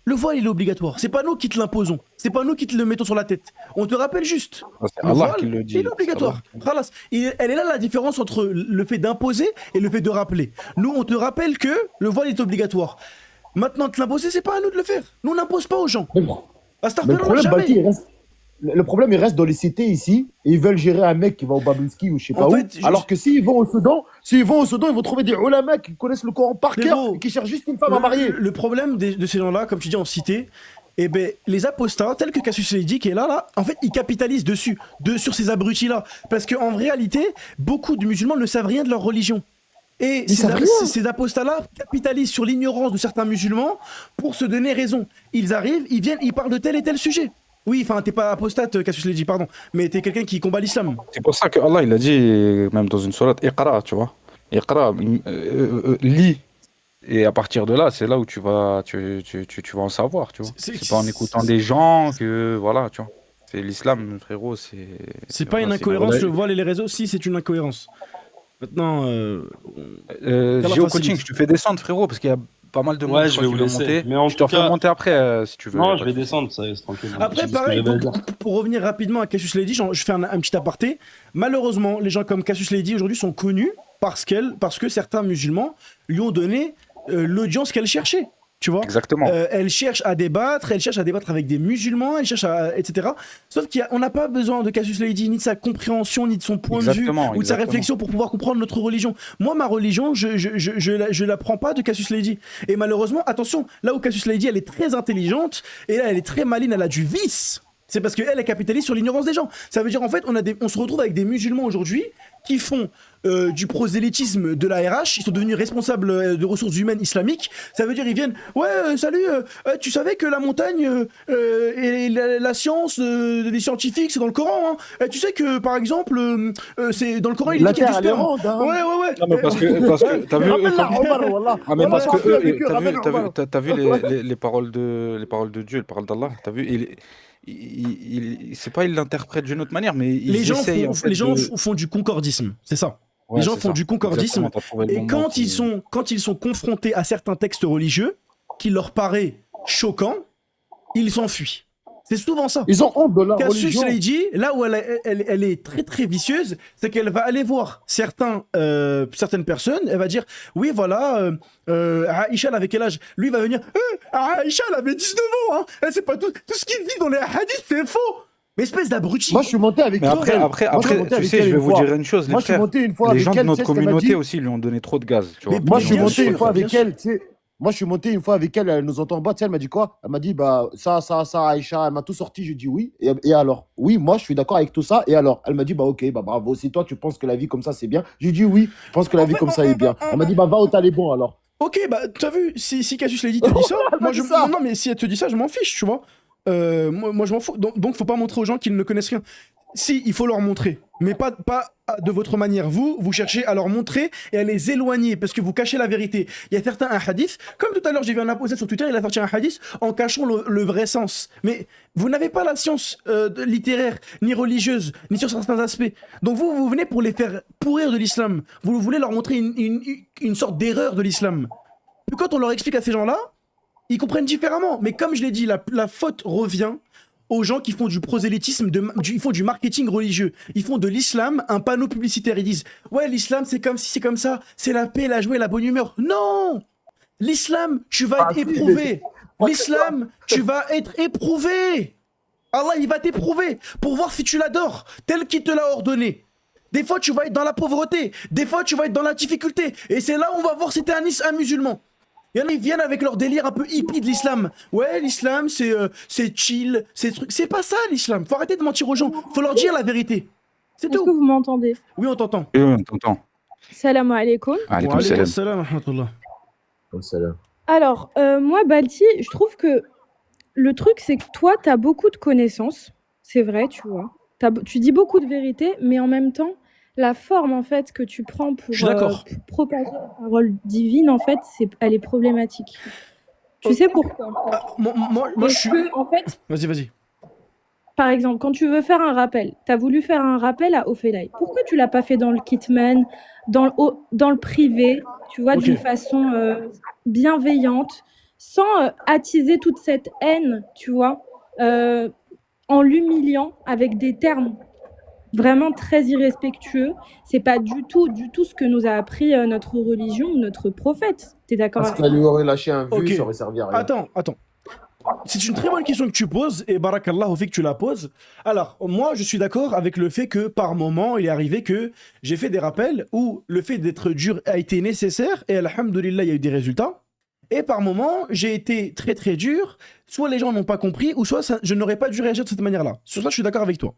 Le voile il est obligatoire. C'est pas nous qui te l'imposons. C'est pas nous qui te le mettons sur la tête. On te rappelle juste. C'est Le Allah voile, qui le dit. il est obligatoire. Khalas. Elle est là la différence entre le fait d'imposer et le fait de rappeler. Nous, on te rappelle que le voile est obligatoire. Maintenant, te l'imposer, c'est pas à nous de le faire. Nous, on n'impose pas aux gens. Mais le problème, jamais. Balti, le problème, il reste dans les cités ici, et ils veulent gérer un mec qui va au Babinski ou je sais pas En où. fait, Alors que s'ils vont au Soudan, ils vont trouver des ulama qui connaissent le Coran par cœur Frérot, et qui cherchent juste une femme à marier. Le problème de ces gens-là, comme tu dis en cité, eh ben, les apostats, tels que Cassius Clay qui est là, en fait, ils capitalisent sur ces abrutis-là. Parce qu'en réalité, beaucoup de musulmans ne savent rien de leur religion. Et Ils savent rien. ces apostats-là capitalisent sur l'ignorance de certains musulmans pour se donner raison. Ils arrivent, ils viennent, ils parlent de tel et tel sujet. Oui, enfin, t'es pas apostate, Cassius l'a dit, pardon, mais t'es quelqu'un qui combat l'islam. C'est pour ça que Allah, il a dit, même dans une sourate, Iqra, tu vois. Iqra, lis. Et à partir de là, c'est là où tu vas en savoir, tu vois. C'est pas en écoutant des gens que, voilà, tu vois. C'est l'islam, frérot, C'est pas une voilà, incohérence, une je vois les réseaux, si, c'est une incohérence. Maintenant, Géo coaching, je te fais descendre, frérot, parce qu'il y a pas mal de monde Ouais, je je crois, vais qui vous veut laisser. monter. Mais en Je te tout refais cas, monter après, si tu veux. non, pas je de vais souci. descendre, ça, c'est tranquille. Après, J'ai dit ce que pareil, j'avais à dire. pour revenir rapidement à Cassius Lady, je fais un petit aparté. Malheureusement, les gens comme Cassius Lady aujourd'hui sont connus parce que certains musulmans lui ont donné l'audience qu'elle cherchait. Tu vois, Exactement. elle cherche à débattre avec des musulmans, etc. Sauf qu'on n'a pas besoin de Cassius Lady, ni de sa compréhension, ni de son point de vue, Exactement, ou de sa exactement. réflexion pour pouvoir comprendre notre religion. Moi, ma religion, je la prends pas de Cassius Lady. Et malheureusement, attention, là où Cassius Lady, elle est très intelligente, et là, elle est très maline, elle a du vice. C'est parce qu'elle capitalise sur l'ignorance des gens. Ça veut dire, en fait, on se retrouve avec des musulmans aujourd'hui qui font du prosélytisme de la RH, ils sont devenus responsables de ressources humaines islamiques. Ça veut dire, ils viennent, ouais, salut, tu savais que la montagne et la science des scientifiques, c'est dans le Coran, hein. Tu sais que, par exemple, c'est dans le Coran, il est La dit qu'il y a terre, du elle est sperme. ronde. Hein. Ouais. Non, mais parce que t'as vu, Ramène-la, Omar, Wallah. ah, mais Wallah, parce que parle eux, avec eux, t'as ramène vu, Omar. t'as vu les paroles de Dieu, les paroles d'Allah, t'as vu, c'est pas, ils l'interprètent d'une autre manière, mais ils Les gens, essayent en fait font du concordisme, c'est ça. Ouais, Les gens c'est font ça. du concordisme. Exactement, t'as trouvé le Et bon mot quand qui- ils sont confrontés à certains textes religieux qui leur paraît choquants, ils s'enfuient. C'est souvent ça. Ils ont honte de leur Cassius religion. Lady, là où elle est très très vicieuse, c'est qu'elle va aller voir certaines personnes, elle va dire, oui voilà, Aïcha elle avait quel âge? Lui il va venir, Aïcha elle avait 19 ans, hein. C'est pas tout ce qu'il dit dans les hadiths, c'est faux. Mais espèce d'abruti. Moi, je suis monté avec Mais elle. après, Moi, je suis après, monté tu avec sais, elle je vais une vous fois. dire une chose, les Moi, je suis frères. monté une fois Les avec gens de elle. notre Tu sais ce qu'elle m'a communauté dit. aussi lui ont donné trop de gaz, tu vois. Mais Moi, je suis bien monté sûr, une fois bien avec sûr. elle. Tu sais. Moi, je suis monté une fois avec elle. Elle nous entend en boîte. Tu sais, elle m'a dit quoi? Elle m'a dit, bah, ça, Aïcha. Elle m'a tout sorti. Je dis oui. Et alors? Oui, moi, je suis d'accord avec tout ça. Et alors? Elle m'a dit, bah, ok, bah, bravo. Si toi, tu penses que la vie comme ça, c'est bien. J'ai dit oui. Je pense que la vie comme ça est bien. Elle m'a dit, bah, va au Taliban alors. Ok, bah t'as vu, si Cassius Lady te dit ça, Elle m'a moi dit ça. non mais si elle te dit ça, je m'en fiche, tu vois. Moi je m'en fous. Donc faut pas montrer aux gens qu'ils ne connaissent rien. Si, il faut leur montrer, mais pas de votre manière. Vous cherchez à leur montrer et à les éloigner parce que vous cachez la vérité. Il y a certains hadiths, comme tout à l'heure j'ai vu un apôtre sur Twitter, il a sorti un hadith en cachant le vrai sens. Mais vous n'avez pas la science littéraire, ni religieuse, ni sur certains aspects. Donc vous venez pour les faire pourrir de l'islam. Vous voulez leur montrer une sorte d'erreur de l'islam. Puis quand on leur explique à ces gens-là, ils comprennent différemment. Mais comme je l'ai dit, la faute revient aux gens qui font du prosélytisme, ils font du marketing religieux. Ils font de l'islam un panneau publicitaire. Ils disent « Ouais, l'islam, c'est comme si, c'est comme ça. C'est la paix, la joie et la bonne humeur. » Non! L'islam, tu vas être éprouvé. L'islam, tu vas être éprouvé. Allah, il va t'éprouver pour voir si tu l'adores tel qu'il te l'a ordonné. Des fois, tu vas être dans la pauvreté. Des fois, tu vas être dans la difficulté. Et c'est là où on va voir si t'es un musulman. Il y en a, ils viennent avec leur délire un peu hippie de l'islam. Ouais, l'islam, c'est chill, c'est truc. C'est pas ça, l'islam. Faut arrêter de mentir aux gens. Faut leur dire la vérité. C'est Est-ce que tout. vous m'entendez? Oui, on t'entend. Oui, on t'entend. Salam alaikum. Alaykoum Wa alaykoum salam. salam wa rahmatullah. Alors, moi, Balti, je trouve que le truc, c'est que toi, tu as beaucoup de connaissances. C'est vrai, tu vois. Tu dis beaucoup de vérité, mais en même temps, la forme, en fait, que tu prends pour Je suis d'accord. propager la parole divine, en fait, elle est problématique. Tu sais pourquoi? Moi, je Parce suis. que, en fait, Vas-y. par exemple, quand tu veux faire un rappel, tu as voulu faire un rappel à Ophélie. Pourquoi tu l'as pas fait dans le Kitman, dans le privé, tu vois, Ok. d'une façon bienveillante, sans attiser toute cette haine, tu vois, en l'humiliant avec des termes vraiment très irrespectueux. C'est pas du tout ce que nous a appris notre religion, notre prophète. T'es d'accord Parce avec qu'elle lui aurait lâché un Ok. vu, ça aurait servi à rien. Attends. C'est une très bonne question que tu poses, et barakallah au fait que tu la poses. Alors, moi, je suis d'accord avec le fait que, par moment, il est arrivé que j'ai fait des rappels où le fait d'être dur a été nécessaire, et alhamdoulilah, il y a eu des résultats. Et par moment, j'ai été très très dur, soit les gens n'ont pas compris, ou soit je n'aurais pas dû réagir de cette manière-là. Sur ça, je suis d'accord avec toi.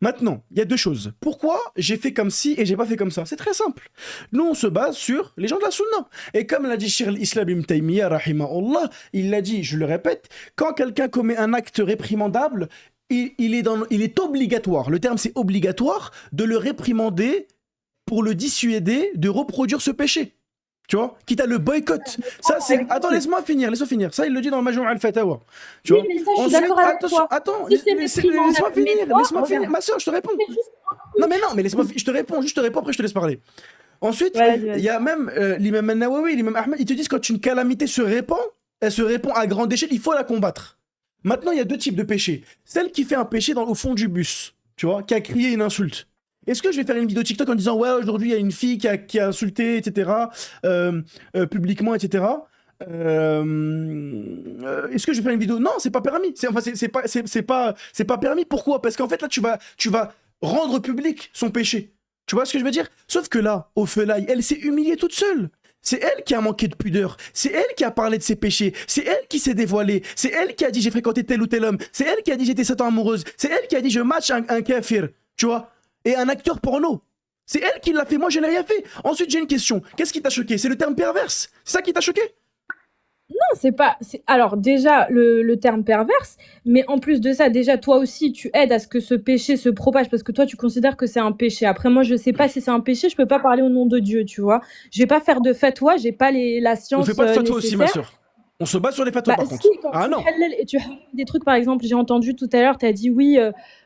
Maintenant, il y a deux choses. Pourquoi j'ai fait comme ci et j'ai pas fait comme ça? C'est très simple. Nous, on se base sur les gens de la Sunna. Et comme l'a dit Cheikh al-Islam ibn Taymiyyah, rahimahullah, il l'a dit, je le répète, quand quelqu'un commet un acte réprimandable, il est obligatoire, le terme c'est obligatoire, de le réprimander pour le dissuader de reproduire ce péché. Tu vois, quitte à le boycott. Ça, c'est. Attends, laisse-moi finir. Ça, il le dit dans le Majmou' al-Fatawa. Tu vois. Oui, mais ça, je suis d'accord avec toi. Attends, Si c'est laisse-moi réprimandable, finir. mais toi, Laisse-moi finir. regarde. Ma soeur, je te réponds. C'est juste- Non, mais laisse-moi. Je te réponds, après, je te laisse parler. Ensuite, Vas-y, vas-y. il y a même l'imam An-Nawawi, l'imam Ahmed, ils te disent quand une calamité se répand, elle se répand à grande échelle, il faut la combattre. Maintenant, il y a deux types de péchés. Celle qui fait un péché au fond du bus, tu vois, qui a crié une insulte. Est-ce que je vais faire une vidéo TikTok en disant ouais, aujourd'hui il y a une fille qui a insulté, etc., publiquement, etc. Est-ce que je vais faire une vidéo? Non, c'est pas permis. C'est pas permis. Pourquoi? Parce qu'en fait là, tu vas rendre public son péché. Tu vois ce que je veux dire? Sauf que là, au Felaï, elle s'est humiliée toute seule. C'est elle qui a manqué de pudeur. C'est elle qui a parlé de ses péchés. C'est elle qui s'est dévoilée. C'est elle qui a dit j'ai fréquenté tel ou tel homme. C'est elle qui a dit j'étais Satan amoureuse. C'est elle qui a dit je match un kafir. Tu vois? Et un acteur porno. C'est elle qui l'a fait, moi je n'ai rien fait. Ensuite j'ai une question. Qu'est-ce qui t'a choqué? C'est le terme perverse? C'est ça qui t'a choqué? Non, c'est pas. Alors, déjà, le terme perverse, mais en plus de ça, déjà, toi aussi, tu aides à ce que ce péché se propage parce que toi, tu considères que c'est un péché. Après, moi, je sais pas si c'est un péché, je peux pas parler au nom de Dieu, tu vois. Je vais pas faire de fatwa, j'ai pas la On science fait pas de fatwa aussi, ma nécessaire. soeur. On se base sur les fatwas Bah, par contre. si, quand Ah tu non. halal et tu haram des trucs, par exemple, j'ai entendu tout à l'heure, tu as dit oui,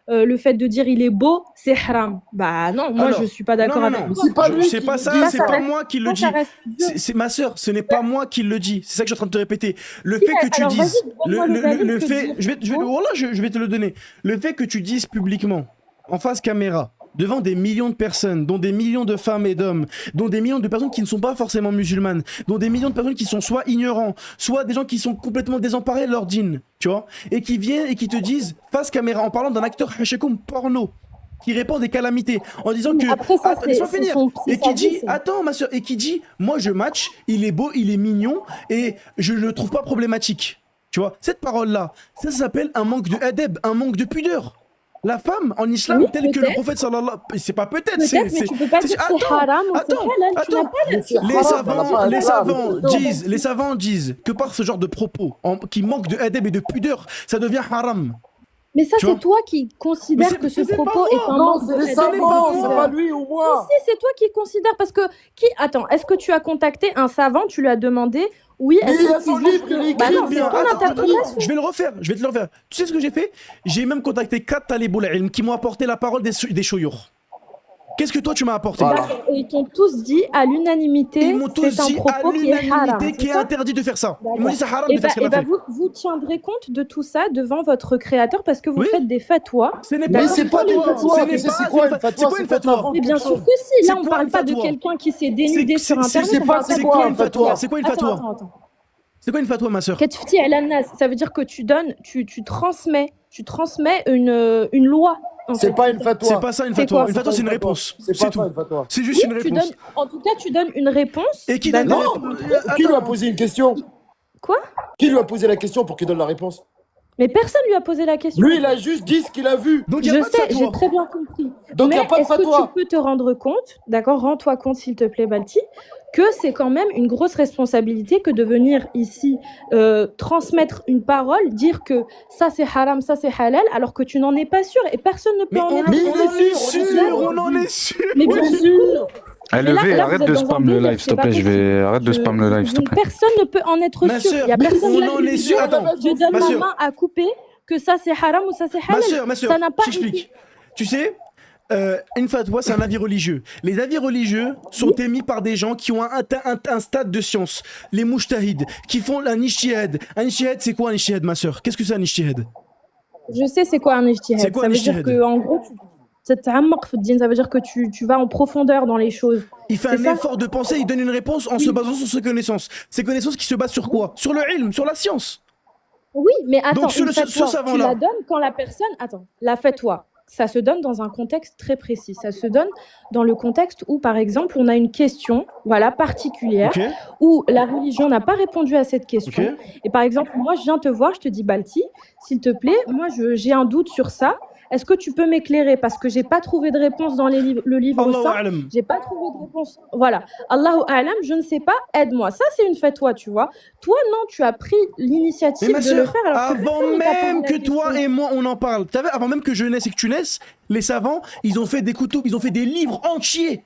le fait de dire il est beau, c'est haram. Bah non, moi Alors, je suis pas d'accord avec toi. C'est pas lui C'est qui pas le ça, dit, c'est ça pas reste- moi qui le Ça, dis. ça reste Dieu. C'est ma sœur, ce n'est pas moi qui le dis. C'est ça que je suis en train de te répéter. Le Si, fait que tu alors, dises, vas-y, donne-moi le valide le que fait, dire je vais, beau. voilà, je vais te le donner. Le fait que tu dises publiquement, en face caméra, devant des millions de personnes, dont des millions de femmes et d'hommes, dont des millions de personnes qui ne sont pas forcément musulmanes, dont des millions de personnes qui sont soit ignorants, soit des gens qui sont complètement désemparés de leur dîne, tu vois, et qui viennent et qui te disent, face caméra, en parlant d'un acteur hashakoum porno, qui répand des calamités, en disant que... Après ça, Attends, laisse-moi finir. c'est Et sa qui dit, vie, c'est- attends ma soeur, et qui dit, moi je match, il est beau, il est mignon, et je le trouve pas problématique. Tu vois, cette parole-là, ça s'appelle un manque de adab, un manque de pudeur. La femme en islam, Oui, tel que le peut-être. prophète sallallahu... C'est pas peut-être, Peut-être, mais tu peux pas dire c'est haram ou c'est attends, halal, tu n'as attends. pas la Mais c'est Les haram, elle a pas un savants grave. les savants disent que par ce genre de propos qui manquent de adab et de pudeur, ça devient haram. Mais ça, Tu vois. c'est toi qui considères Mais que ce c'est pas propos moi. est un Non, manque c'est de les adab et de savants, c'est pudeur. pas lui ou moi. Si, c'est toi qui considères parce que Attends, est-ce que tu as contacté un savant, tu lui as demandé oui, Mais est-ce il a que son tu juges livre, que- il est Bah écrit, non, c'est bien, ton attends, interprétation. Je vais le refaire, je vais te le refaire. Tu sais ce que j'ai fait? J'ai même contacté 4 talibul ilm qui m'ont apporté la parole des choyours. Qu'est-ce que toi tu m'as apporté? Voilà. D'accord. Et ils t'ont tous dit à l'unanimité, Ils m'ont tous c'est un dit à propos qui est haram. l'unanimité qu'il c'est est ça interdit de faire ça. Ils m'ont D'accord. dit c'est haram Et de faire ce qu'elle a fait. vous tiendrez compte de tout ça devant votre créateur parce que vous Oui. faites des fatwas. Ce n'est Mais pas c'est pas une des fatwa. fatwas. Ce n'est C'est pas- quoi c'est une pas- fatwa? c'est quoi C'est une fait fatwa? avant Mais bien quelque sûr chose. que si. C'est Là, on quoi parle une pas de fatwa? quelqu'un qui s'est dénudé sur Internet. c'est on pas- parle c'est C'est de quoi quoi une une quelqu'un fatwa? fatwa? C'est quoi une Attends, fatwa? attends, attends. C'est quoi une fatwa, ma sœur? Ketfti al annas, ça veut dire que tu transmets une loi. En C'est fait. pas une fatwa. C'est pas ça une C'est fatwa. quoi? Une fatwa, c'est une pas une réponse. C'est C'est pas ça tout. une fatwa. C'est juste une Tu réponse. donnes, en tout cas, tu donnes une réponse. Et qui donne des d'accord. Non, réponses? qui lui a Attends. posé une question? Quoi? Qui lui a posé la question pour qu'il donne la réponse? Mais personne lui a posé la question. Lui, il a juste dit ce qu'il a vu. Donc il Je n'y a pas de sais, j'ai fatwa. très bien compris. Donc il Mais n'y a pas de est-ce que fatwa. tu peux te rendre compte, d'accord, rends-toi compte s'il te plaît, Balti, que c'est quand même une grosse responsabilité que de venir ici transmettre une parole, dire que ça c'est haram, ça c'est halal, alors que tu n'en es pas sûr et personne ne peut Mais en on être Mais en il est est sûr, sûr, on en est sûr. Mais On bien est sûr. sûr. Eh, Mais là, levez, là, arrête vous êtes de dans un spam le délire, live, s'il c'est te pas plaît. Arrête de Je- spam le live, s'il te plaît. Personne ne peut en être Ma sûr. sœur, Il y a personne on qui en peut est dire, sûr. Attends, je donne ma ma sœur. main à couper que ça c'est haram ou ça c'est halal. Ma sœur, Ça n'a pas j'explique. Tu sais, une fatwa, c'est un avis religieux. Les avis religieux sont émis par des gens qui ont un stade de science. Les mujtahids, qui font un ijtihad. Un ijtihad, c'est quoi un ijtihad, ma sœur? Qu'est-ce que c'est un ijtihad? Je sais c'est quoi un ijtihad. C'est quoi Ça un veut dire ijtihad? que en gros ça veut dire que tu vas en profondeur dans les choses. Il fait C'est un ça. effort de pensée, il donne une réponse en se basant sur ses connaissances. Ses connaissances qui se basent sur quoi? Sur le ilm, sur la science. Oui, mais attends, Donc, ce une fatwa, savant-là. tu la donnes quand la personne... Attends, la fatwa, ça se donne dans un contexte très précis. Ça se donne dans le contexte où, par exemple, on a une question particulière, Ok. où la religion n'a pas répondu à cette question. Ok. Et par exemple, moi, je viens te voir, je te dis, Balti, s'il te plaît, moi, j'ai un doute sur ça. Est-ce que tu peux m'éclairer? Parce que j'ai pas trouvé de réponse dans le livre Allahu saint. a'lam. J'ai pas trouvé de réponse. Voilà. Allahu a'lam, je ne sais pas, aide-moi. Ça, c'est une fatwa, tu vois. Toi, non, tu as pris Mais l'initiative ma de le sœur, faire alors que avant personne ne t'a posé même la que toi question. et moi on en parle, tu savais, avant même que je naisse et que tu naisses, les savants, ils ont fait des couteaux, ils ont fait des livres entiers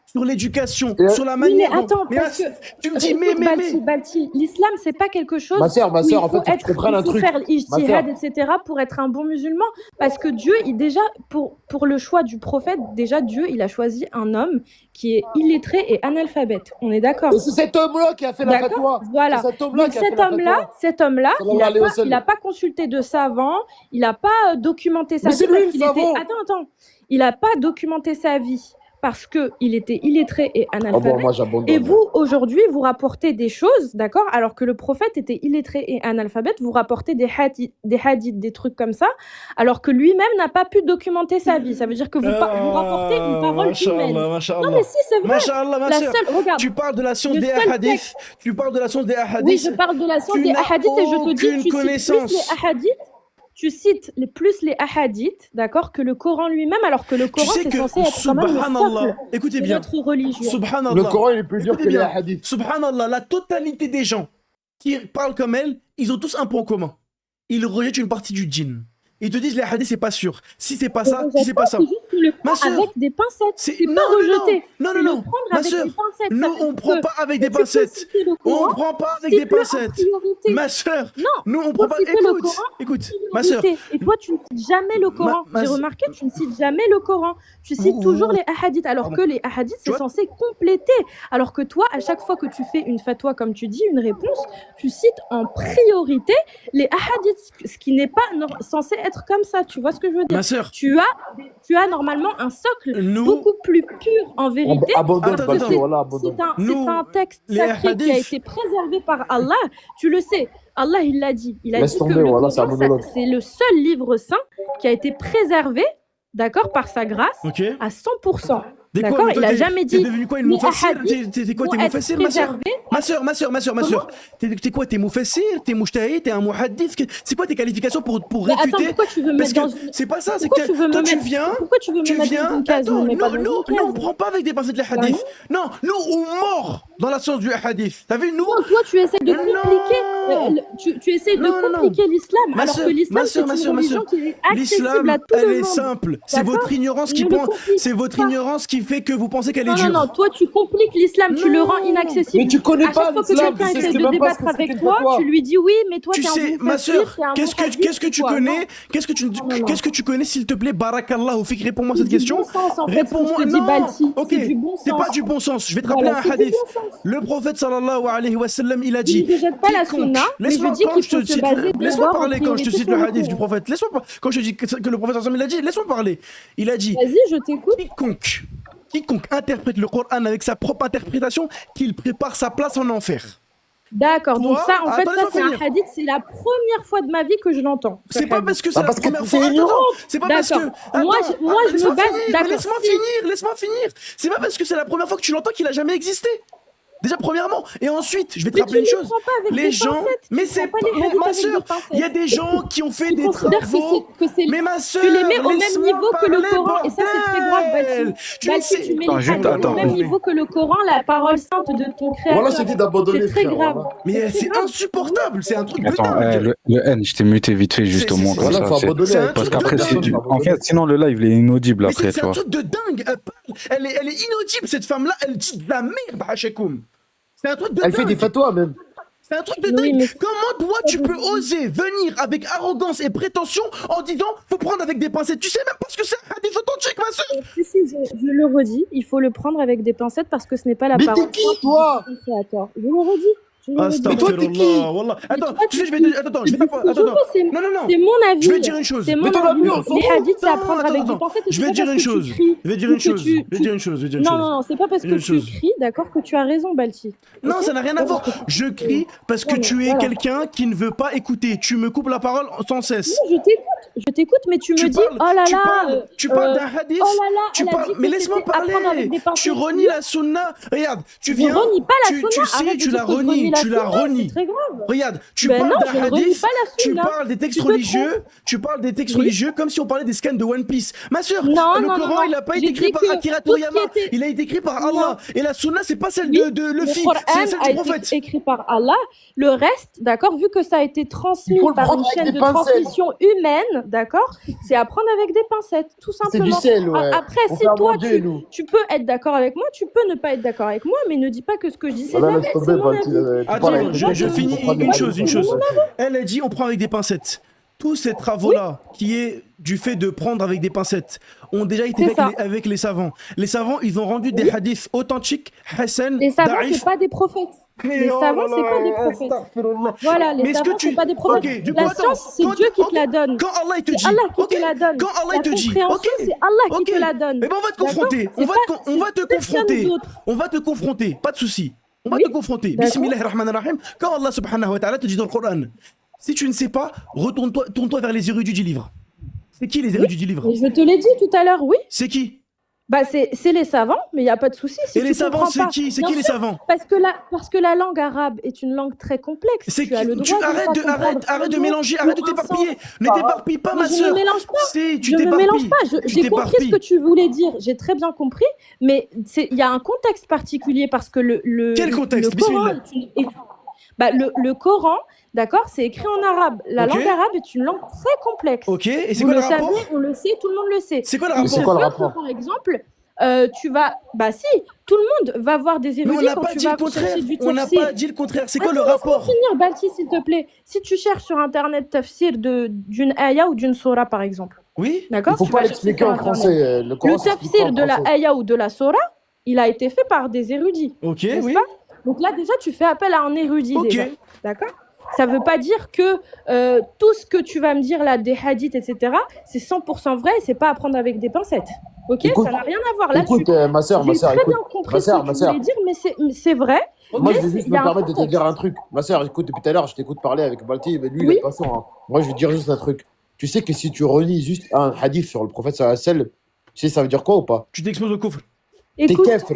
sur l'éducation, Et- sur la Oui, mais manière dont... attends, Mais parce que tu me dis, écoute, Balti, l'islam, c'est pas quelque chose Ma sœur, où il en faut fait, faut que tu comprennes un il faut truc. faire Ma l'ijtihad, sœur, etc. pour être un bon musulman. Parce que Dieu, déjà, pour le choix du prophète, déjà, Dieu, il a choisi un homme qui est illettré et analphabète. On est d'accord? et c'est cet homme-là qui a fait la D'accord? fatwa. Voilà. C'est cet homme-là Donc qui a fait la fatwa. cet homme-là, Sallallahu alayhi wa sallam. il a pas consulté de savants, il a pas documenté sa Mais vie c'est lui parce le qu'il savant. était... Attends. Il a pas documenté sa vie parce qu'il était illettré et Ah bon, analphabète. moi j'abandonne. Et vous, aujourd'hui, vous rapportez des choses, d'accord? Alors que le prophète était illettré et analphabète, vous rapportez des hadiths, des trucs comme ça, alors que lui-même n'a pas pu documenter sa vie. Ça veut dire que vous rapportez une parole humaine. Non, Masha'Allah. mais si, c'est vrai. Masha'Allah, ma La sœur. seule, regarde, Tu parles de la science le des seul hadiths. Tu parles de la science des oui, hadiths. je parle de la science Tu des n'as hadiths et je te dis, aucune tu cites connaissance. plus les hadiths, tu cites plus les hadiths, d'accord, que le Coran lui-même, alors que le Tu Coran, sais c'est que, censé être quand même le subhanallah, socle écoutez de bien, notre religion. Le subhanallah, Coran, il est plus dur écoutez que les bien, hadiths. subhanallah, la totalité des gens qui parlent comme elle, ils ont tous un point commun. Ils rejettent une partie du djinn. Ils te disent les hadiths, c'est pas sûr. Si c'est pas Je ça, si rejette c'est pas, pas ça. c'est juste que le Ma prendre sœur, avec des pincettes. c'est C'est pas rejeter. non, C'est non, le non. prendre Ma avec sœur, des pincettes. Ça nous fait on prend que pas avec des tu peux pincettes. citer le On Coran, prend pas avec des cite-le en pincettes. priorité. Ma sœur, Non, nous on faut prend pas. citer le Écoute, Coran écoute, en ma sœur. priorité. Et toi, tu ne cites jamais le Coran. ma J'ai sœur- remarqué, tu ne cites jamais le Coran. Tu cites toujours les hadiths, alors Pardon. que les hadiths, c'est vois censé compléter. Alors que toi, à chaque fois que tu fais une fatwa, comme tu dis, une réponse, tu cites en priorité les hadiths, ce qui n'est pas censé être comme ça. Tu vois ce que je veux dire? Ma sœur, Tu as normalement un socle nous, beaucoup plus pur en vérité. Abandonne, Attends, Balti, attends. voilà, abandonne. Nous, C'est un texte les sacré qui a hadiths. été préservé par Allah. Tu le sais. Allah, il l'a dit. Il a Laisse dit tomber, que le voilà, c'est un Coran, monologue. c'est le seul livre saint qui a été préservé, d'accord, par sa grâce, ok. à 100%. Des quoi, D'accord? mais toi, Il a t'es- jamais T'es dit devenu quoi, une les moufassir? hadiths T'es quoi, vont t'es être moufassir, ma sœur? préservés. Ma sœur. T'es quoi, t'es moufassir? T'es mouchtahi? T'es un mouhaddith? C'est quoi tes qualifications pour Mais attends, réfuter? pourquoi tu veux me Parce mettre que dans une... c'est pas ça, c'est Pourquoi que tu veux toi me tu mettre... viens, Pourquoi tu veux me mettre dans une case? attends, Me mets pas dans nous une on case. prend pas avec des pincettes les Bah hadiths. Non, nous on mord dans la science du hadith. T'as vu, nous? Non, toi, tu essaies de Non. compliquer, tu essaies de Non, non, non. compliquer l'islam, Ma alors sœur, que l'islam, ma c'est sœur, une ma religion sœur. qui est accessible L'islam, à tout elle le est monde. simple. C'est D'accord? votre ignorance qui Ne le prend, complique c'est votre pas. ignorance qui fait que vous pensez qu'elle est Non, dure. non, toi, tu compliques l'islam, tu le rends Non. inaccessible. Mais tu connais À pas chaque fois que l'islam, quelqu'un tu sais essaie c'est de même pas ce débattre que c'est avec qu'une toi, fatwa. tu lui dis oui, mais toi, Tu t'es un sais, bon ma mufassir, sœur, t'es un qu'est-ce bon que tu hadith, connais? non. Qu'est-ce que tu connais, s'il te plaît, barakallahu fik, réponds-moi C'est cette du question. bon sens, en fait, Réponds-moi. ce que je te dis, Non, Balti. ok, C'est du bon c'est sens. pas du bon sens. Je vais te rappeler Voilà, un c'est du hadith. bon sens. Le prophète sallallahu alayhi wa sallam, il a Je dit. ne rejette pas la quiconque- sunna, mais je Laisse-moi dis quand qu'il je te faut se cite- baser laisse-moi d'abord en parler quand je te priorité cite sur le le hadith du Coran. prophète. Laisse-moi quand je dis que le prophète sallallahu alayhi wa sallam, il a dit. Laisse-moi parler. Il a dit. Vas-y, je t'écoute. Quiconque interprète le Coran avec sa propre interprétation, qu'il prépare sa place en enfer. D'accord, donc Toi, ça, en fait, attends, ça, laisse-moi c'est un finir. hadith, c'est la première fois de ma vie que je l'entends. ce C'est pas hadith. parce que c'est Bah, la parce que première t'es fois. Attends, ignorante. c'est pas parce que. D'accord. Moi, je me laisse-moi base- finir, d'accord, Laisse-moi si- finir, laisse-moi finir. C'est pas parce que c'est la première fois que tu l'entends qu'il a jamais existé. Déjà, premièrement. Et ensuite, je vais te Mais rappeler tu une les chose. prends pas avec Les des gens. pincettes. Mais Tu c'est prends pas les pas. hadiths Ma avec des soeur, pincettes. il y a des gens qui ont fait Tu des considères travaux. que c'est Mais ma soeur, tu les mets au même laisse-moi niveau que le parler, Coran, et ça, c'est très grave, bordel. Balti. Tu ne Balti, sais. tu mets Attends, les juste, hadiths au attends. même niveau que le Coran, la parole sainte de ton créateur. Voilà, j'ai dit d'abandonner, C'est très frère. grave. Voilà, Mais très c'est grave. insupportable. C'est un truc de Attends, dingue. le N, je t'ai muté vite fait, juste au moins, comme voilà, ça. faut c'est- abandonner. c'est un avec truc Parce personne, qu'après, personne, faut en abandonner. fait, sinon le live, il est inaudible Mais après, c'est tu un vois. truc de dingue. Elle est inaudible, cette femme-là. Elle dit de la merde, Hachakoum. C'est un truc de Elle fait dingue. des fatwas, même. C'est un truc de Oui, dingue. mais- Comment toi tu peux oser venir avec arrogance et prétention en disant faut prendre avec des pincettes? Tu sais même pas ce que c'est un hadith authentique, ma soeur. Si, je le redis, il faut le prendre avec des pincettes parce que ce n'est pas la Mais parole t'es qui, sainte toi de ton créateur. Je le redis. Je le redis. Mais toi, t'es qui? Astaghfirullah, wallah. Mais Attends, toi, tu sais, tu- je vais te... Attends, je vais pas... Je Attends, veux, c'est non, non, non. c'est mon avis. Je vais dire une chose. C'est mon Mais ton avis. avis, on s'en Les fout. hadiths, c'est à Non, prendre attends, avec des attends. pincettes. et Je c'est vais pas dire parce une que tu chose. cries Je vais dire ou une que chose. tu- Je vais dire une chose. Je vais dire une Non, chose. non, non, c'est pas parce Une que tu chose. cries, d'accord, que tu as raison, Balti. Non, Ok. ça n'a rien à voir. Je crie parce que tu es Voilà. quelqu'un qui ne veut pas écouter. Tu me coupes la parole sans cesse. Non, je t'écoute, mais tu me dis, oh là là, tu parles d'un hadith. oh là là, Tu elle a parles, dit que mais laisse-moi c'était à prendre avec parler. des pincettes. Tu renies la sunna. Regarde, tu Je viens. renie pas la tu sunna. sais, Arrête de tu dire la que je renie renies. la tu la sunna, renies. c'est très grave. Regarde, tu Ben parles non, d'un je ne renie hadith, pas la tu sunna. parles des textes Tu te religieux, tu parles des textes Oui. religieux comme si on parlait des scans de One Piece. Ma sœur, Non, le non, Coran, non, il n'a pas j'ai été écrit dit par que Akira tout ce qui Toriyama, était- il a été écrit par Non. Allah. Et la sunna, c'est pas celle Oui, de le Luffy, Coran c'est celle a du été prophète. écrit par Allah. Le reste, d'accord, vu que ça a été transmis Il faut le par prendre une avec chaîne des de pincettes. transmission humaine, d'accord, c'est à prendre avec des pincettes, tout C'est simplement. du sel, ouais. Après, On si fait à toi, manger, nous. tu peux être d'accord avec moi, tu peux ne pas être d'accord avec moi, mais ne dis pas que ce que je dis, c'est de Voilà, la laisse merde, tomber, c'est mon Valti, avis. tu parles Attends, avec je quelqu'un qui finis comprend une pas. chose. Elle a dit on prend avec des pincettes. Tous ces travaux-là, qui est du fait de prendre avec des pincettes, ont déjà été C'est faits ça. avec les savants. Les savants, ils ont rendu des hadiths authentiques, Hassan, Les savants, Daif. c'est pas des prophètes. Les oh savants, là c'est là, pas des prophètes. astaghfirullah. Voilà, Mais les est-ce que savants, tu- c'est pas des prophètes. Ok, du coup, La attends, science, c'est quand- Dieu qui ok, te la donne. Quand Allah il te C'est dit, Allah qui ok, te la donne. quand Allah La il te dit, compréhension, ok, c'est Allah qui ok, te la donne. eh ben on va te D'accord confronter, C'est on va pas- te, on va te c'est personne confronter, d'autre. on va te confronter, pas de souci. On va Oui, te confronter. d'accord. Bismillahirrahmanirrahim. Quand Allah subhanahu wa ta'ala te dit dans le Coran, si tu ne sais pas, tourne-toi vers les érudits du livre. C'est qui les érudits du livre? Et je te l'ai dit tout à l'heure, oui. C'est qui? Bah c'est les savants, mais il n'y a pas de souci. Si Et tu les savants, comprends c'est pas. qui? C'est Bien qui les sûr, savants? parce que la langue arabe est une langue très complexe. C'est Tu as le qui? droit de pas comprendre Arrête de un mot mélanger, ou arrête de un t'éparpiller. sens. Ne t'éparpille pas, Mais ma je ne sœur. mélange pas. Si, tu Je ne mélange t'éparpilles. pas. Tu J'ai compris ce t'éparpilles. que tu voulais dire. J'ai très bien compris. Mais il y a un contexte particulier parce que Quel contexte? le Coran Bismillah. le Coran, d'accord, c'est écrit en arabe. La Ok. langue arabe est une langue très complexe. Ok, et c'est Vous quoi le le savez, rapport? on le sait, tout le monde le sait. C'est quoi le Mais Il c'est se quoi le peut rapport? que, par exemple, tu vas... Bah si, tout le monde va voir des Mais on érudits n'a quand pas tu dit vas le contraire. chercher du On n'a tafsir. pas dit le contraire. C'est quoi le Attends, laisse-moi rapport? finir, Balti, s'il te plaît. Si tu cherches sur Internet tafsir d'une aya ou d'une surah, par exemple, Oui? d'accord, Il faut tu pas vas chercher l'expliquer sur en Internet. français. Le Coran Le s'explique tafsir pas en de la français. aya ou de la surah, il a été fait par des érudits, Ok, n'est-ce oui. pas? Donc là, déjà, tu fais appel à un érudit, Ok. déjà. D'accord? Ça veut pas dire que tout ce que tu vas me dire là, des hadiths, etc., c'est 100% vrai et c'est pas à prendre avec des pincettes. Ok? Écoute, Ça n'a rien à voir là-dessus. Écoute, ma soeur, J'ai très écoute. bien compris ce que tu ma voulais dire, mais c'est vrai. Moi, je mais vais juste il y a me un permettre de te contexte. dire un truc. Ma soeur, écoute, depuis tout à l'heure, je t'écoute parler avec Balti, mais lui, il Oui. est patient. Hein. Moi, je vais te dire juste un truc. Tu sais que si tu renies juste un hadith sur le prophète sallallahu alayhi wa sallam, tu sais, ça veut dire quoi ou pas? Tu t'exposes au coffre. T'es Écoute, kefr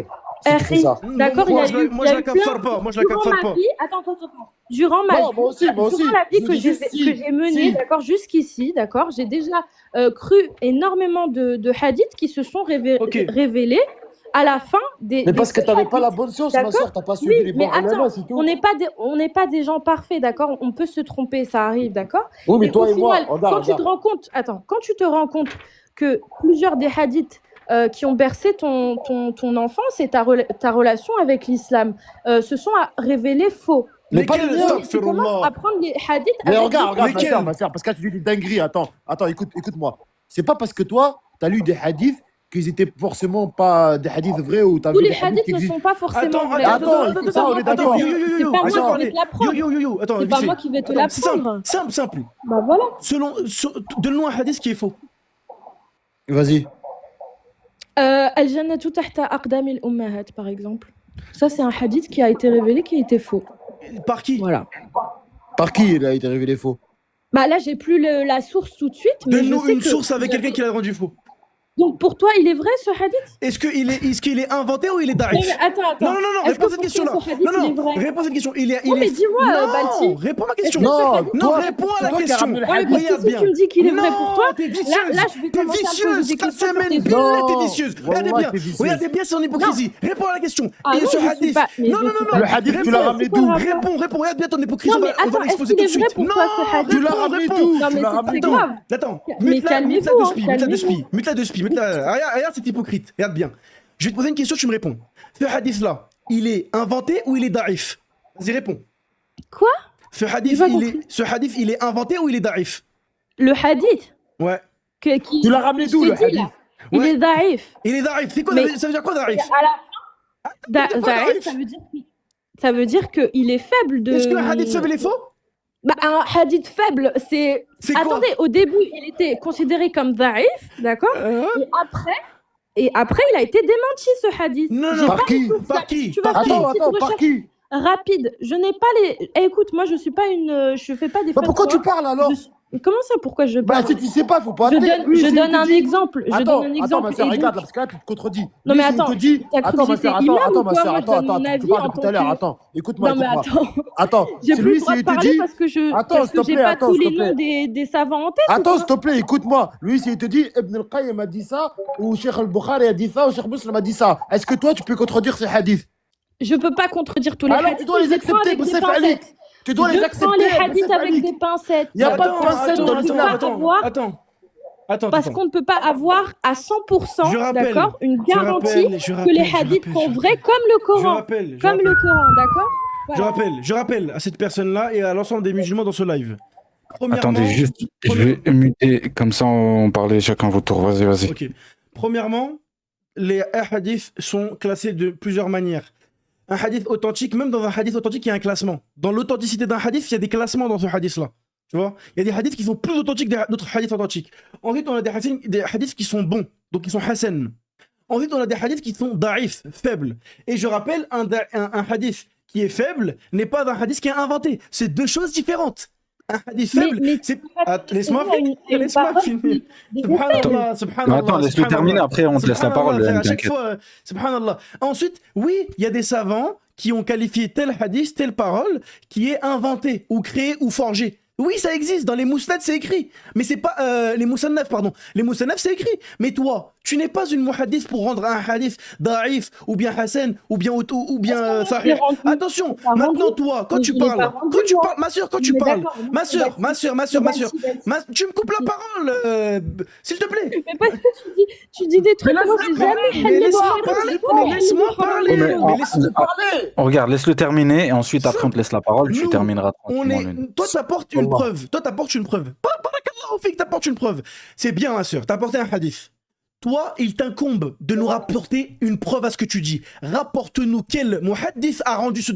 si tu fais Akhi, ça. d'accord, il y Moi, a je eu, la- moi, il y je a la eu cafare plein- pas. Moi, je la durant cafare ma pas. vie, attends. Durant ma Non, vie, moi aussi. durant la vie Je que dis j'ai juste si. que j'ai menée, Si. d'accord, jusqu'ici, d'accord, j'ai déjà cru énormément de hadiths qui se sont Ok. révélés à la fin des. Mais parce que t'avais pas la hadiths. bonne science, ma D'accord. soeur, t'as pas suivi Oui, les mais bons attends, ulama, c'est tout. on n'est pas des gens parfaits, d'accord. On peut se tromper, ça arrive, d'accord. Oui, mais Et toi au et moi, final, regarde, quand tu te rends compte, attends, quand tu te rends compte que plusieurs des hadiths qui ont bercé ton enfance et ta relation avec l'islam se sont révélés faux. Mais pas Lesquels? les miens. Tu commences à prendre les hadiths Mais avec regarde, des- regarde, ma soeur, parce que là, tu dis des dingueries. Attends, écoute-moi. C'est pas parce que toi, t'as lu des hadiths qu'ils étaient forcément pas des hadiths vrais ou t'as tous vu les des hadiths hadiths qui ne existent. sont pas forcément Attends, vrais. attends, ça, on est d'accord. Yo, yo, yo, C'est yo. pas Attends, moi qui allez. vais te l'apprendre. Yo. Attends, C'est vite pas fait. moi qui vais te Attends, c'est l'apprendre. simple. Bah voilà. Donne-nous un hadith qui est faux. Vas-y. Al-Jannatu tahta aqdamil ummahat, par exemple. Ça, c'est un hadith qui a été révélé, qui était faux. Par qui? Voilà. Par qui il a été révélé faux? Bah là, j'ai plus la source tout de suite, mais je Donne-nous sais une que... source avec quelqu'un qui l'a rendu faux. Donc pour toi, il est vrai ce hadith? Est-ce qu'il est inventé ou il est Non, daif? mais attends. Non, Est-ce réponds à que cette pour question-là. toi, ce hadith, il est vrai? Réponds à cette question. Il est. Non, mais dis-moi, Balti. Non, réponds à ma question. Non, Non, toi, réponds à c'est la toi qui as question. ramené le Ouais, hadith. parce que Regarde si bien. tu me dis qu'il est vrai pour toi, t'es vicieuse. là, je vais T'es commencer à me poser vicieuse. des questions sur tes Billah, Non. t'es vicieuse. Regardez Wallah, bien. t'es vicieuse. Regardez bien son hypocrisie. Réponds à la question. Ah Et non, ce je suis hadith. pas- mais Non, je non, suis non, pas- Le hadith, tu l'as ramené C'est quoi d'où? le rapport? Réponds. Regarde bien ton hypocrisie. Non, mais On va attends, est-ce l'exposer qu'il tout de est vrai suite. pour toi ce hadith? Tu l'as ramené réponds. d'où? Non, Tu mais l'as c'est ramené très d'où? grave. Attends, Mais mute-la calmez-vous, de hein, spi. Regarde cet hypocrite. Regarde bien. Je vais te poser une question, tu me réponds. Ce hadith-là, il est inventé ou il est daif? Vas-y, réponds. Quoi? Ce hadith, J'ai pas compris. il est inventé ou il est daif? Le hadith Ouais. qui... Tu l'as ramené d'où, je le t'ai dit, hadith? là, Il Ouais. est daif. Il est daif. C'est quoi, Mais- ça veut dire quoi, daif? À la fin, daif, ça veut dire qu'il est faible de... Est-ce que le hadith faible est faux? Bah, un hadith faible, c'est... C'est quoi? Attendez, au début, il était considéré comme daif, d'accord? Et après, il a été démenti, ce hadith. Non, J'ai non. pas Par qui? les sources. Par qui? Tu vas Par faire qui? une petite Attends, par recherche qui? rapide. Je n'ai pas les... Eh, écoute, moi, je suis pas une... Je fais pas des... Bah, pourquoi tu fatwas. parles alors? Comment ça, pourquoi je Bah, parle? si tu sais pas, faut pas Je appeler. Lui, je s'il donne te un dit. exemple. Je Attends, donne un attends, exemple. ma soeur, Et regarde là, donc, parce que là, tu te contredis. non Lui, mais s'il te attends, dit. t'as cru Attends, que ma j'étais soeur, imam attends, ou ma quoi? soeur, Moi, je donne mon tu avis parles en depuis tout tant à l'heure. que. Attends, écoute-moi, Non mais écoute-moi. attends, Attends, j'ai c'est plus le lui, droit de s'il te parler dit. parce que Attends, s'il te j'ai plaît, pas attends, tous s'il te les noms plaît. des savants en tête ou Attends, s'il quoi? te plaît, écoute-moi. Lui, s'il te dit, Ibn al-Qayyim a dit ça, ou Cheikh al-Bukhari a dit ça, ou Cheikh Muslim a dit ça, est-ce que toi, tu peux contredire ces hadiths? Je peux pas contredire tous les Alors, tu hadiths, dois mais les je prends accepter, avec des Boussef Ali. pincettes. Tu dois les Je prends accepter, les hadiths Boussef avec Ali. des pincettes. Il n'y a pas de Attends, pincettes attends, dans On peut l'islam. pas attends, avoir, attends. parce qu'on ne peut pas avoir à 100%, Je rappelle, d'accord, une je garantie rappelle, que les hadiths sont vrais comme le Coran. Comme le Coran, d'accord? Voilà. Je rappelle à cette personne-là et à l'ensemble des musulmans dans ce live. Premièrement, Attendez, juste, je vais muter, comme ça on parlait chacun votre tour. Vas-y, vas-y. Ok. Premièrement, les hadiths sont classés de plusieurs manières. Un hadith authentique, même dans un hadith authentique, il y a un classement. Dans l'authenticité d'un hadith, il y a des classements dans ce hadith-là. Tu vois, il y a des hadiths qui sont plus authentiques que d'autres hadiths authentiques. Ensuite, on a des hadiths qui sont bons, donc qui sont hasan. Ensuite, on a des hadiths qui sont da'if, faibles. Et je rappelle, un hadith qui est faible n'est pas un hadith qui est inventé. C'est deux choses différentes. Un hadith faible, c'est... Laisse-moi finir. Subhanallah, subhanallah. Attends, laisse-le terminer, après on te laisse la parole. À chaque fois, subhanallah. Ensuite, oui, il y a des savants qui ont qualifié tel hadith, telle parole, qui est inventé, ou créé, ou forgé. Oui, ça existe, dans les mousnad, c'est écrit. Mais c'est pas... les moussannaf, pardon. Les moussannaf, c'est écrit. Mais toi, tu n'es pas une muhaddith pour rendre un hadith da'if, ou bien hasan, ou bien sahih. Attention, maintenant toi, quand tu parles, ma soeur, quand tu parles, ma soeur, tu me coupes la parole, s'il te plaît. Mais parce que tu dis des trucs, moi j'ai jamais laisse-moi parler. Regarde, laisse-le terminer et ensuite après on te laisse la parole, tu termineras tranquillement. Toi, t'apportes une preuve. Barakallahu fik, t'apportes une preuve. C'est bien, ma soeur, t'as apporté un hadith. Toi, il t'incombe de nous rapporter une preuve à ce que tu dis. Rapporte-nous quel muhaddith a rendu ce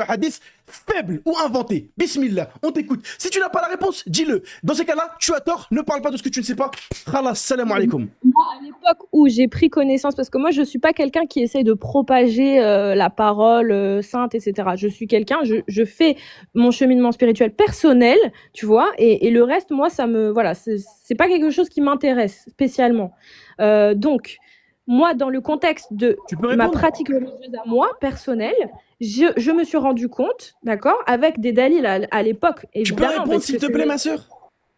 hadith faible ou inventé. Bismillah, on t'écoute. Si tu n'as pas la réponse, dis-le. Dans ces cas-là, tu as tort, ne parle pas de ce que tu ne sais pas. Khalas, salam alaikum. Moi, à l'époque où j'ai pris connaissance, parce que moi, je ne suis pas quelqu'un qui essaye de propager la parole sainte, etc. Je suis quelqu'un, je fais mon cheminement spirituel personnel, tu vois, et le reste, moi, ça me... Voilà, c'est pas quelque chose qui m'intéresse spécialement. Donc, moi, dans le contexte de ma pratique religieuse à moi, personnelle, je me suis rendu compte, d'accord, avec des dalils à l'époque. Tu peux répondre, s'il te plaît, ma sœur?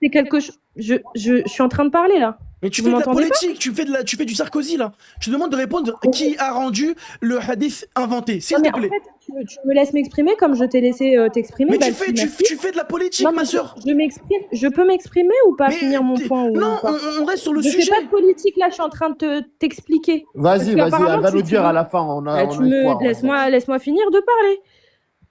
C'est quelque chose... Je suis en train de parler, là. Mais tu fais de la politique, tu fais du Sarkozy, là. Je te demande de répondre qui a rendu le hadith inventé, s'il te plaît. En fait, tu me laisses m'exprimer comme je t'ai laissé t'exprimer. Mais tu fais de la politique, ma soeur. Je peux m'exprimer ou pas, finir mon point Non, on reste sur le sujet. Je fais pas de politique, là, je suis en train de t'expliquer. Vas-y, elle va nous dire à la fin. Laisse-moi finir de parler.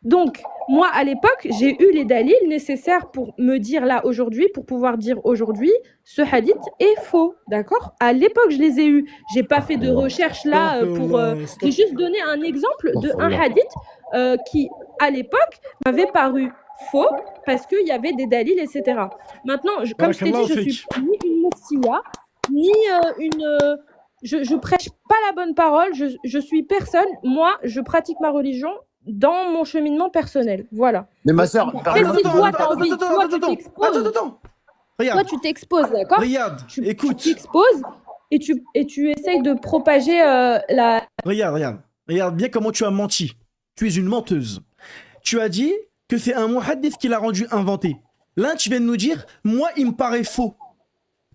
Donc, moi, à l'époque, j'ai eu les dalils nécessaires pour me dire là, aujourd'hui, pour pouvoir dire aujourd'hui, ce hadith est faux, d'accord? À l'époque, je les ai eus. J'ai pas fait de recherche là pour... J'ai juste donné un exemple d'un hadith qui, à l'époque, m'avait paru faux parce qu'il y avait des dalils, etc. Maintenant, comme je t'ai dit, je suis ni une moussia, ni une... Je prêche pas la bonne parole, je suis personne. Moi, je pratique ma religion dans mon cheminement personnel, voilà. Mais ma soeur, si toi t'as envie, toi tu t'exposes. Regarde. Toi tu t'exposes, d'accord? Regarde, écoute. Tu t'exposes et tu essayes de propager la... Regarde bien comment tu as menti. Tu es une menteuse. Tu as dit que c'est un muhaddith qui l'a rendu inventé. Là, tu viens de nous dire, moi, il me paraît faux.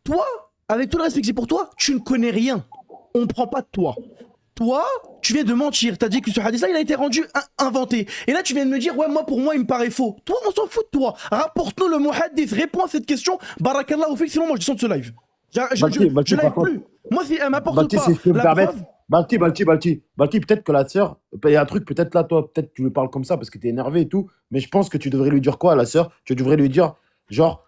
Toi, avec tout le respect que j'ai pour toi, tu ne connais rien. On ne prend pas de toi. Toi, tu viens de mentir. Tu as dit que ce hadith-là, il a été rendu inventé. Et là, tu viens de me dire, ouais, pour moi, il me paraît faux. Toi, on s'en fout de toi. Rapporte-nous le muhaddith. Réponds à cette question. Barakallahu fik, sinon, moi, je descends de ce live. Je live plus. Moi, si elle m'apporte pas si je peux me la permettre, preuve... Balti, peut-être que la sœur, il y a un truc, peut-être là, toi, peut-être tu lui parles comme ça parce que t'es énervé et tout, mais je pense que tu devrais lui dire quoi à la sœur? Tu devrais lui dire, genre,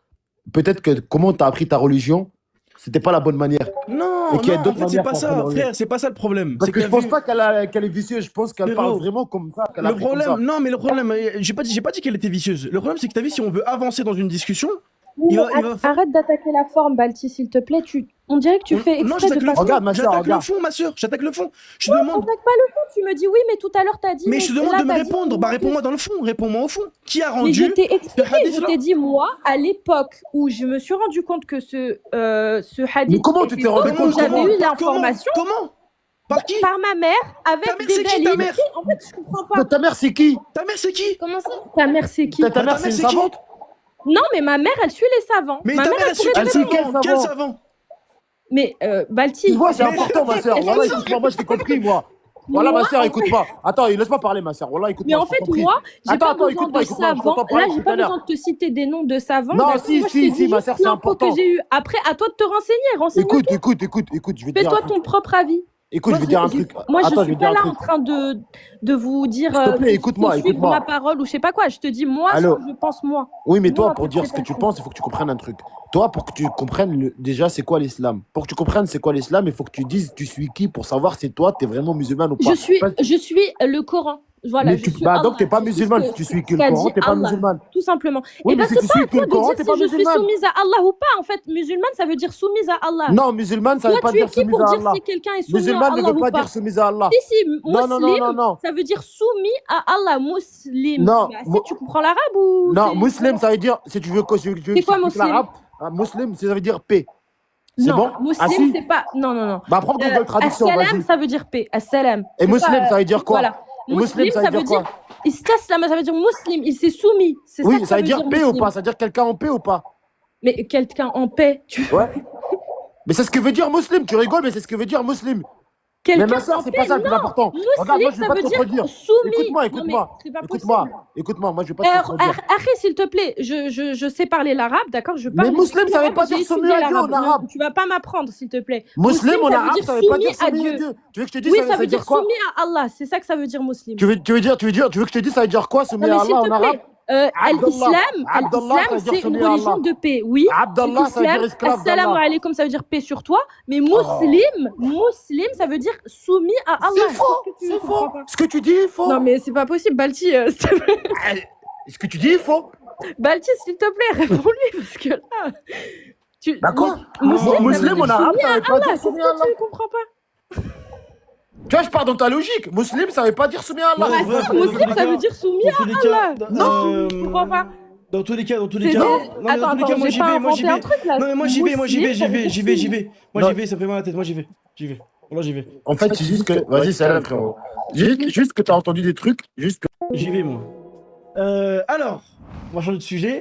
peut-être que comment t'as appris ta religion, c'était pas la bonne manière. Non, en fait, c'est pas ça, frère, c'est pas ça le problème. Parce que je pense pas qu'elle est vicieuse, je pense qu'elle parle vraiment comme ça. Le problème, non, mais le problème, j'ai pas dit qu'elle était vicieuse. Le problème, c'est que t'as vu, si on veut avancer dans une discussion, il va Arrête d'attaquer la forme, Balti, s'il te plaît. On dirait que tu fais Non, exprès j'attaque de le pas... fond. Regarde, ma soeur, J'attaque le regarde. fond, ma soeur. J'attaque le fond. Je Non, demande. t'attaques pas le fond. Tu me dis oui, mais tout à l'heure, t'as dit... Mais je te demande là, de me t'as dit répondre. Bah, moi, réponds-moi dans le fond. Réponds-moi au fond. Qui a Mais je rendu t'ai ce expliqué, je hadith-là? t'ai dit, moi, à l'époque où je me suis rendu compte que ce hadith... Mais comment tu était t'es rendu faux, compte? j'avais Comment eu l'information Comment? Par qui? par ma mère, avec Ta mère, des c'est qui, ta valides. mère? En fait, je comprends pas. Ta mère, c'est qui? Ta mère, c'est qui? Comment ça? Ta mère, c'est qui? Ta mère, c'est une c'est qui? savante? Non, mais ma mère, elle suit les savants. Mais ma ta mère, mère, elle suit pourrait quel te suit répondre. quel savant? savant? Quel savant? Mais Balti... Tu vois, c'est Mais- important, ma soeur. Voilà, écoute-moi, moi, je t'ai compris, moi. Voilà, ma soeur, écoute-moi. Attends, laisse-moi parler, ma soeur. Voilà, écoute-moi. Mais en je t'ai fait, compris. moi, j'ai Attends, pas attends, besoin écoute-moi, de écoute-moi, je savants. t'entends parler Là, j'ai tout pas à l'heure. besoin de te citer des noms de savants. Non, d'accord. si, Moi, je si, te si, dis ma juste soeur, c'est l'info important. que j'ai eu. Après, à toi de te renseigner. Renseigne-toi. Écoute, je vais te dire un Fais-toi truc. ton propre avis. Écoute, je vais te dire un truc. Moi, je Attends, je suis vais te dire pas un là truc. en train de vous dire S'il te plaît, qu'il écoute-moi, faut suivre écoute-moi. ma parole ou je sais pas quoi. Je te dis moi Allô. ce que je pense moi. Oui, mais Non, toi, pour dire ce que interprétation. tu penses, il faut que tu comprennes un truc. Toi, pour que tu comprennes déjà c'est quoi l'islam. Pour que tu comprennes c'est quoi l'islam, il faut que tu dises tu suis qui pour savoir si toi, tu es vraiment musulmane ou pas. Je suis Parce- le Coran. Voilà, mais je tu, suis bah Allah. donc t'es pas Je suis musulmane. ce Si tu suis que ce le qu'a Coran, dit t'es pas Allah, musulmane. tout simplement. Oui, Et mais ben si c'est tu pas suis à que toi le de Coran, dire t'es si pas je suis musulmane. soumise à Allah ou pas. En fait, musulmane, ça veut dire soumise à Allah. Non, musulmane, ça veut Toi, pas tu es dire qui soumise pour à dire Allah. si quelqu'un est soumis à Musulmane ne Allah veut ou pas pas? dire soumise à Allah. Si, Non, non, non, non, non. ça veut dire soumis à Allah, muslim. Non, Bah, si tu comprends l'arabe ou Non, c'est- musulman, ça veut dire, si tu veux que je C'est quoi, explique musulman? l'arabe, musulman, ça veut dire paix. C'est Non, bon? muslim, Ah si? c'est pas. Non, non, non. Bah prends Google Traduction, As-salam, vas-y. ça veut dire paix. As-salam. Et C'est musulman, pas, ça veut dire quoi? Voilà. Et musulman, Muslim, ça veut dire. Istaslam, ça veut dire muslim. Il s'est soumis. C'est Oui, que ça veut dire paix ou muslim. pas? Ça veut dire quelqu'un en paix ou pas? Mais quelqu'un en paix, tu vois. Ouais. Mais c'est ce que veut dire musulman. Tu rigoles, mais c'est ce que veut dire musulman. Mais Quelqu'un ma soeur, en c'est paix, pas ça le plus non. important. Regarde, moi, Muslim, je vais ça pas veut te dire contredire. soumis. Écoute-moi, Non, écoute-moi. mais c'est pas Écoute-moi, possible. écoute-moi, moi je vais pas te contredire. Arrête, s'il te plaît. Je sais parler l'arabe, d'accord? Je parle Mais musulman, ça veut l'arabe, pas j'ai dire soumis étudié à Dieu en l'arabe. arabe. Tu vas pas m'apprendre, s'il te plaît. Musulman en ça veut arabe, dire ça veut pas dire soumis à soumis à Dieu. Dieu. Tu veux que je te dise Oui, ça veut dire quoi? soumis à Allah. C'est ça que ça veut dire muslim. Tu veux que je te dise ça veut dire quoi, soumis Non, à mais s'il Allah te en arabe? plaît, l'islam, Abdallah, ça veut dire c'est une soumis à Allah. religion de paix, oui. Abdallah, ça veut dire esclave Assalamu d'Allah. alaykum, ça veut dire paix sur toi. Mais muslim, ça veut dire soumis à Allah. C'est faux, Qu'est-ce que tu c'est comprends faux. pas? Ce que tu dis est faux. Non, mais c'est pas possible, Balti. S'il te plaît. Ce que tu dis est faux. Balti, s'il te plaît, réponds-lui, parce que là. Bah quoi? Muslim, ça veut Musulman dire en arabe, soumis ça à veut pas Allah. dire Qu'est-ce soumis à Allah. que tu comprends pas? Tu vois, je pars dans ta logique. Musulman, ça veut pas dire soumis à Allah. Non, bref, dans tous Muslim, les ça cas- veut dire soumis dans tous les cas, Non, je comprends pas. Dans tous les cas, C'est- non, mais c'est- dans tous les cas, Attends, moi j'ai j'y pas vais, moi j'y inventé un vais. truc là. Non, mais moi j'y vais. Muslim, ça veut dire soumis. Moi Non. j'y vais, ça fait mal à la tête, moi j'y vais. Voilà, j'y vais. En fait, c'est juste que. Vas-y, c'est là, frérot. Juste que t'as entendu des trucs. Juste que. J'y vais, moi. Alors, on va changer de sujet.